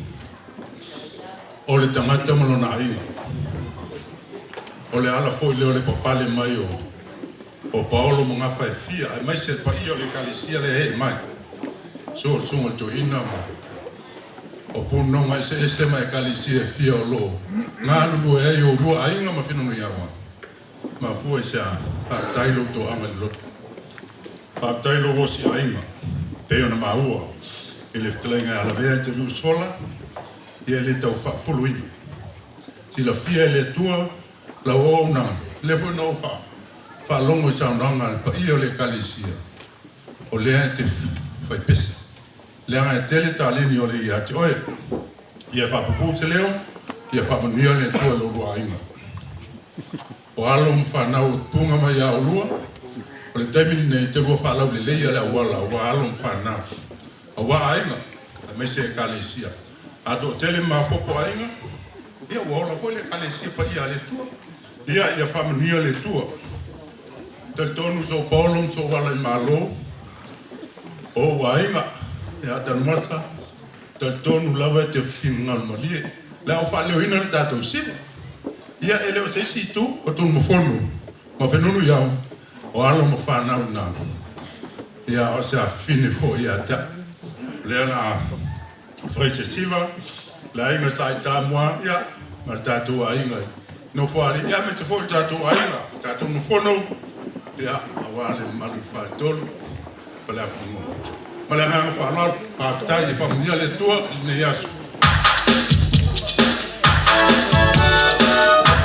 o le tangata malo na inga. O le ala foi leo le papale mai o paolo mo ngā whai fia. Ai mai se pa I o le kalisia le hei mai. So sunga to ina mo. O pono mai se mai kalisia fia o lo. Ngā lulu e o lua ainga ma whino ni awa. Ma fua isa pa tailo to ama lo. Pa tailo osi ainga. Peo na maua. Ele ftelenga ala vea te lu sola. Ia le tau fulu ina. Si la fia le tua la o na le fo no fa longo sa nanga pa io le kalisia. O le te fai pesa. Le anga tele talini o le ia te oe. Ia fa pupu te leo. Ia fa manuia le tua lo lua inga. O alo mwhanau punga mai a o lua. O le taimini nei te rua whalau le leia le awala. O alo mwhanau. O wa inga. A me se kalesia. Ato tele ma popo inga. Ia o ola foi le kalesia pa ia le tua. Ia fa manuia le tua. Tel tonu so paulum so wala I malo. O wa inga. Ia tanumata. Tel tonu lava te fingal malie. La o fa leo ina tatou siva. Ia ele o tesi tu o Tunumafono. Ma fenunu iau. O alo ma whanau nā. Ia o se a fine fo ia ta. Lea ngā whaite siva. La inga tai tā mua. Ia. Ma tatou a inga. No whaari. Ia me te fo tatou a inga. Tatou Tunumafono. Ia. A wale malu whaitolu. Pala whanau. Ma lea ngā whanau. Whaatai e whamunia le tua. Ne yasu. Thank you.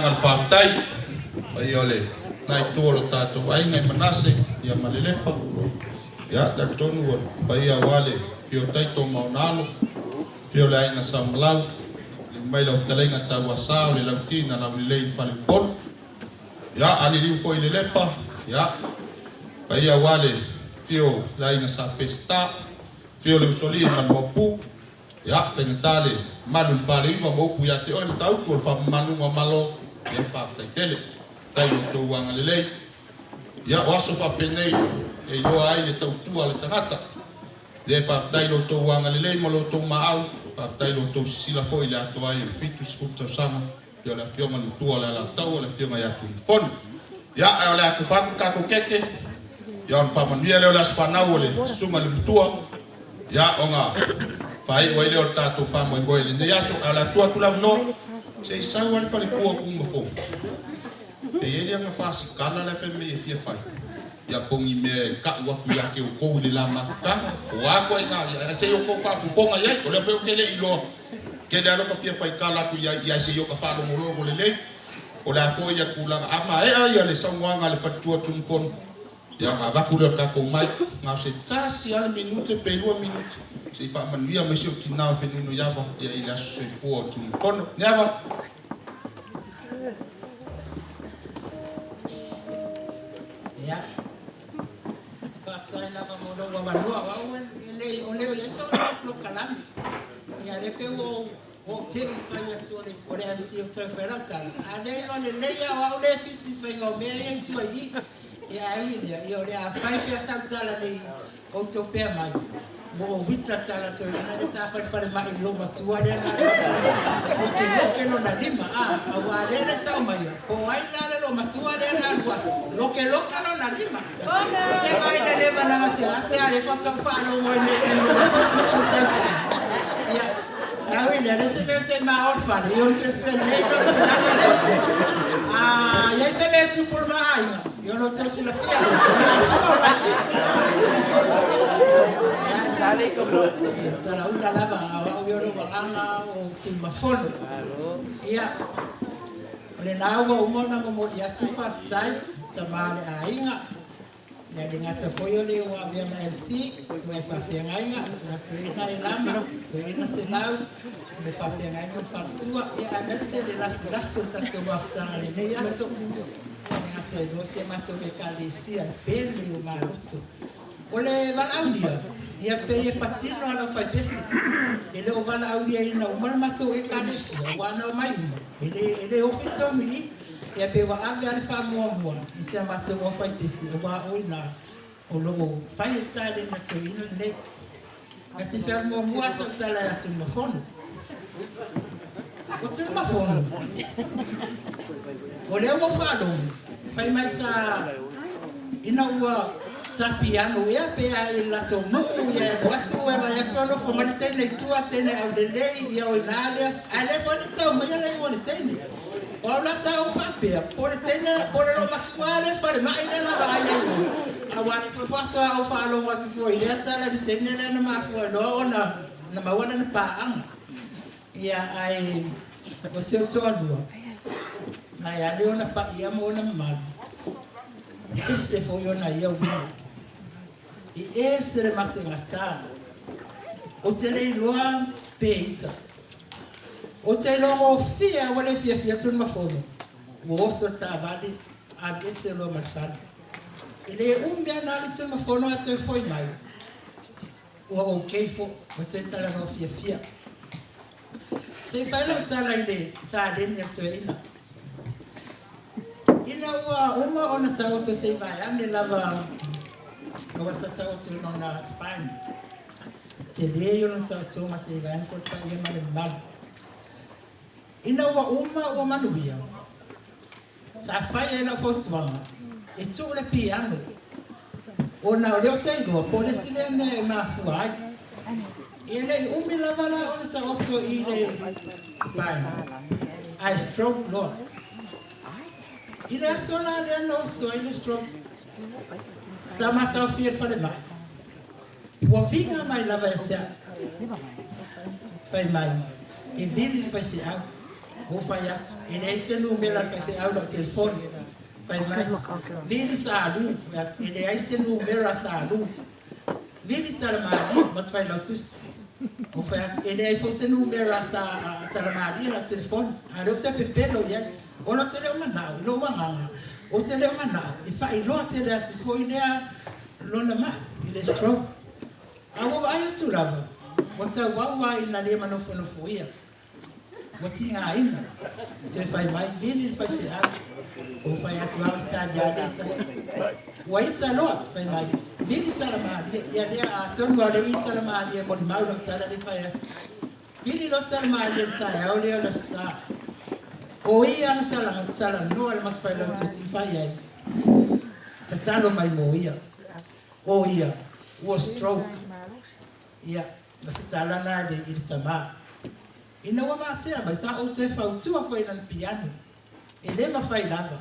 wanga le whaftai. Pai ole, nai tōlo tātou ainga I manase, ia malelepa. Ia, tātonu o, pai a wale, fio taito maunalo, fio le ainga samlau, mai lau fitalenga tau asao, le lau tina, lau le lei whale polo. Ia, ani liu foi le lepa, ia, pai a wale, fio le ainga sa pesta, fio le usoli man mopu, ia, whengatale, manu whale iwa mopu ia te oe, tau kua wha manunga malo, ia whaftai tele, tai o tō wanga le lei. Ia, o aso whapenei, e loa ai le tau tua le tangata. Le whaftai lo tō wanga le lei, malo tō maau, whaftai lo tō sila foi le ato ai, le fitu siputa sanga, ia le fionga ni tua le ala tau, le fionga ia Tunumafono. Ia, e le aku whaku kako keke, ia on whamanuia leo le aspanau o le sunga le tua, ia o ngā whai o ele o tātou whamoe moe le nei aso, e le atua tulav no, se isau ale whale kua Tunumafono. E ele anga whasikana le wheme e fia whai. Ia pongi me ka uaku ia ke o kou le la mafutanga. O ako i ngā, ia se o kou whafufonga iai, o le wheo kele I loa. Kele aloka fia whai kala ku ia se o ka whalo mologo le lei. O le ako ia kulanga ama ia le sanguanga le whatua Tunumafono. Ia ngā waku leo kako mai, ngā se tasi ale minute pe 2 minute. Se I whamanuia me se o tinao whenunu iawa, ia I le aso se fua o Tunumafono. Niawa. Ya. Pastor na pamodo wa manua wa ole so lo kalami. Ya le pego o te kanya tu le ore MC o te ferata. Ade no le ya wa ole pisi fengo me en tu ai. Ya ai ya ore a fai festa tala le o to pe mai. Mo vita tala to na de sa fa mai lo matua de na. O ke lo ke no na dima a wa de le tau mai. Ko ai na lo matua de na lo que lo que no nadima se va a ir a la base hace ale foto falo bueno ya oui ya ese ma orfana yo soy negro ya se me tu por mai yo no te soy la fia sabe como la una lava yo no banganga o Tunumafono ya le lawa umona mo ya tu pasai tamale ainga ya dengan tefoyo le wa bia MC semua fafia ainga semua tuina ilama tuina selau me fafia ainga fartua ya anese de las gracias tato waftana le ne yaso ya te dosie mato be kalisia pele o maroto ole valaulia ia pe patino ala fai pesi ele o valaulia ina o mato e kalisia wana mai ele ofito mi ia pe wa ave ale fa mo isi amato o fai pesi wa oina o logo fai tade na toino le asi fer mo sa sala ya Tunumafono o Tunumafono o le o fado fai mai sa ina wa tapiano ia pe ai la tomo ia watu e vai atono fo mari tene tua tene au de lei ia o nalias ale fo de tomo ia le o tene Ora sa o fapia, por tena, por lo maswale fare mai na baia. Awani ko fato o falo watu foi, ia tala de tene na ma ko no na mawana na paang. Ia ai você todo. Ai ali ona pa ia mo na mal. Esse foi ona ia o. E esse re matengata. O tele loa peita. O te longo fia wale fia Tunumafono. O oso tabali a desse lo marçal. Ele umbia na Tunumafono até foi mai. O keifo o te tala no fia. Se fai no tala ile ta denia toina. Ina uma ona tau to se vai ane lava. O asa tau to no na Spain. Te leio no tau to ma se vai por pa ia mal. Ina uma manuia. Sa fai ena fotuanga. E tu le piano. Ona o leo teigo, po le sile me mafuai. Ele umi lavala ona ta ofo I le spine. I stroke Lord. Ile sola le no so ile stroke. Sa mata fier fa le mai. Wa vinga mai lava sia. Fai mai. E vili fai fi out. o fai atu. E nei se numera fai fe au no telefone. Fai mai. Vili sa alu. E nei se numera sa alu. Vili tala mari, mat fai lau tus. O fai atu. E nei fo se numera sa tala mari la telefone. A leo te pepelo ia. O no te leo manau, lo wanganga. O te leo manau. E fai loa te lea te fo i lea lona mai. I le stroke. A wo ai atu lava. O te wawa i na lea manofo ia. O ti ngā ina. Te fai mai, vili fai fi atu. O fai atu au ta diadetas. Wa ita loa, fai mai. Vili tala maadi, ia lea a tonu a le i tala maadi e mori maura tala le fai atu. Vili lo tala maadi e sa e au leo la sa. O ia ana tala noa le matawai lau tu si fai ai. Ta talo mai mo ia. O ia, ua stroke. Ia, ma se tala na de i tama. Ina wa matea, mai sa o te whautua fai nan piano. E le ma fai lava.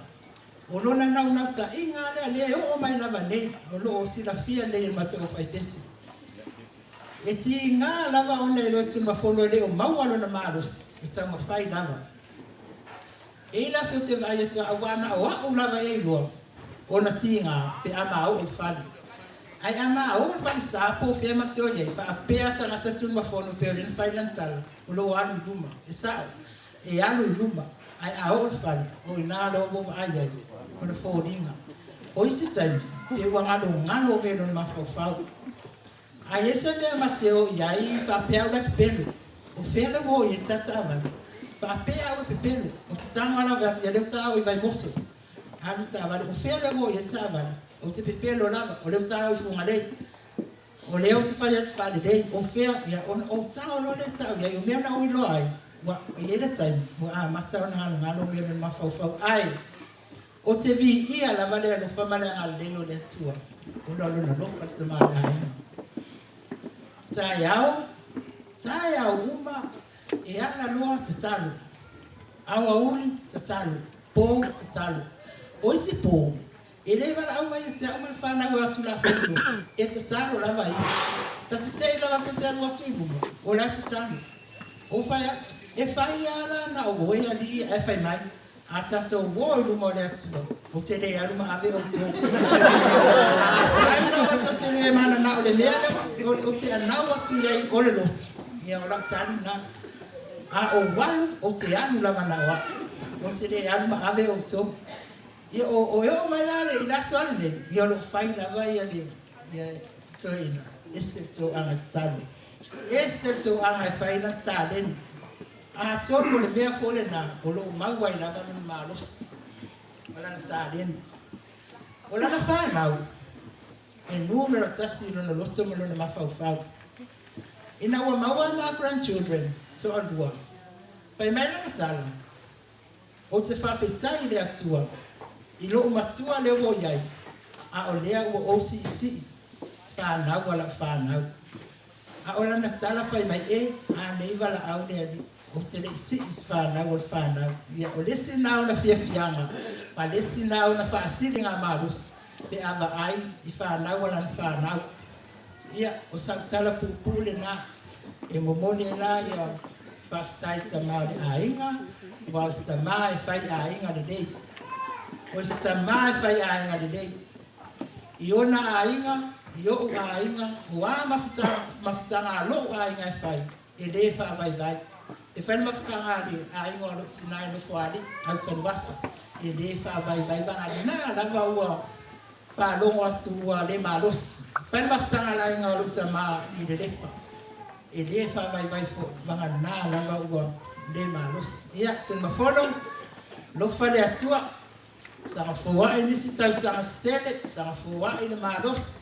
O lona nau ta inga lea le o mai lava nei. O lo o sila fia le il mateo fai pesi. E ti ngā lava o nei lo Tunumafono le o maualo na maros. E tau ma fai lava. E ila so te vai atu awana o au lava e loa. O na tinga pe ama au o fali. Ai ama au o fali sa po fe mateo ye. Fa apea tana ta Tunumafono pe o rin fai lantala. O lo alu luma. E sao. E alu luma. Ai au o fali. O ina lo bo ai ai. O na fōringa. O isi tani. Pe wangalo ngalo velo na mafau. Ai ese mea mateo iai fa apea ula pepelo. O fele mo ye tata avani. Pa apea o pepelo. O te tango ala vea leo tau i vai moso. Alu ta avani. O fele mo ye ta avani. O te pepelo lava. O leo tau i funga lei. O leo te whai atu whale dei. O fea. O tau lo le tau. Ia i mea na ui lo ai. Wa i ele taimi. Wa matau na hana ngalo mea na mafau ai. O te vi ia la vale no famale al leo le tua. O lo na lo pa te mala ai. Tai au uma e ana loa te talo. Aua uli te talo. Po te talo. O isi po. E le wala au mai te au mai whana ua atu la whenu. E te talo lava i. Ta te te lava te te alu atu i buma. O la te talo. O whai atu. E whai ala na o goe ali e whai mai. A tatou wo i luma o le atua. O te le aluma ave o tō. Whai lava to te le mana na o le mea le o te anau atu iai o le lotu. Ia o la tali na. A o walu o te anu lava na oa. O te le aluma ave o tō. Ia o eo mai lare i laso ale ne. Ia o lo whai lava ia le. Ia tō ina. Ese tō anga tali. Ese tō anga e whai na tāleni. A tōno le mea fōle nā, o lo maua i lava mani mālosi. Wala na tāleni. O lana whānau, e numero tasi i lona loto mo lona mawhau. Ina ua maua mā grandchildren, to alua. Pai mai lana tala. O te whawhetai le atua, i lo matua le o iai, a o lea ua osi isi, whānau wala whānau. A o lana tala pai mai a nei wala au le ali. O te le isi whanau o le whanau. Ia o lesi nao na whiawhianga. Pa lesi nao na whaasiri ngā marusi. Pe awa ai i whanau o lan whanau. Ia o sautala pupule nā. E momoni e nā ia whaftai ta maori a inga. Wa o si ta maa e whai a inga le dei. O si ta maa e whai a inga le dei. I ona a inga, i o a inga. Wa mafutanga a lo a inga e whai. E le wha vai vai. E whai mawhukanga ali, a ingo alo sinai no whaari, au tonu wasa. E le wha vai vai vanga nā, lava ua whalongo atu ua le mālosi. Whai mawhukanga la ingo alo sa maa i le lepa. E le wha vai vai vanga nā, lava ua le mālosi. Ia, Tunumafono, lofa le atua, sanga fua i nisi tau sanga stele, sanga fua i le mālosi.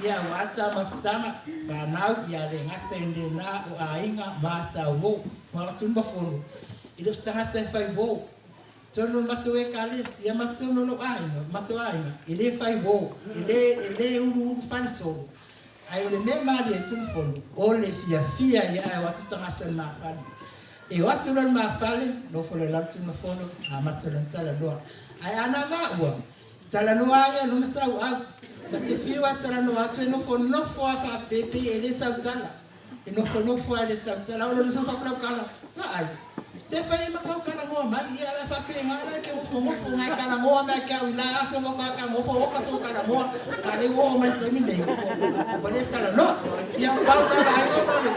Ia wata mawhutanga, whanau, ia le ngata i le nā o a inga, mata o wō. Mga Tunumafono, i los tangata e whai wō. Tono matu e kāles, ia matono lo ainga, matu ainga. I le whai wō, i le uru whanisoro. Ai o le me maari e Tunumafono, o le fia ia e watu tangata le mawhani. E watu le mawhani, no fole lau Tunumafono, a matu le tala loa. Ai ana maua, tala noa ia, no tau au. Ta te whiua tala noa atu e nofo a wha pepe e le tau tala. E nofo a le tau tala, o le sosa kula kala. Ai, Se fai makau karangoa mari ia la whapinga ala ke ufongofu ngai karangoa mai kia wila aso mo karangoa waka so karangoa ka le wo mai tani nei ko le tala no ia pau ta vai no no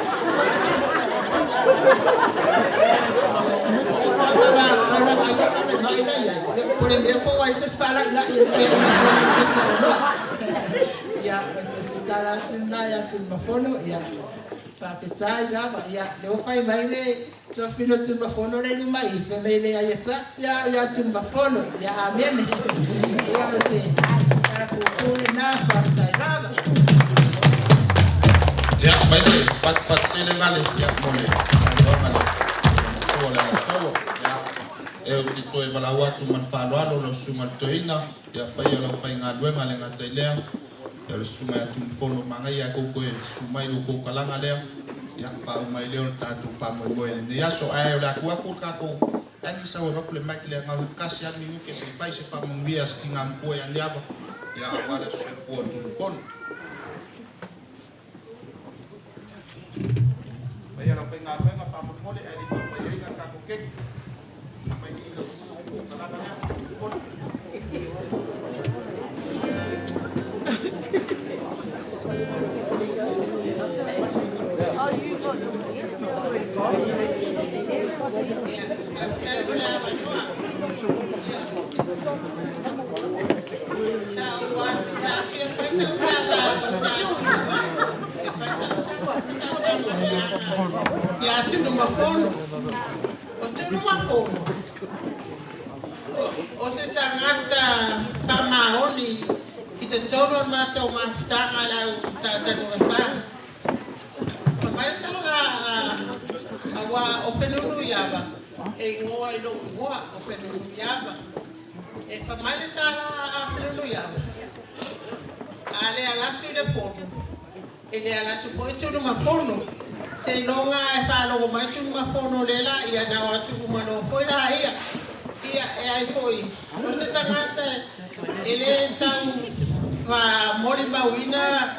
por el tiempo vai se spara la ia se no ia se tala sinna ia Tunumafono ia papetai lava ia le fai mai le to fino Tunumafono le mai fe me le ia tasia ia Tunumafono ia amen ia se para pukule na papetai lava ya mas pat tele ngale ya mole ngale ola tawo ya e ti to vala watu man falo alo lo sunga toina ya pa ia lo fai ngadwe ngale ngatailea ya le sunga ya Tunumafono mangai ya ko sumai lo ko kalanga le ya pa mai leo tatu pa mo ni ya so ai la ku ka ko ani sa wa ku le mai le ngau kasi ani ke se fai se fa mo via skingam ko ya ndiava ya wala so ko Tunumafono ya la penga penga fa mo le ali fa ya ina ka ko ke mai ni lo ko kalanga ya ko ya Tunumafono o Tunumafono o se tangata pamaoni i te tono matou mafutanga lau tatanuasa mai talanga awa o penunu yaba e ngoa i lo ngoa o penunu yaba e pamale tala a penunu yaba ale alatu le fono ele alatu po Tunumafono se longa e fa lo mai Tunumafono lela ia na watu kumano foi la ia e ai foi o se tangata ele tau va mori bawina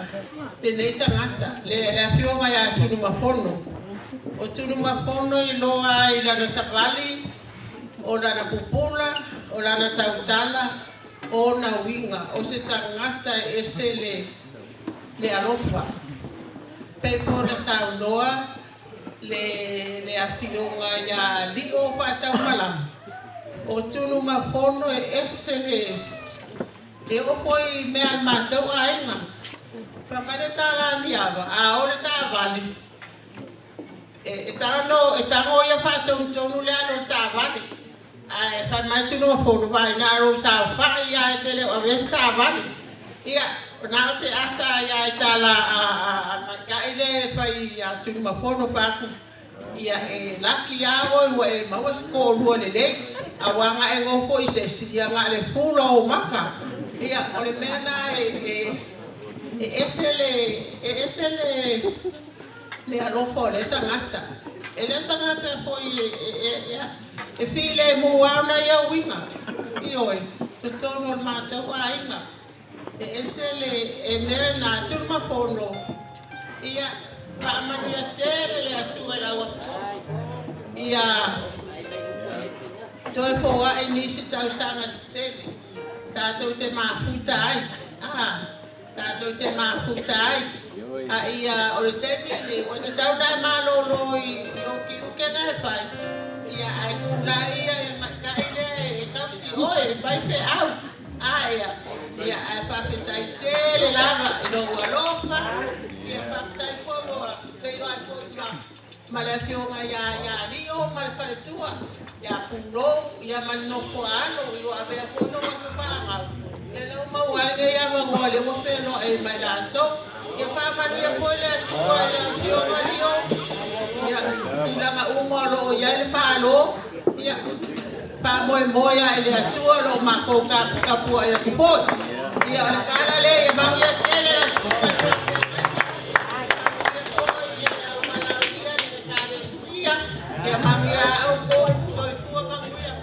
le nei tangata le afio mai a Tunumafono o Tunumafono i loa i lana savali o lana pupula o lana tautala o na winga o se tangata e se le alofa pepo na saunoa le afionga ya li o patau malam o Tunumafono e se e o foi me al matou ainga pra mare tala niava a ora ta vale e tano ia fa tonu le ano ta vale a fa mai Tunumafono vai na ro sa fa ia tele o vesta vale ia na te ata ia tala a kaile fa ia Tunumafono pa ku ia e laki ao e mawas ko lu le le awanga e go foi se sia nga le fulo o maka ia ole mena le alofo le tangata ele tangata foi e file mo ana ia winga io e tono mata wa inga e mera na Tunumafono ia pa mania tere le atuela wa ia toi fo wa inisi tau sanga steli tato te mafutai tato te mafutai a ia o le temini o te tau nai malolo i o ki uke ngai fai ia ai kula ia e makaile e kapsi oe pai fe au ia ai whawhetai tele lava i lo alofa ia whawhetai koe whero ai koe ma le fionga ia rio ma le paretua ia pulo ia manoko ano i o avea koe no makupanga e lau mauane ia wangole mo wheno e mai lato ia whamania koe le atua ia fionga rio ia langa umolo ia le palo ia pamoe moia e le atua lo mako kapua ia kupoi ia ole kala le ia bangia tele ia bangia au ko soi fua bangia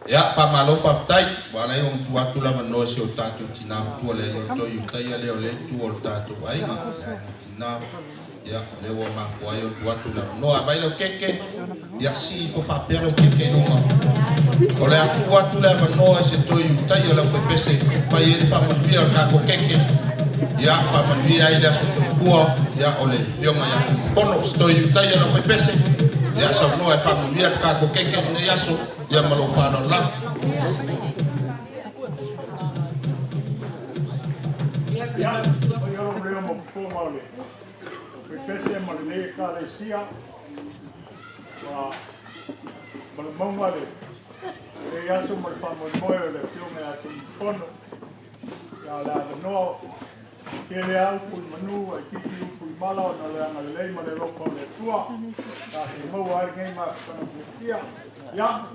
Ya famalo faftai wala yung tua tu lava no se o tatu tina tu le yo to yu kai le o le tu o tatu ai nga tina ya le wo ma fo yo tua tu lava no vai lo keke ya si fo fa per lo keke no ma o le tua tu lava no se to yu tai yo la fo pese fa ye fa ma via ka ko keke ya fa ma via ile so fo ya o le yo ma ya fono sto yu tai yo la fo pese ya so no e fa ma via ka ko keke ne ya so ya malofano la ya yo leo mo pomale pese male kalesia wa malmongale e ya so mo famo moyo le fiume a Tunumafono ya la no que le au pul manu a kiki pul mala no le anga le male loko le tua ta que mo ai ngai ma para dia ya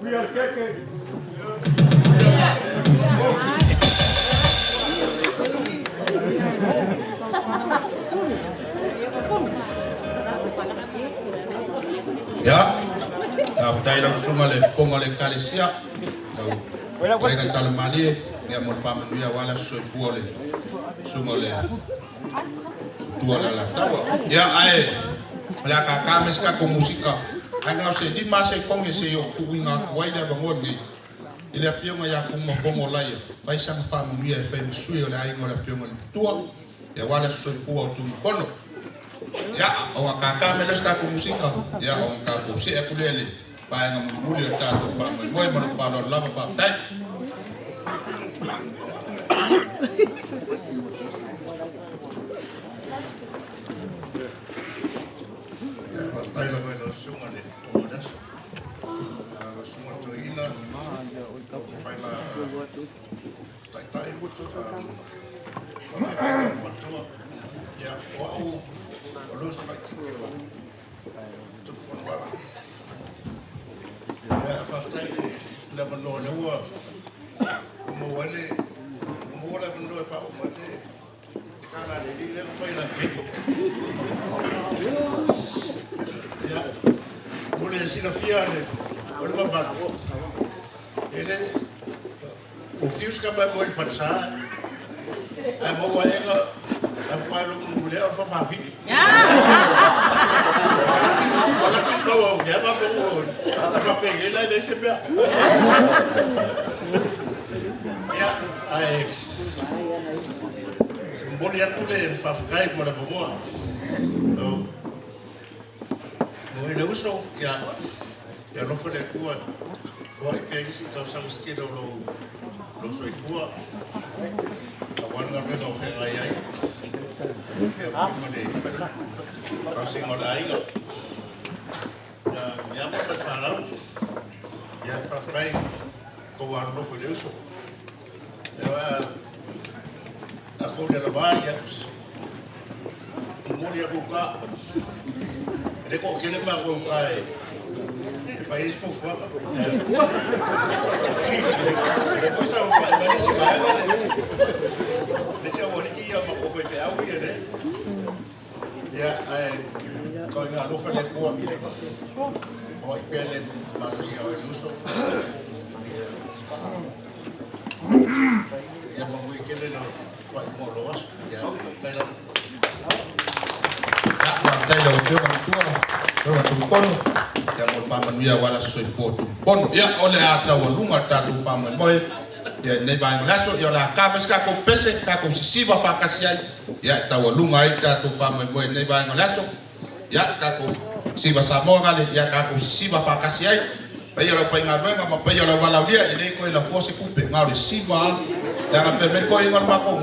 we are keke ya dai la sunga le ponga le kalesia Wala ka tal mali ya mo pa manu ya wala so fuole sunga le tua la tawa ya ai la ka kames ka ko musika anga se di ma se kong se yo ku winga wai da bangon ni ile fiona ya ku mo fongo la ya vai sang fa mu ya fe mu suyo la ai ngola fiona tua ya wala so ku o Tunumafono ya o ka kames ka ko musika ya on ka ko se e kulele pa nga mu le ta to pa mo mo pa lo la fa tai Stai la vai lo sunga le todas. Lo sunga to ila. Fai la tai buto foto. Ya, wow. Lo so la ki. Ya, fai la no le wa. Mo wale mo la no fa o mate. Kana le le fai la ki. Ya, boleh sila fiane, boleh babak. Ini, office kan baru boleh fasa. Aku boleh ke, aku malu boleh apa fafi. Walaupun bawa, dia apa pun, apa pengen lah dia sebab. Ya, boleh aku le fafi boleh bawa. Ele uso ya no fue de Cuba fue que si causamos que lo soy fua la buena vez no fue ahí así no la hay ya para parar ya para fray como no fue de uso ya va a coger la valla no le buscar de qualquer lugar que vai faz fofoca depois só vai nesse bairro nesse onde ia uma coisa de algo né já quando a lufa le com vai pele mas já o uso já vamos ver que ele não vai morrer já pela Dai lo que va Tunumafono ya mo fa manu ya wala so fo Tunumafono ya ole ata wa lunga ta tu fa mo ya ne ba ngaso ya la ka mes ka ko pese ka ko sisiva fa kasia ya ta wa lunga ita tu fa mo ne ba ngaso ya ka ko siva sa mo ngale ya ka ko sisiva fa kasia pa ya lo pa nga venga ma pa ya lo wala dia ile ko la fo se kupe ngale siva ya ka fe mer ko ingon ma ko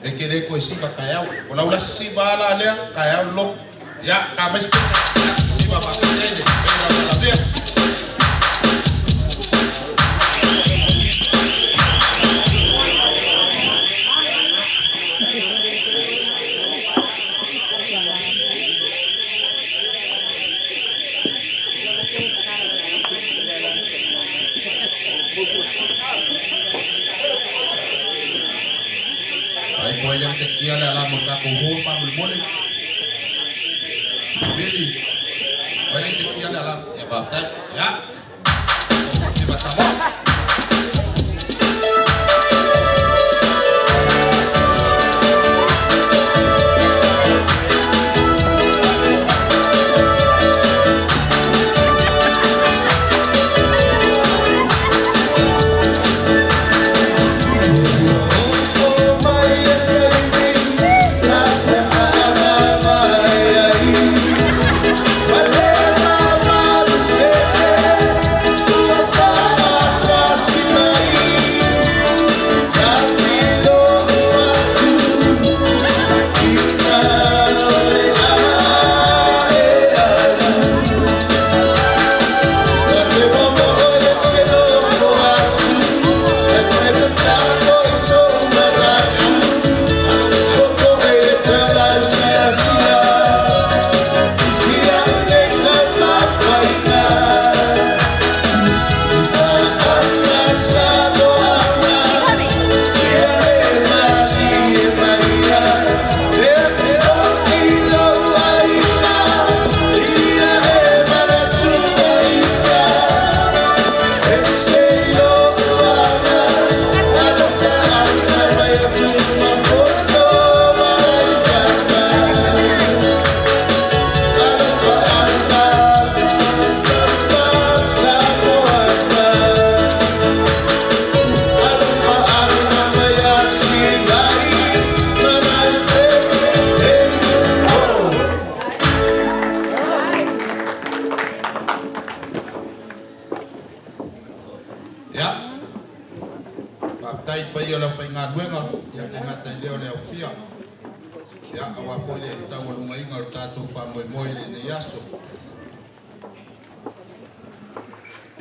e que le ko siva ka ya o la siva la le ka ya lo ya kames siva fa kasia la dia yang sekian dalam mengkakuhul family boleh pilih ini sekian dalam ya fakta ya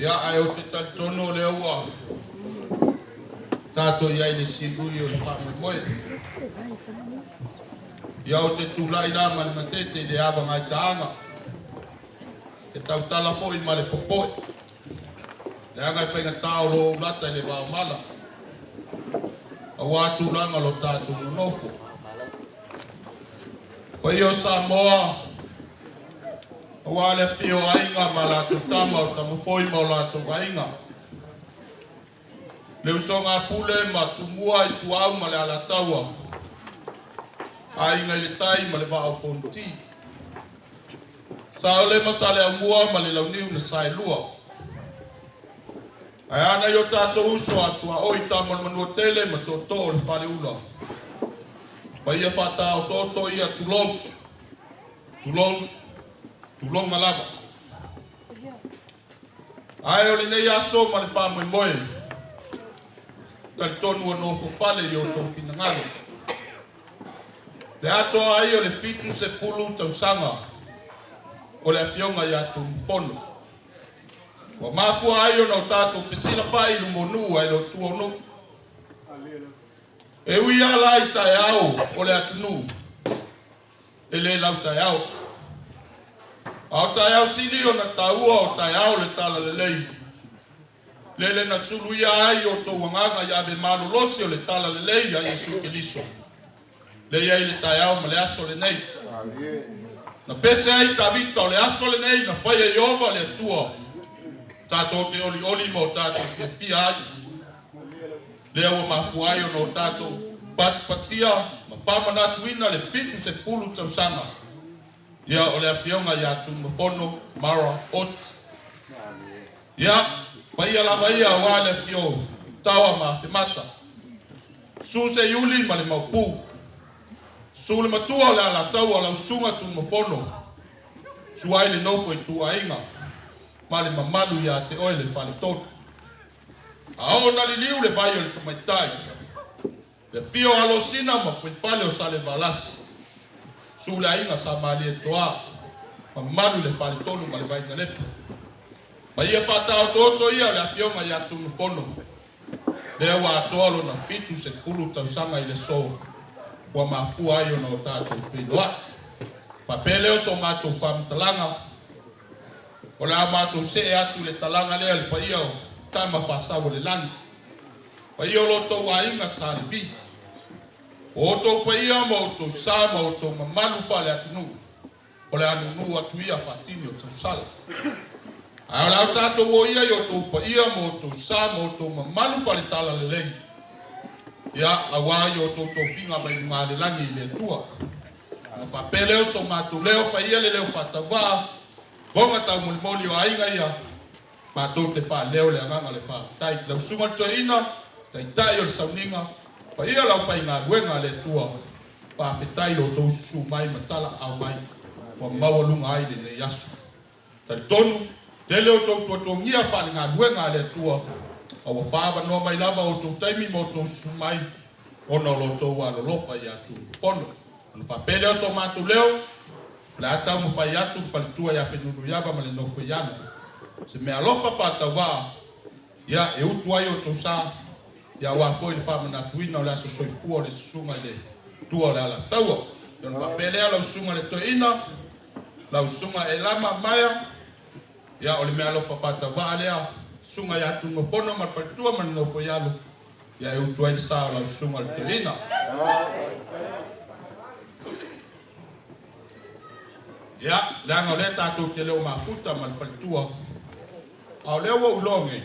Ya ai o te talitono le ua. Tato iai le sigui o le whamoimoe. Ia o te tūlai rā ma le matete le awa ngai taanga. E tau tala fo i ma le popoe. Le angai whainga tāo lo ulata i le wao mala. A wātu ranga lo tātu nofo. Pa i o Samoa. O wale pio ainga ma la tu tama o tamu foi ma la tu ainga. Le usonga pule ma tu mua i tu au ma le ala taua. Ainga i le tai ma le vao fonti. Sa ole ma sa le mua ma le launiu le sai lua. Ai ana yo tato uso atua oi tamo le manua tele ma to to le fale ula. Pa ia fata o toto ia tulong. Tulong. Tulong malava. Ai ole nei aso ma le famo moe. Tal tonu no fo fale yo to finangalo. Le ato ai ole fitu se pulu tau sanga. Ole afionga ya Tunumafono. Wa mafu ai ona tato fisila pai lu monu ai lo tuonu. E ui ala i tai au ole atunu. Ele lau tai au. Au tai au sili o na taua o tai au le tala le lei. Lele na sulu ia ai o to wanganga ia be malu losi o le tala le lei a Yesu Keliso. Le ia le tai au ma le aso le nei. Na pese ai ta vita o le aso le nei na whaia Iova le tua. Tato te oli oli mo tato ke fia ai. Le au mafu ai o no tato patia ma whamana tuina le fitu se pulu tau sanga. Ia o le afionga ia Tunumafono mara ot. Ia paia la vaia wa le afio tawa ma femata. Su se yuli ma le maupu. Su le matua le ala taua la usunga Tunumafono. Su ai le nofo i tua inga. Ma le mamalu ia te oe le fale totu. A ona li liu le vai o le tamaitai. Le fio alosina ma fale o sale valasi. Su la inga sa mali e toa. Ma maru le fale tonu ma le vai na lepa. Ma ia pata o toto ia le afionga ia Tunumafono. Le wa atolo na fitu se kulu tau sanga i le so. Wa mafu ai o na o tato whiloa. Pa pele o so mato whamtalanga. O le amato se e atu le talanga lea le pa ia o tama whasawo le langi. Pa ia o loto wa inga sa le bi. O to pa ia mo o to sama o to mamalu fale atunu. O le anu nu atu ia fatini o tau sala. Ai o lau tātou o ia i o tō pa ia mo tō sā mo tō mamalu pare tala le lei. Ia awa i o tō finga mai ngā le langi i le tua. Ma whapele o so mātou leo pa ia le leo whatawā. Vonga tau moli o ainga ia. Mātou te pā leo le anganga le wha. Tai lau sunga to ina, tai tai o le sauninga. Pa ia lau pa inga ruenga le tua. Pa whetai o tō su mai matala au mai. Wa maua lunga ai le ne yasu. Tai tonu, te leo tō tuatongia pa ngā ruenga le tua. Awa whaava noa mai lava o tō taimi mo tō su mai. Ono lo tō waro lofa i atu. Pono. Anu whapele o so mātou leo. Le atau mo whai atu whalitua ia whenunu iava ma le nofu iana. Se mea lofa whatawa, ia e utu ai o tō sā, ia wā koe le whamana tuina o le aso soifua le sunga le tua le ala taua. Ion whapelea lau sunga le toina, lau sunga e lama maia, ia o le mea lofa whatawa lea, sunga ia Tunumafono ma whalitua ma le nofu iana, ia e utu ai le sā lau sunga le toina. Ia, leanga o le tātou te leo mafuta ma le whalitua, au leo wa ulonge.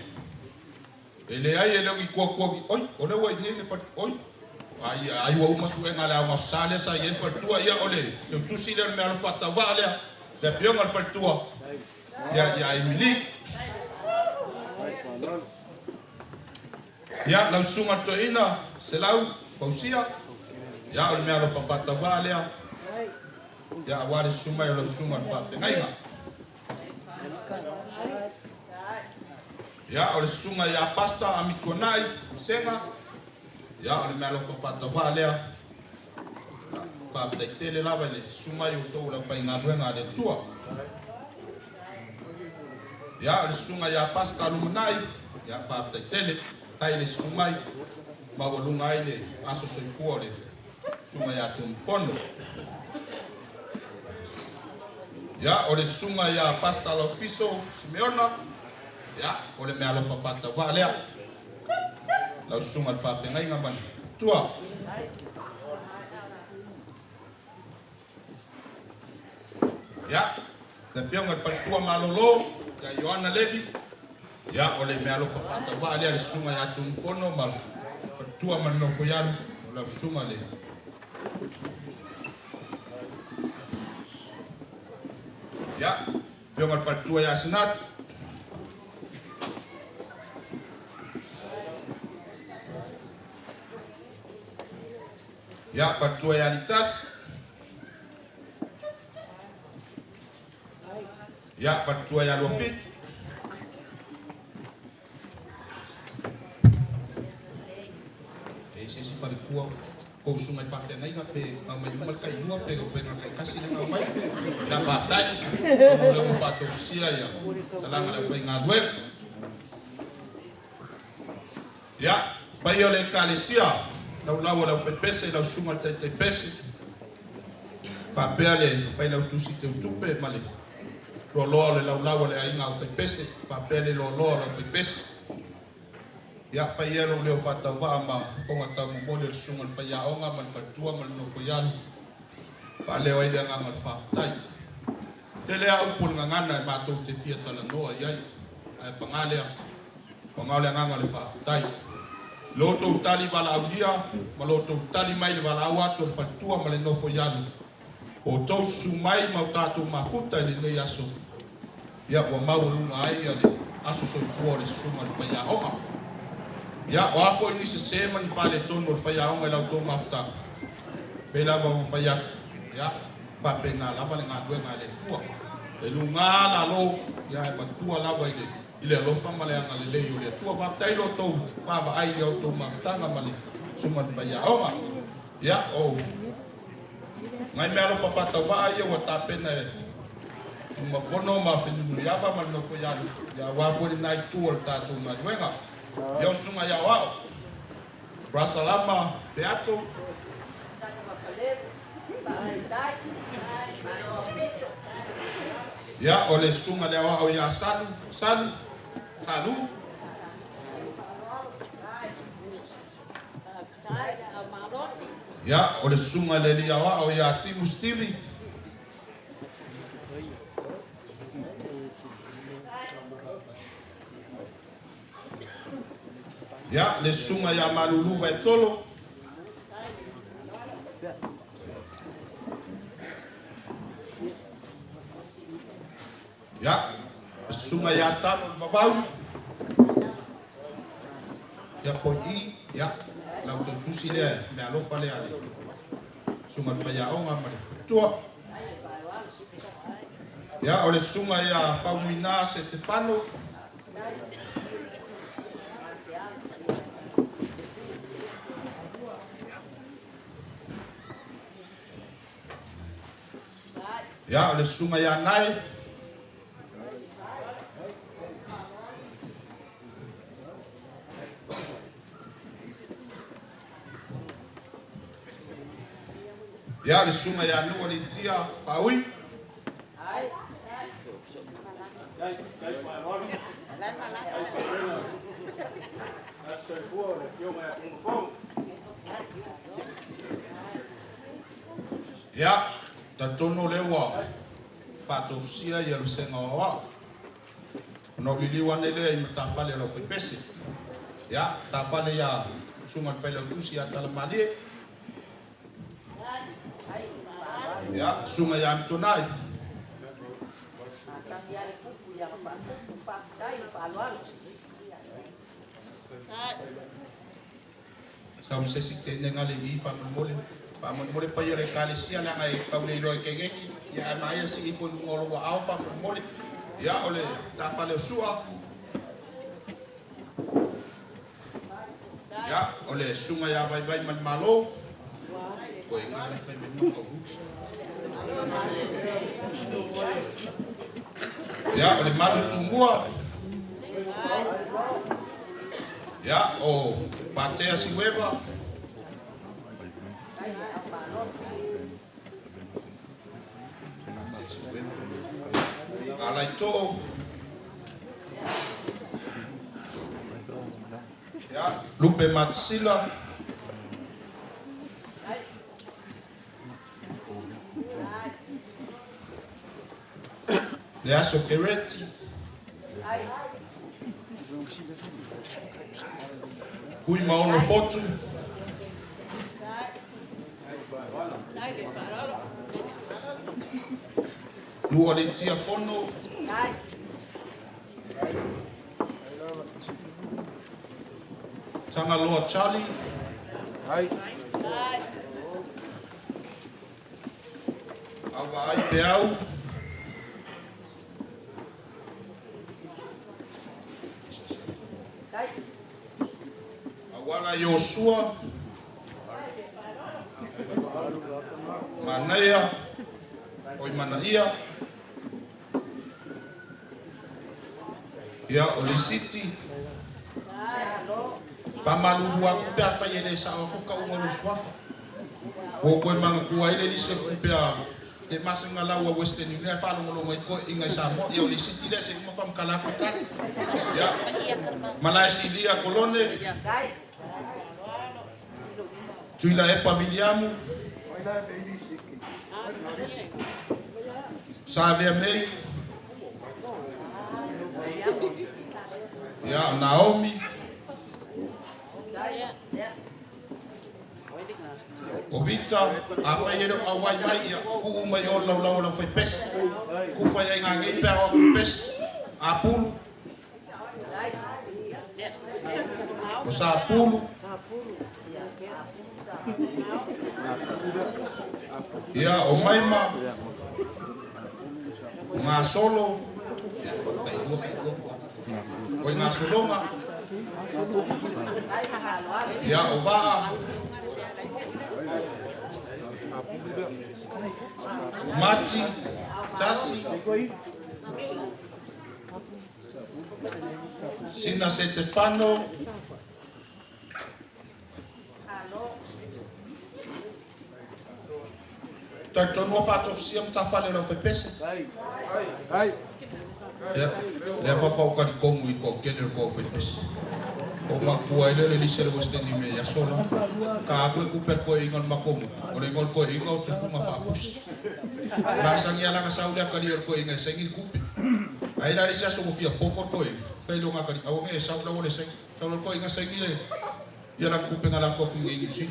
E le ai e leo ki kua ki, oi, o leo wa i nene whati, oi. Ai wa umasu e ngā lea ngā sāle sa i e whalitua ia ole. Teu tusi leo mea lo whata wā lea, le pionga le whalitua. Ia i mili. Ia, lau sunga to ina, se lau, pausia. Ia, ole mea lo whata wā lea. Ia, wale sunga i lo sunga le whate ngainga. Ia, o le sunga ia pasta a mikonai, senga. Ia, o le mea lofa whatawa lea. Whaptai tele lawa le sunga i o tau la whai ngā ruenga le tua. Ia, o le sunga ia pasta lumunai. Ia, whaptai tele, tai le sunga i. Mawalunga i le aso soifua le sunga ia Tunumafono. Ia, o le sunga ia pasta la fiso, Simeona. Ia, o le mea lofa whatawa lea. Lau sunga le whawhengai ngā mani. Tua. Ia, te whionga le whalitua malolo, ka Ioana Levi. Ia, o le mea lofa whatawa lea le sunga ia Tunumafono ma whalitua mani no koianu. Lau sunga le. Ia, whionga le whalitua ia Sinat. Ia, whatua ia Litas. Ia, whatua ia Luapit. E sesi whalikua, kou sunga i whakena inga pe ngā mai umal kai nua pe ngā kai kasi na ngā mai. Ia whātai, kono leo whātou sia ia, talanga leo pai ngā duek. Ia, pai o le kālesia. Lau lau pepese, lau sunga te pese. Papea le whai lau tusi te utupe, ma le loa le lau le ainga au pepese. Papea le loa lau pepese. Ia whai elo leo whatawa ma konga tau mole le sunga le whai aonga, ma le whatua, ma le noko ianu. Pa leo ai le anganga le whaftai. Te lea upo le ngangana e mātou te fia tala noa iai. Ai pangalea, pangale anganga le whaftai. Loto tali wala aulia, ma loto tali mai le wala au ato le whatua ma le nofo ianu. O tau su mai mau tātou mafuta le nei aso. Ia wa maurunga ai le aso soifua le sunga le whai aonga. Ia o ako ini se sema ni whale tono le whai aonga lau tō mafuta. Pela wa whai atu. Ia, pape ngā lava le ngā duenga le tua. Le lunga la lo, ia e matua lava i le. Ile lofa male anga le lei o le tua whaptai lo tau wawa ai leo tau mawhtanga male suma te whai aonga. Ia o ngai mea lofa whatawa ai o tāpena e Tunumafono ma whenunu iapa ma no koianu. Ia wāpori nai tua le tātou ma duenga. Ia o sunga ia wao. Brasalama Beato. Ia o le sunga le wao ia Salu. Salu. Ia, o le sunga le lia wao ia Timu Stevie. Ya, le sunga ya malulu vai tolo. Ya, sunga ya tano babau. Ya poi ya, lau tusi le me alofa le ale. Sunga fa ya onga mare. Tua. Ya, ole sunga ya famuina Stefano. Ya, ole sunga ya nai. Ya, ole sunga ya nu ole tia faui. Ya, tatono lewa patofsia ya lusenga wa no biliwa nele i matafale lo fipese ya tafale ya sunga fele kusi ya talamali ya sunga ya mtonai sam se sitende ngale gi fa mole mole pa yele kale sia la ngai kaule lo kegeki ya mai si ipo ngolo wa alfa mole ya ole ta fale sua ya ole sunga ya vai vai man malo ko inga fa me ko ya ole malu tumbua ya o patea si hueva alaito ya lupe matsila ya sokereti kui maono fotu nu ole tia fono tanga loa Charlie awa ai peau awala Yosua Manaya oi Manaia ya Olisiti pamalu wa ku pa fa yele sa ko ka ngolo swafa ko ko manga ku ai le lise ku pa e masinga la wa Western Union fa ngolo ngai ko inga sa mo ya Olisiti le se mo fam kala ko kan ya Malaysia dia kolone tuila e paviliamu Savia May ya Naomi Ovita afayero awai mai ya ku mai o la foi pes ku foi nga ngai pe o pes apulu o sa apulu ya o maima nga solo o nga solonga ya o va Mati Tasi Sina Stefano Tatono fato siam tafale lo fe pese leva ko ka komu ko kenel ko fe pese o ma ko ele le lisere Western Union ya sola ka akle ku per ko ingon makomu o le ngol ko ingo tu fuma fa pus ba sang ya la ka saulia ka lior ko inga sengil kupe ai la lisa so fia poko ko Whailo ngā kari, au nge, sau lau ole seng. Tau lau koe inga seng ile. Ia lang kupenga la foku ngi si.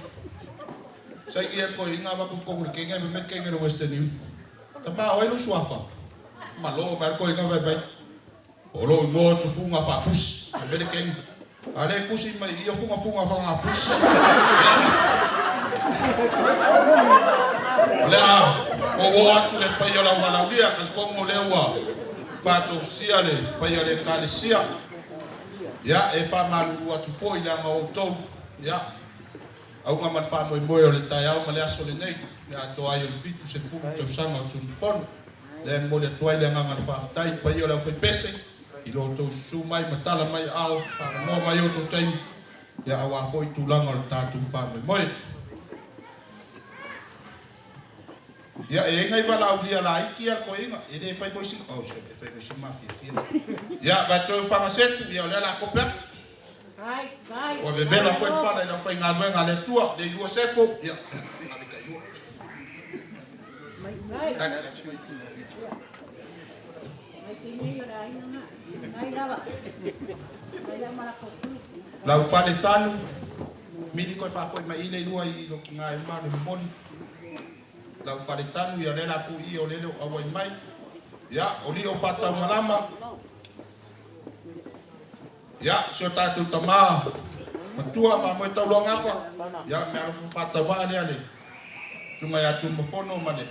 Seng ia koe inga wapu kongu ke ngai me met ke ngai Western Union. Tapa o elu suafa. Malo mal koe inga vai. Olo ngo tu funga fa pus. Bele ke ngai. Ale kusi mai ia funga fa nga pus. Lea, o atu le pai ala wala lia kan kongo lewa. Pato siale pai ale kalesia. Ya e fa malu atu foi la ngo to. Ya. Au nga man fa mo le tai au male aso le nei. Ya to ai le fitu se fu to sanga tu fon. Le mo le toai le nga fa tai pai ala foi pese. I lo to su mai matala mai au fa mo mai o to tai. Ya awa foi tu langa le tatu fa mo. Ya e ngai wala au lia la iki al ko inga e de fai foi si oh se fai foi si mafia fia ya ba to fa maset ya la ko pe vai o be bela foi fa la foi nga nga le tua de yo se fo ya avec yo mai la fa de tanu mini ko fa foi mai ile lua I lo nga e ma no moni la faritanu ya lela ku I o lelo awai mai ya oli o fata malama ya so tatu tama matua fa mo tau longa fa ya me alo fata va ale ale sunga ya Tunumafono mane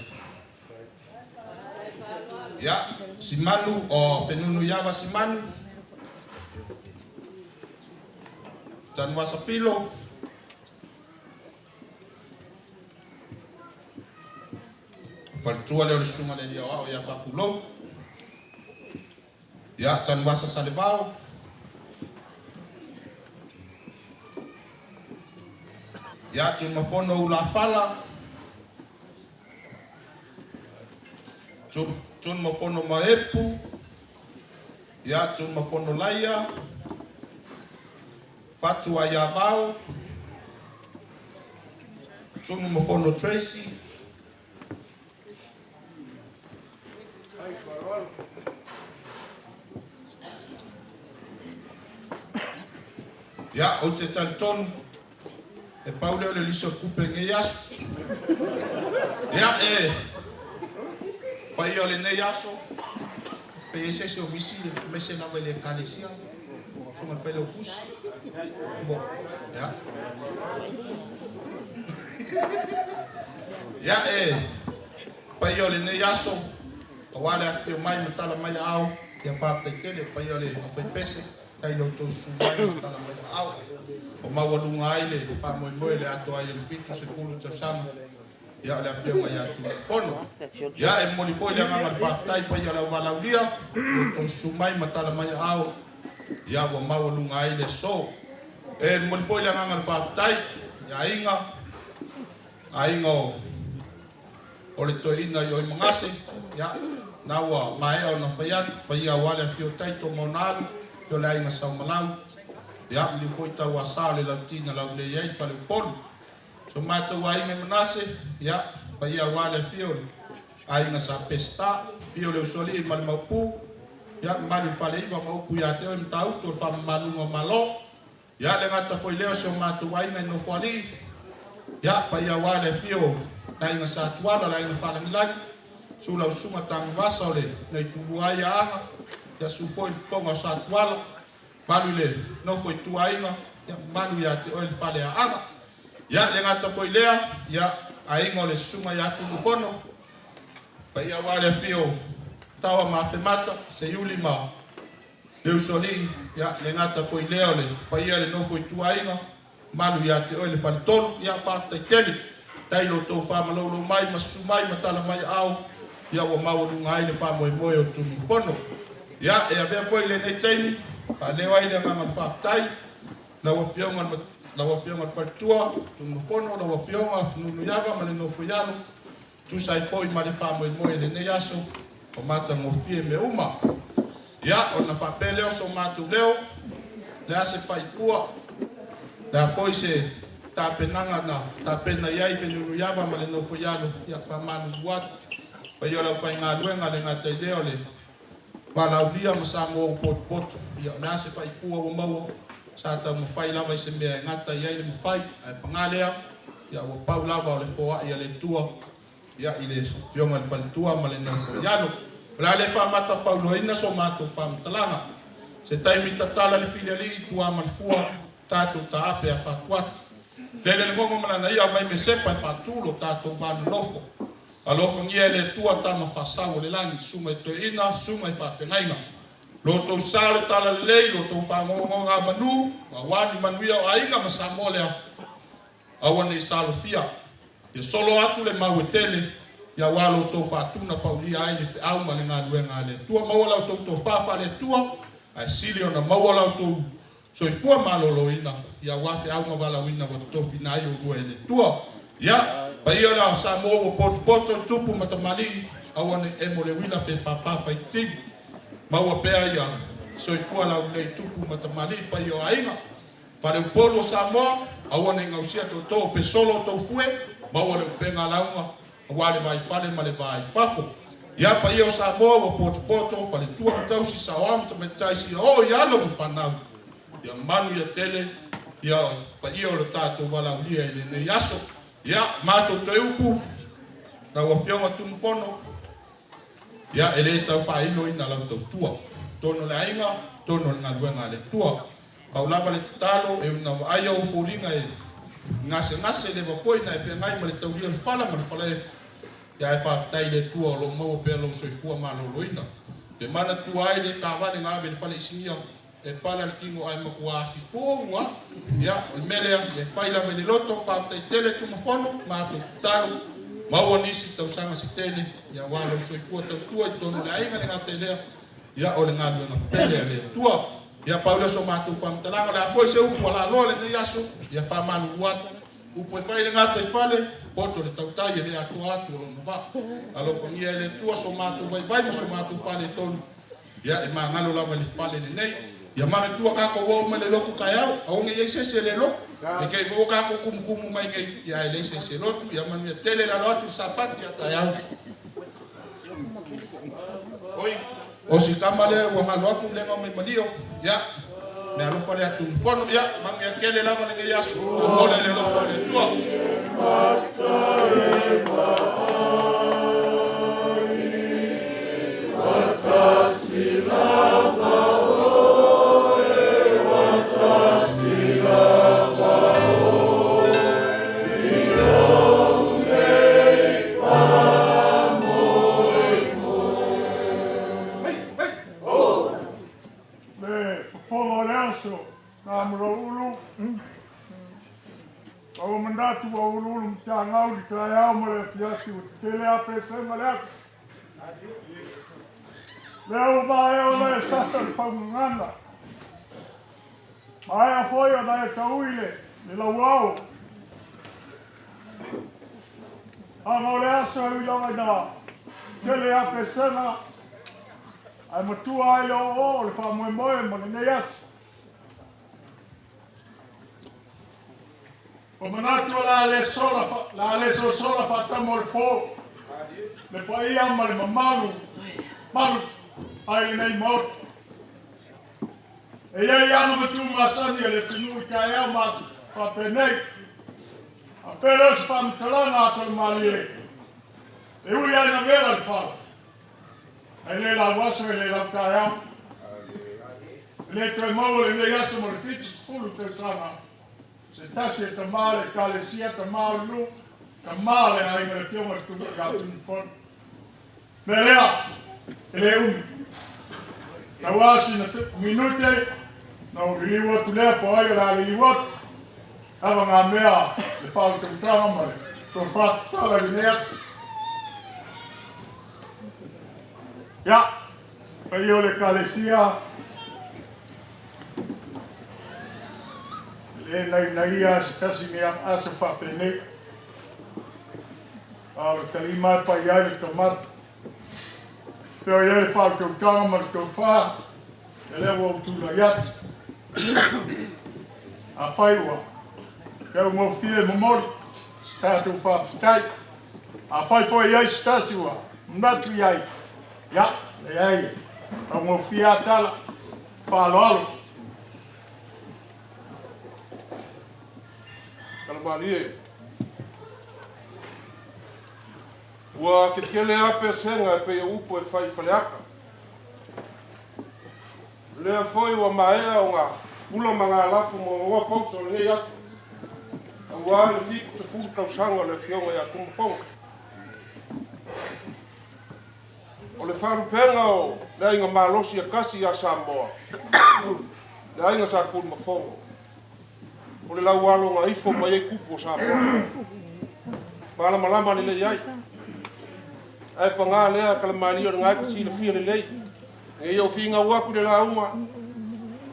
ya simanu o fenunu ya va simanu tan wasafilo Faltua le suma le dia o ya papulo. Ya tan wasa salivao. Ya Tunumafono ula fala. Tunumafono maepu. Ya Tunumafono laia. Fatua ya vao. Tunumafono Tracy. Ya o te talton e Paulo le liso kupe nge yaso. Ya pai o le ne yaso. Pe ese se o misi me se na vele kalesia. Suma fele o kus. Bo, ya. Ya pai o le ne yaso. Wale after mai matala mai au. Ya fa te tele pai o le o fe pese. Kai lo to su mai tala mai au o mawalunga ai le fa mo le ato ai le fitu se fulu te sam ya le afia mai atu fono ya e mo li foi le nganga fa tai pa ya la wala ulia to su mai matala mai au ya o mawalunga ai le so e mo li foi le nganga fa tai ya inga o le to ina yo mangase ya na wa mai au na fa ya pa ya wala fio tai to monal to lai nga sa malau ya li foi ta wa sa le latina la le yai fa le pon so mata wa inga manase ya pa ia wa le fiol ai nga sa pesta fiol le soli mal mapu ya mal fa le va mapu ya te on tau to fa malu ngo malo ya le ngata foi le so mata wa inga no fali ya pa ia wa le fiol ai nga sa tuala la inga fa le ngai so la sunga tang wa so le nei tu wa ya ya su foi ponga sa tuala malu le no foi tuainga ya malu ya te oil fale a aga ya le ngata foi lea ya ainga le sunga ya Tunumafono pa ia wale fio tawa mafemata se yulima le usoli ya le ngata foi lea le pa ia le no foi tuainga malu ya te oil fale tonu ya fafta tele tailo to fa malolo mai masumai matala mai au ya wa mawalunga ai le fa mo o Tunumafono ya e ave foi le neteni pa le wai le nganga faftai la wa fionga faltua Tunumafono la wa fionga nunu yava ma le no foiano tu sai foi ma le fa mo le ne yaso o mata ngo fie me uma ya ona fa pele o so matu leo le ase fai fua la foi se ta penanga na ta pena yai fe nunu yava ma le no foiano ya pa manu buat pa yo la fa nga luenga le ngata leo le Palaulia ma sa mo pot ia na se fai fua o mau sa ta mo fai lava se me ngata ia le mo fai ai pangalea ia o pau lava o le foa ia le tua ia ile pionga le fal tua ma le na iano la le fa mata fa lo ina so mato fa talanga se tai mi tatala le filiali tua ma le fua tato ta ape a fa kwat le ngomo mana na ia mai me sepa fa tulo tato va lofo alofo ngia le tua tama fa sawo le langi suma to ina suma fa fenaina lo to sale tala le lo to fa ngo nga manu wa wani manuia o ainga masamole awane salo fia ye solo atu le mawetele ya walo to fa tuna paulia ai le au ma le nga le tua mawala to fa le tua ai silio na mawala to so ifua malolo ina ya wafe au ma wala wina wa to fina yo le tua ya pa ia la sa mo pot tupu matamali awane emole wina pe papa fighting maua pea ia so ifua la le tupu matamali pa ia ainga pa le polo sa mo awane ngausia to pe solo to fue maua le penga launga wale vai fale male vai fafo ya pa ia sa mo pot pa le tua tau si sa am to metai si o ya lo fanau ya manu ya tele ya pa ia o tato wala ulia ne yaso ya mato teupu na wa fionga Tunumafono ya ele tau fa ino ina la tua tono la inga tono nga luenga le tua au lava le talo e una aya o folinga e ngase le va foi na e ngai ma le tau le fala ma le fala ya e fa tai le tua lo mo pelo so fua ma lo loina de mana tua ai le tavane nga be le fala isingia e pala le kingo ai makua si foa ya mele e fai la le loto fa tai tele Tunumafono ma to talo ma woni si tau sanga si tele ya walo so fua tau tua tono la inga nga tele ya o le ngalo na pele le tua ya Paula so ma tu pam talanga la foi se upo la lole ne yaso ya fa manu wat upo fai le ngata e fale poto le tau tai le atu lo va alo fonia le tua so ma tu vai so ma tu fale ton ya e ma ngalo la le fale ne nei ya mana tua ka ko wo me le loko kaya au nge se le loko e ke vo ka ko kum mai nge ya le se lotu ya manu ya tele la lotu sapati ya tayau oi o si kamale wa ngalo aku le ngome madio ya me alo fale atu Tunumafono ya mang ya kele la vale nge yasu o le lo fale tua Au mandatu au ulu mtangau di kaya mole fiasi tele ape se mole leo vai ole sasa panganga mai foi o dai tauile le la wao amole aso i la na tele ape se na ai matua ai o le fa mo mo ne yas o manatu la le sola fa tamol po le pai ama le malu ai nei mo e ia no matu masani le tunu ka ia ma pa penei a pelos fam talana atal mali e ui ai na vera fa ai le la waso e le la ka ia le tre mo le yaso mo fit fulu te sana se tasi te male kale sia te male lu te male ai me fioma tu ka Tunumafono melea ele na wasi na minute na riliwa tu le po ai la riliwa ava nga mea le fa tu trama male to fat tala ne ya io le kale sia e nei ia se tasi mea asa whapene. Awe kalima pa iai le tomat. Peo iai le whao tau kanga ma le tau wha. E lewa o tūna iat. A whaiwa. Kau ngō fie momori. Tātou whawhitai. A whai fo iai se tasi wa. Mnatu iai. Ya, e ai. Au mo fia tala. Whaaloalo. Kalamalie. Ua ke kele ape senga pe upo e fai faleaka. Lea foi ua maea o ngā ula mga alafu mo ngā fausa o nei atu. Ua le fiku te fulu tausanga le fionga ia Tunumafono. O le wharupenga o le inga malosi a kasi a Samoa. Le inga sa Tunumafono. O le lau alo ngā ifo mai e kupu o Samoa. Malama lama ni le iai. Ai pa ngā lea kalamani o ngā kasi le fia le lei. E iau finga waku le launga.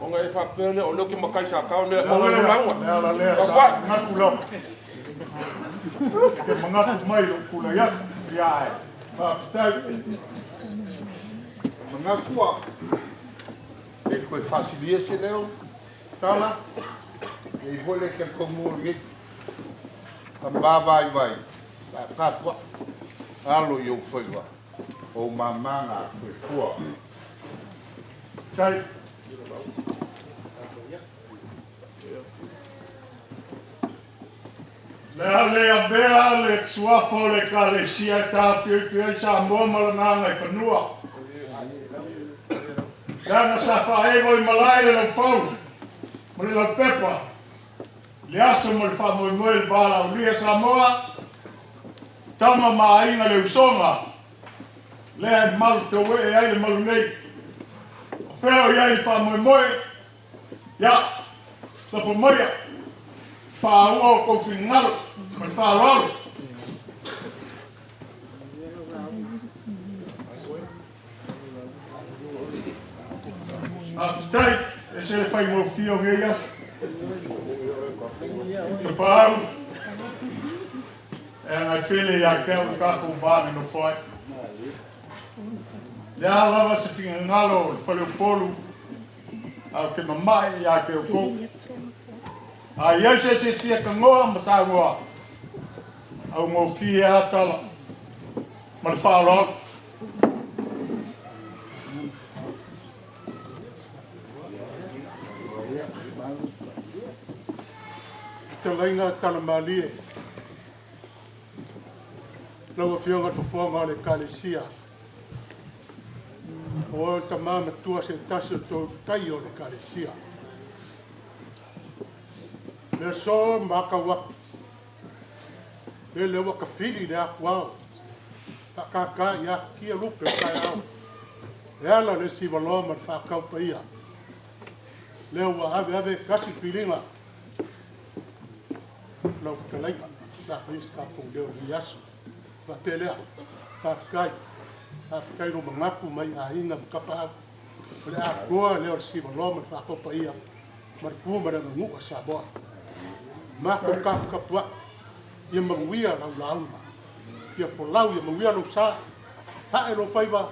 O ngā e whapele o loki makai sa kao le launga. Lea lea sa ngatu lau. Ke mangatu mai o kula ia. Ia e. Whapstai. Mangakua. E koe fasilia se leo. Tala. E hole ke komu ngi. Tambava i vai. La kapua. Alo yo foi wa. O mamanga foi kua. Tai. Le bea le suafo le kalesia ta fio sa momo na ngai fanua. Dana sa fa evo i malai le fau. Mo le pepa. Le aso mo fa mo mo bala o lia Samoa. Tama maina le usonga. Le mal to we ai le mal nei. Feo ia i fa mo mo. Ya. La fo moia. Fa o ko final. Ma fa lo. Aftai, ese le fai mo fio geia. Pau. And I feel like I can't go no fight. Ya lava se finalo, fale o polo. Ao que mamai ya que o ko. Ai ese se fia kangoa masagoa. Au mo fia tala. Mal falo. Talainga talamalie. Lau fionga to fonga le kalesia. O tamama tua se taso to taio le kalesia. Le so makawa. Le waka fili le akwao. Ka ya kia lupe kai au. Ela le si valoma fa kau paia. Le wa ave kasi filinga. Lau kalaika. La priska pung deo yasu. Va pelea. Pa kai no mangapu mai a ina kapa. Le a goa le o si valoma fa kau paia. Marpu mara ngu sa boa. Ma ko kapua. Ia manguia lau lauma. Ia folau ia manguia lau sa. Ha e lo faiva.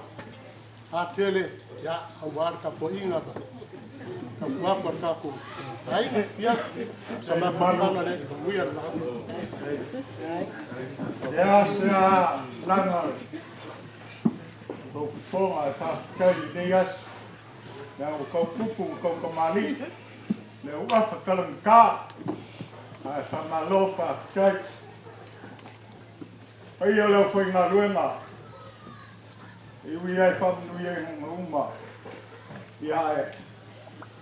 Ha tele ya awar ka po inga ba. Ka wapa ka po. Ai ia sama mana le manguia lau. Ya sa langa. Ko fonga ta kai dias. Ya ko kupu ko komali. Le uafa kalang ka. Ai fa malofa kai. Ai ela foi na luenga. E ai fa no ia uma. Ia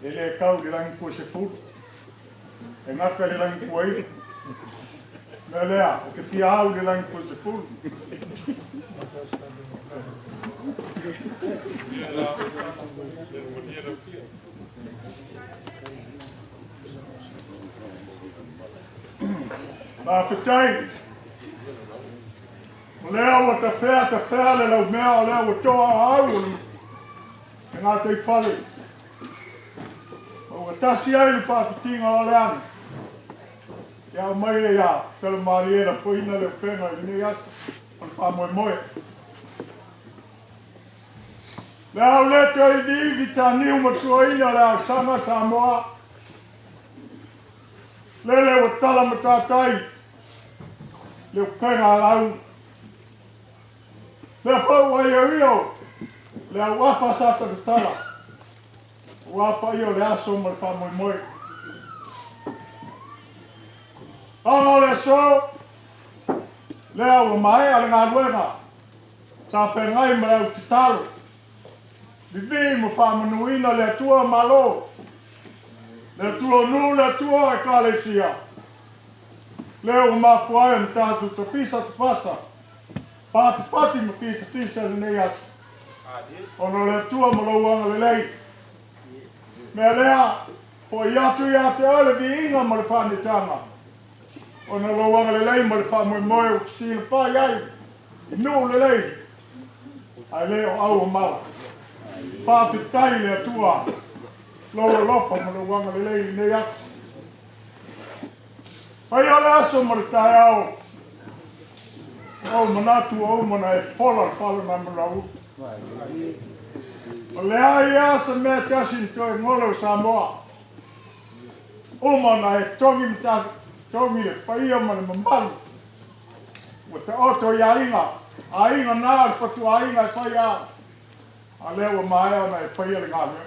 ele kau de lang po se fu. E ngaka de lang po ai. Melea, o que fiau de lang po se fu. Ma fitai. Leo o te whea le lau mea o leo o toa au. E ngā tei whale. O tasi ai le whātitinga o leana. Ia o mai e ia, tele maari e na whuina le whenga i nei asa. On wha moe. Leo le te oi di ta niu matuaina leo sanga Samoa. Lele o tala matatai. Le whenga lau. Le whau ai au io. Le au afa sa ta tala. Ua pa io le aso mo le wha moi. Anga le so. Le au mai ale ngā ruenga. Sa whengai ma au ki talo. Bibi mo wha manuina le atua malo. Le atua nu le atua e kalesia. Leo mafu ai am tātou te pisa te pasa. Pati ma pisa le nei atu. Ono le tua ma lauanga le lei. Mea lea, po i atu ole vi inga ma le whanitanga. Ono lauanga le lei ma le whamoe o si le whai ai. I nu le lei. Ai leo au o mala. Whawhitai le atua. Loa lofa ma lauanga le lei nei atu. Ai ole aso ma le tai au. O manatu o mana e whala na marau. O le ai asa mea tasin toi ngolo Samoa. O mana e tongi le whaia mana mamalu. O te oto i a inga. A inga nā le whatu a inga e whaia. A leo mai ona e whaia le ngā mea.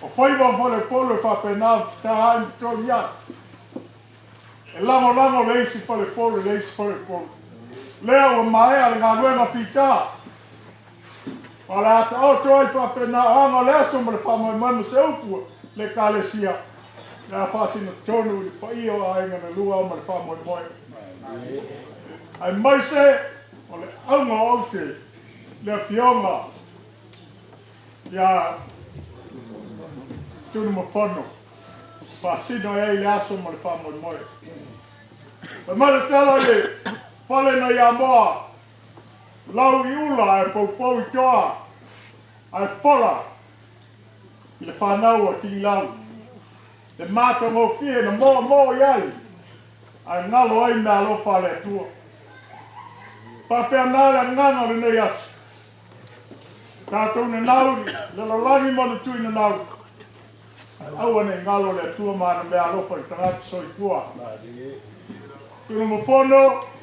O whaiwa whale polo e whapena ta hae tongi a. E lango leisi whale polo. Leo o mai ale ngā ruenga whita. O le ata o toi whapena anga le aso ma le whamoe manu se upua le kalesia. Nā whasina tonu i whaio a inga na lua ma le whamoe moe. Ai mai se o le aunga o te le fionga ia Tunumafono. Whasino e le aso ma le whamoe moe. E mara tala le whale na ia moa. Lau i ula e pou i toa. Ai whala. I le whanau a tini lau. Le mata ngō fie na mō iai. Ai ngalo ai mea lo whale atua. Papea nāre ngana le nei asu. Tātou ne nauri. Le lalangi manu tui na nauri. Aua nei ngalo le atua mana mea lo whale tangata soi kua. Tunumafono.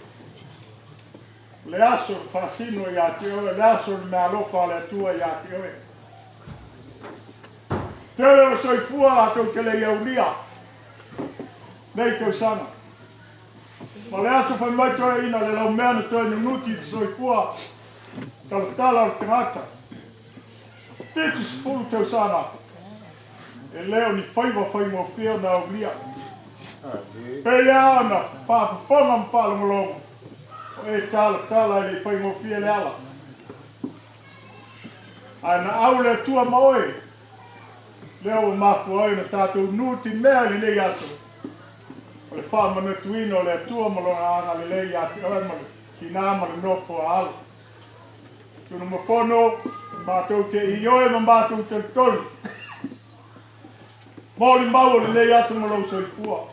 Le aso fasino ia te oe, le aso le mea lofa le atua ia te oe. Tere o soifua la tau te le iaulia. Nei tau sana. Ma le aso whai mai toe ina le lau mea na toe na nuti te soifua. Talatala o tangata. Tetu sifuru tau sana. E leo ni whai mo whio na aulia. Pelea ana, whapaponga mpala malongo. E tala e whai mo whia le ala. Ai na au le tua maoe. Leo o mafu ai na tātou nuti mea li nei atu. O le whamana tuino le tua malonga anga le lei atu. Oe ma ki nāma le nofo a ala. Tunumafono, mātou te ioe ma mātou te tolu. Mōli mau le lei atu malau soifua.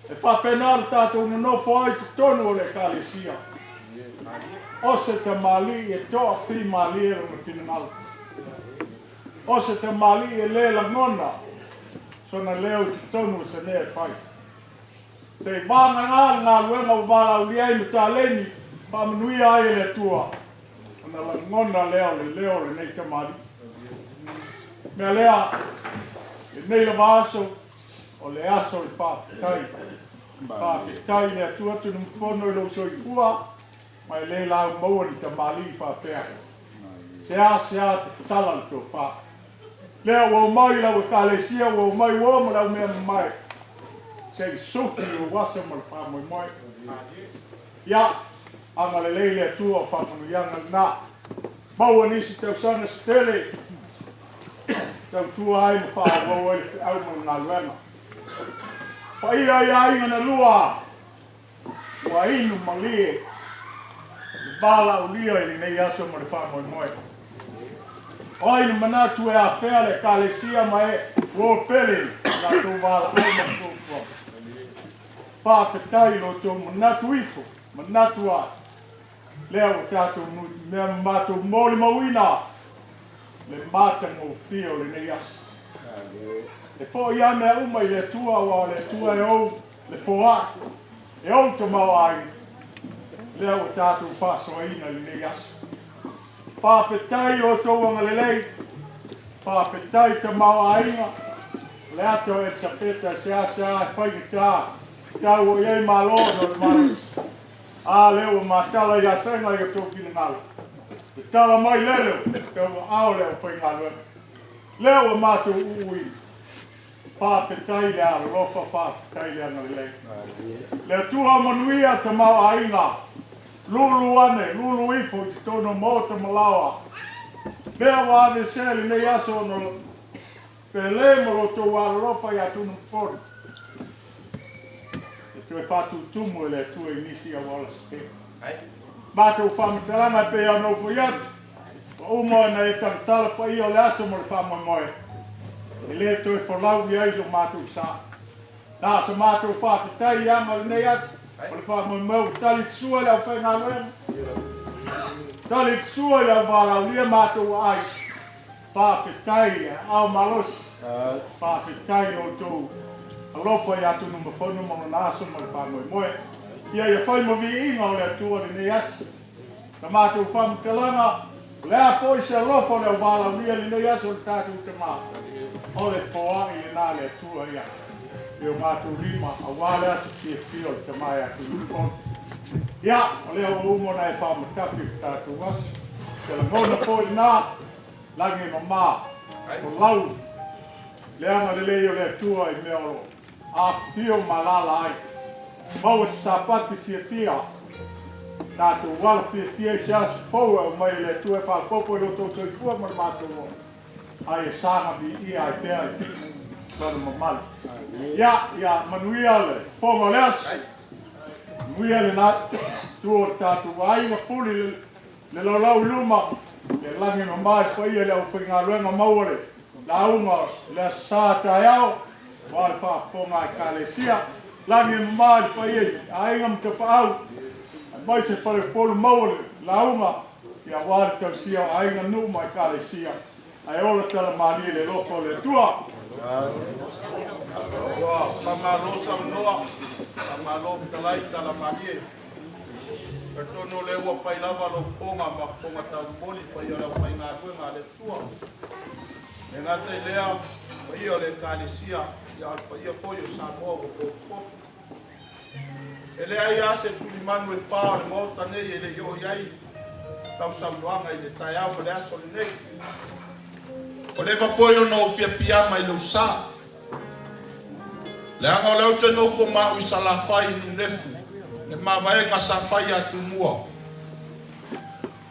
E whapena le tātou na nofo ai te tonu o le kalesia. O se te mali e toa whiri mali e runga whinanala. O se te mali e le la ngona. So na leo te tonu se ne e whai. Se vāna ngā luenga o vāla o liai me tā leni. Whamanui ai e le tua. O na la ngona leo le nei te mali. Mea lea, e nei la vāso. O le aso le whāwhitai. Whāwhitai le atua Tunumafono i lau soifua. Mai le lau maua ni ta mali whāpea. Se a te tala le tō whā. Lea wau mai lau e kalesia, wau mai wama lau mea mai. Se i sofi o wasa ma le whamoe moe. Ia, anga le leile atua o whamanu ianga nā. Maua nisi tau sana stele. Tau tua ai ma whaa wau ai te au ma ngā luenga. Whaia ia inga na lua. Wa inu malie. Bala o lia i nei aso ma le whamoe moe. O inu manatu e a whea le kalesia ma e wo pele. Nā tō wala ai ma tō kua. Whāpetai lo tō manatu ifo. Manatu a. Lea o tātou mea mātou mōli mawina. Le mata ngō whio le nei aso. E po ia mea umai le tua wa le tua e ou le poa. E ou te mau ai. Lea o tātou whaso aina le nei aso. Whāpetai o tō angalelei. Whāpetai te mau ainga. Le ato e tapeta sea whai ki tā. Tau o iei malo no le maru. A leo matala ia senga i o tō kina ngala. Te tala mai leleo, te o ao leo whai ngalo. Leo o mātou ui. Whāpetai le ala, rofa whāpetai le angalelei. Leo tua manuia te mau ainga. Lulu ane, lulu ifo i tono mo te malawa. Pea wane seli nei aso no pele mo lo tō wala rofa i a Tunumafono. E tue whātu tumu e le tue inisi a wala ste. Mātou whamataranga pe anō whaiat. Wa umo na e taratala pa i o le aso mo le whamamoe. E le tue whalau i aizo mātou sa. Nā sa mātou whātetai i ama le nei atu. Ole fa mo mo tali tsua le fa nga lem. Tali tsua le vala lia mato ai. Pa petai au malos. Pa petai o to. Alo fa ya Tunumafono mo na so mo fa mo mo. Ia fa mo vi inga le tua le nei atu. Ta mato fa mo kalanga. Le a foi se lo fa le vala lia le nei atu ta tu te ma. Ole po ai na le tua ia. Eu mato rima, a wale atu ki e fio te mai atu Tunumafono. Ia, o leo o umo na e whamatapi tātou wasi. Te la ngona po i nā, langi mamā, o lau. Leanga le leo le tua i mea oro. A fio malala ai. Mau e sapati fia fia. Tātou wala fia fia i se atu poua o mai le tua e whāpopo i roto tōi fua mar mātou o. Ai e sanga bi ia ai pēr i piki. Lana mamali. Ia, manuia le, fonga leas. Manuia le nā, tua tātou ainga puli le laulau luma. Le langi mamai pa ia le au whainga luenga mauare. La unga le sātai au. Wale wha fonga i kālesia. Langi mamai pa ia, ainga mtapa au. Mai se whare polu mauare, la unga. Ia wale tau sia, ainga numa i kālesia. Ai ola tala mani le loko le tua. Pamalosa noa, pamalo talai tala manie. Pertono le ua pai lava lo ponga ma ponga tau poli pa ia lau pai ngā kue ngā le tua. E ngā te lea, pa ia le kālesia, ia pa ia foio sa moa o kōpō. E lea ia se tuli manu e whao le mota nei e le hio iai. Tau samluanga i le tai au ma le aso le nei. O le wafoio no fia piama i lau sa. Le anga o leo te nofo mau i sa la whai nu nefu. Le mawai ngā sa whai atu mua.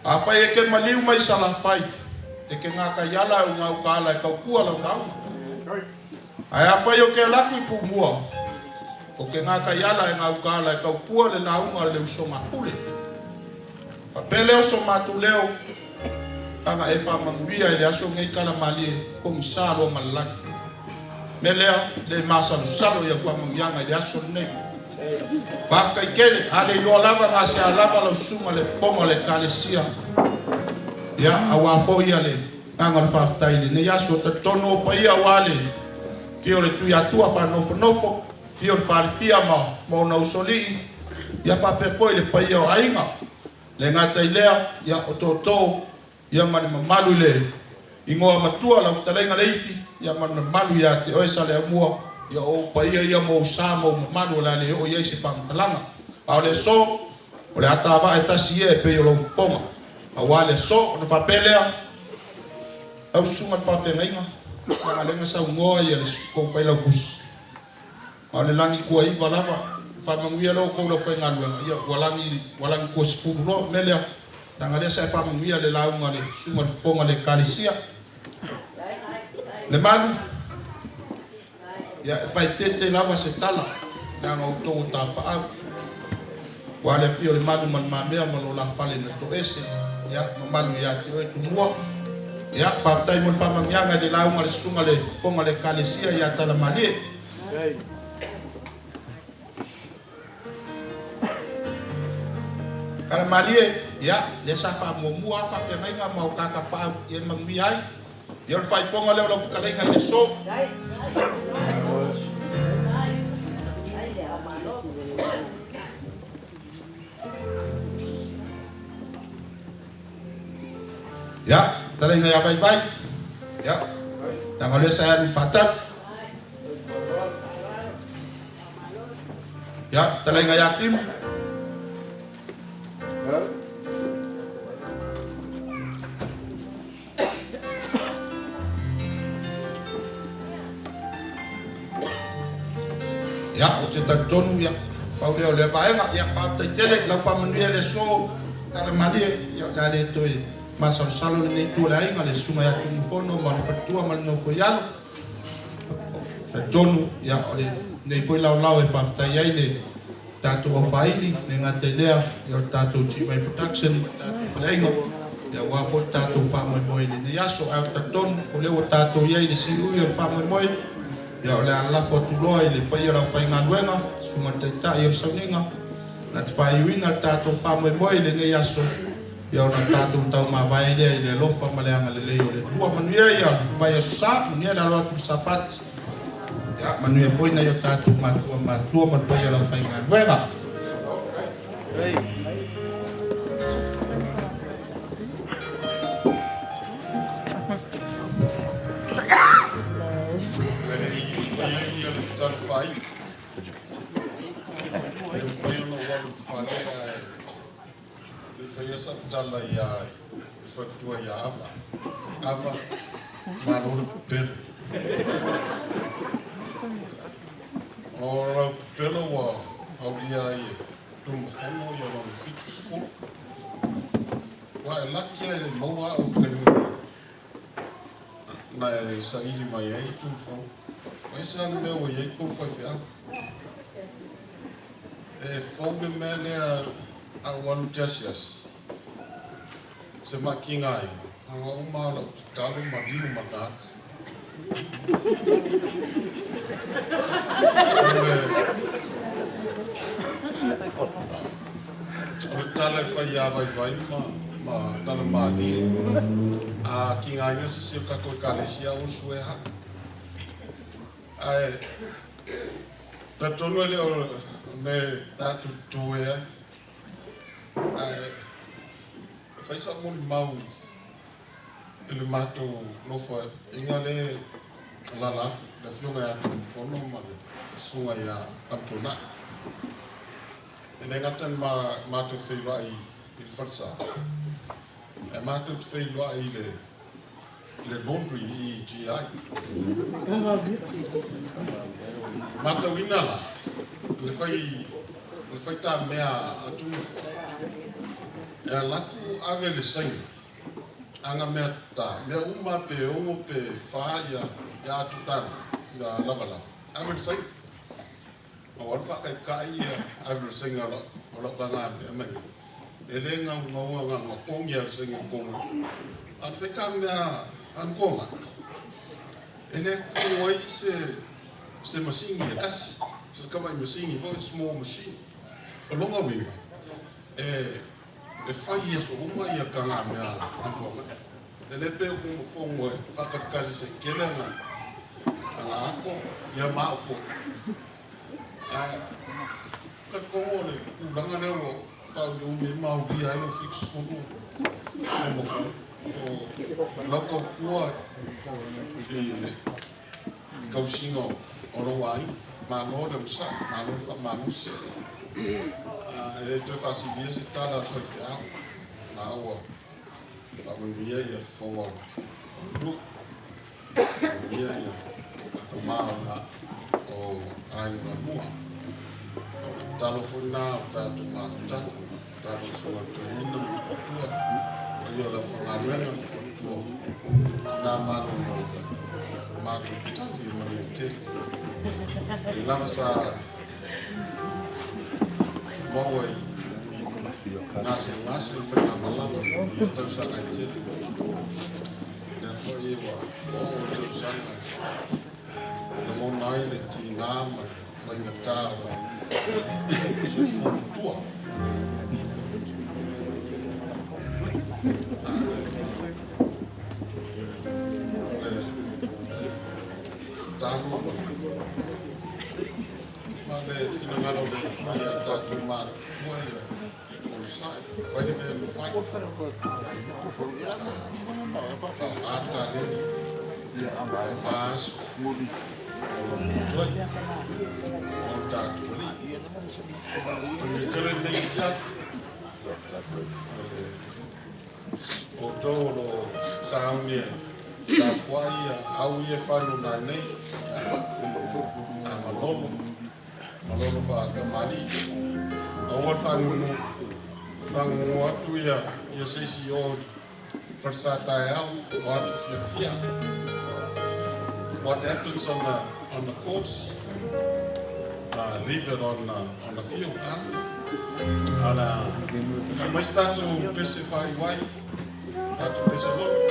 A whai e ke maliu mai sa la whai. E ke ngā ka iala u ngau ka ala e kau kua lau nau. Ai a whai o ke laku i pu mua. O ke ngā ka iala e ngau ka ala e kau kua le naunga le usonga pule. Pa pele o so matu leo. Anga e whamanguia e le aso ngai kala mali e komisaro malalaki. Me lea le masalo salo ia whamangianga i le aso nei. Whafka i kene, ale i o lava ngā se a lava lau sunga le ponga le kālesia. Ia, a wafo ia le nganga le whaftaile. Ne aso te tono o pa ia wale. Fio le tui atua whanofo nofo. Fio le wharifia ma na usoli. Ia whapefoi le pa ia o ainga. Le ngata i lea, ia o tōtō. Ia mani mamalu le ingoa matua la utalenga le ifi. Ia mani mamalu ia te oesa le amua. Ia o pa ia mo usama o mamalu la le o ia se whangalanga. A le so, o le atawa e tasi e pe o lo fonga. A wale so, o na whapelea. Au sunga whawhenga inga. Nga lenga sa ungoa ia le kou whailau kusi. A le langi kua iwa lava. Whamanguia lo kou lau whainga luenga. Ia walangi kua sipuru lo, melea. Nanga lea sa e whamanguia le launga le sunga le fonga le kālesia. Le manu. Ia e whai tete lava se tala. Nanga o tō tāpa au. Wa le fio le manu man mamea malo la fale na to ese. Ia manu ia te oe tu mua. Ia whaftai mo le whamangianga le launga le sunga le fonga le kālesia ia tala malie. Kala malie, ia, le sa whamomua, whawhengainga mau kakapau, ia mangmi ai. Ia le whaifonga leo lau whakalenga le so. Ya, talenga ya vai. Ya. Dan oleh saya fatat. Ya, talenga yatim. Ya, o te tonu ya. Paulia le paenga ya pa te tele la famille le so tale mali ya dale to ma salo le tu la inga le suma ya Tunumafono ma fatua ma no ko ya tonu ya ole nei foi lau e fa ya ile tatu o faili ne ngatelea ya tatu G-VAI production tatu flengo ya wa fo tatu fa mo ne ya so a tonu o le tatu ya ile si u ya fa mo ya ole ala fotu lo ile pa ya fa inga luenga suma teta ya soninga na fa yuinga tatu fa mo ile ne ya so ya ona tatu tau ma vai ile lo fa ma le anga le le dua manu ya vai sa ni la lo tu sapat ya manu ya foi na ya tatu ma tua ma pa ya la fa inga luenga Tala ya fatua ya ava malu pel ora pelo wa au dia ye Tunumafono ya lo fitus fu wa lakia le moa au pelu na sa ili mai ai Tunumafono mai sa me o ye ko fa fia fo me mele a walu jasias se makingai anga umala talu madiu maka tala faya vai ma tala mani a kingai se ka ko kalesia usue ha ai tonu le me tatu toe ai fai sa mo mau ele mato no foi ingale la da fiona ya Tunumafono ma sunga ya atona ene ngatan mato fei vai il farsa e mato fei vai le laundry i G-VAI mato winala le fai ta mea Tunumafono ya laku ave le sai anga mea ta mea uma pe ongo pe faia ya tutana ya lavala ave le sai o al fa kai ave le sai ala ola banga me ele nga kongi al sai kongo al fe kamea an konga ele ko se machine ya kas se kama machine ho small machine longa we e fai so uma ia kanga mea anko ele pe ko fongo fakat kali se kelena anga ako ia mafo ka ko le udanga ne wo fa yo me mau dia no fix ko no o loko kuwa ile kausingo orowai ma no de sa ma no fa manus e te facilia se tala ko fa na o la via ia fo lu ia o ma na o ai na mua telefona ta tu ma ta so to ina tua ia la fangamena tu na ma no ma tu ia ma te la sa Mowai nasi fena malama ia tau sa ai te na foi ia o tau sa na mo nai le tina ma na ta so fu tua Male finangalo de ia tatu ma kuai o sai vai de fai ata de mas mudi toi o tatu li tele nei ya o tolo sauni ta kuai au ie fanu na nei amalolo malolo fa kamali awal fangu atu ya sesi o persata ya watu fia what happens on the course leave it on the field ana mas tanto specify why tanto specify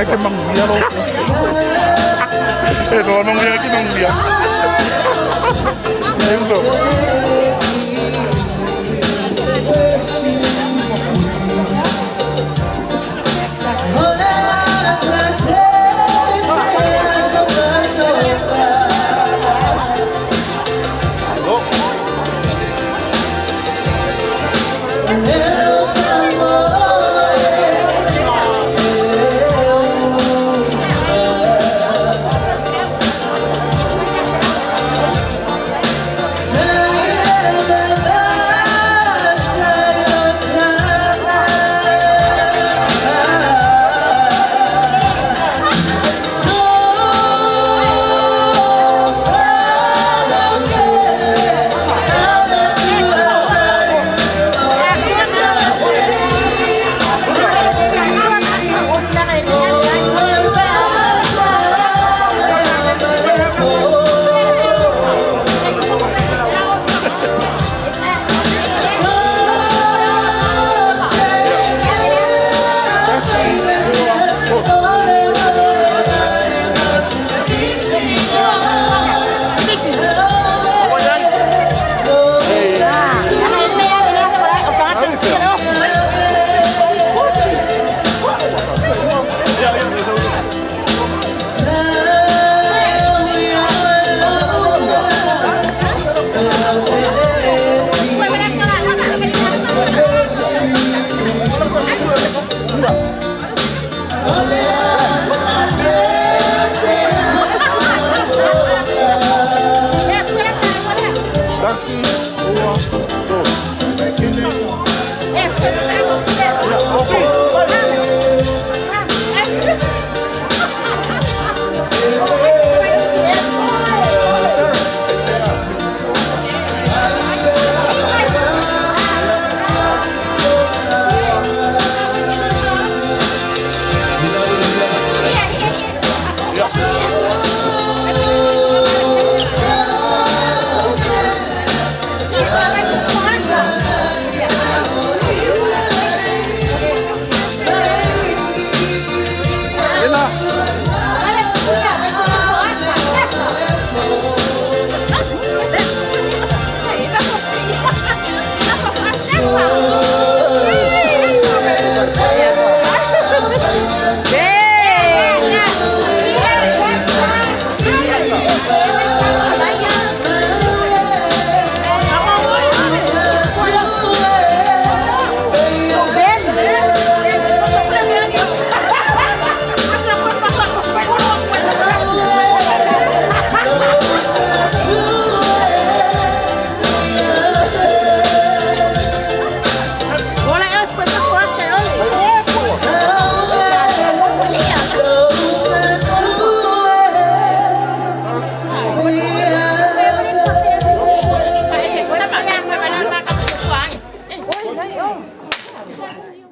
que manguía loco. Eso no me aquí manguía. Eso. No.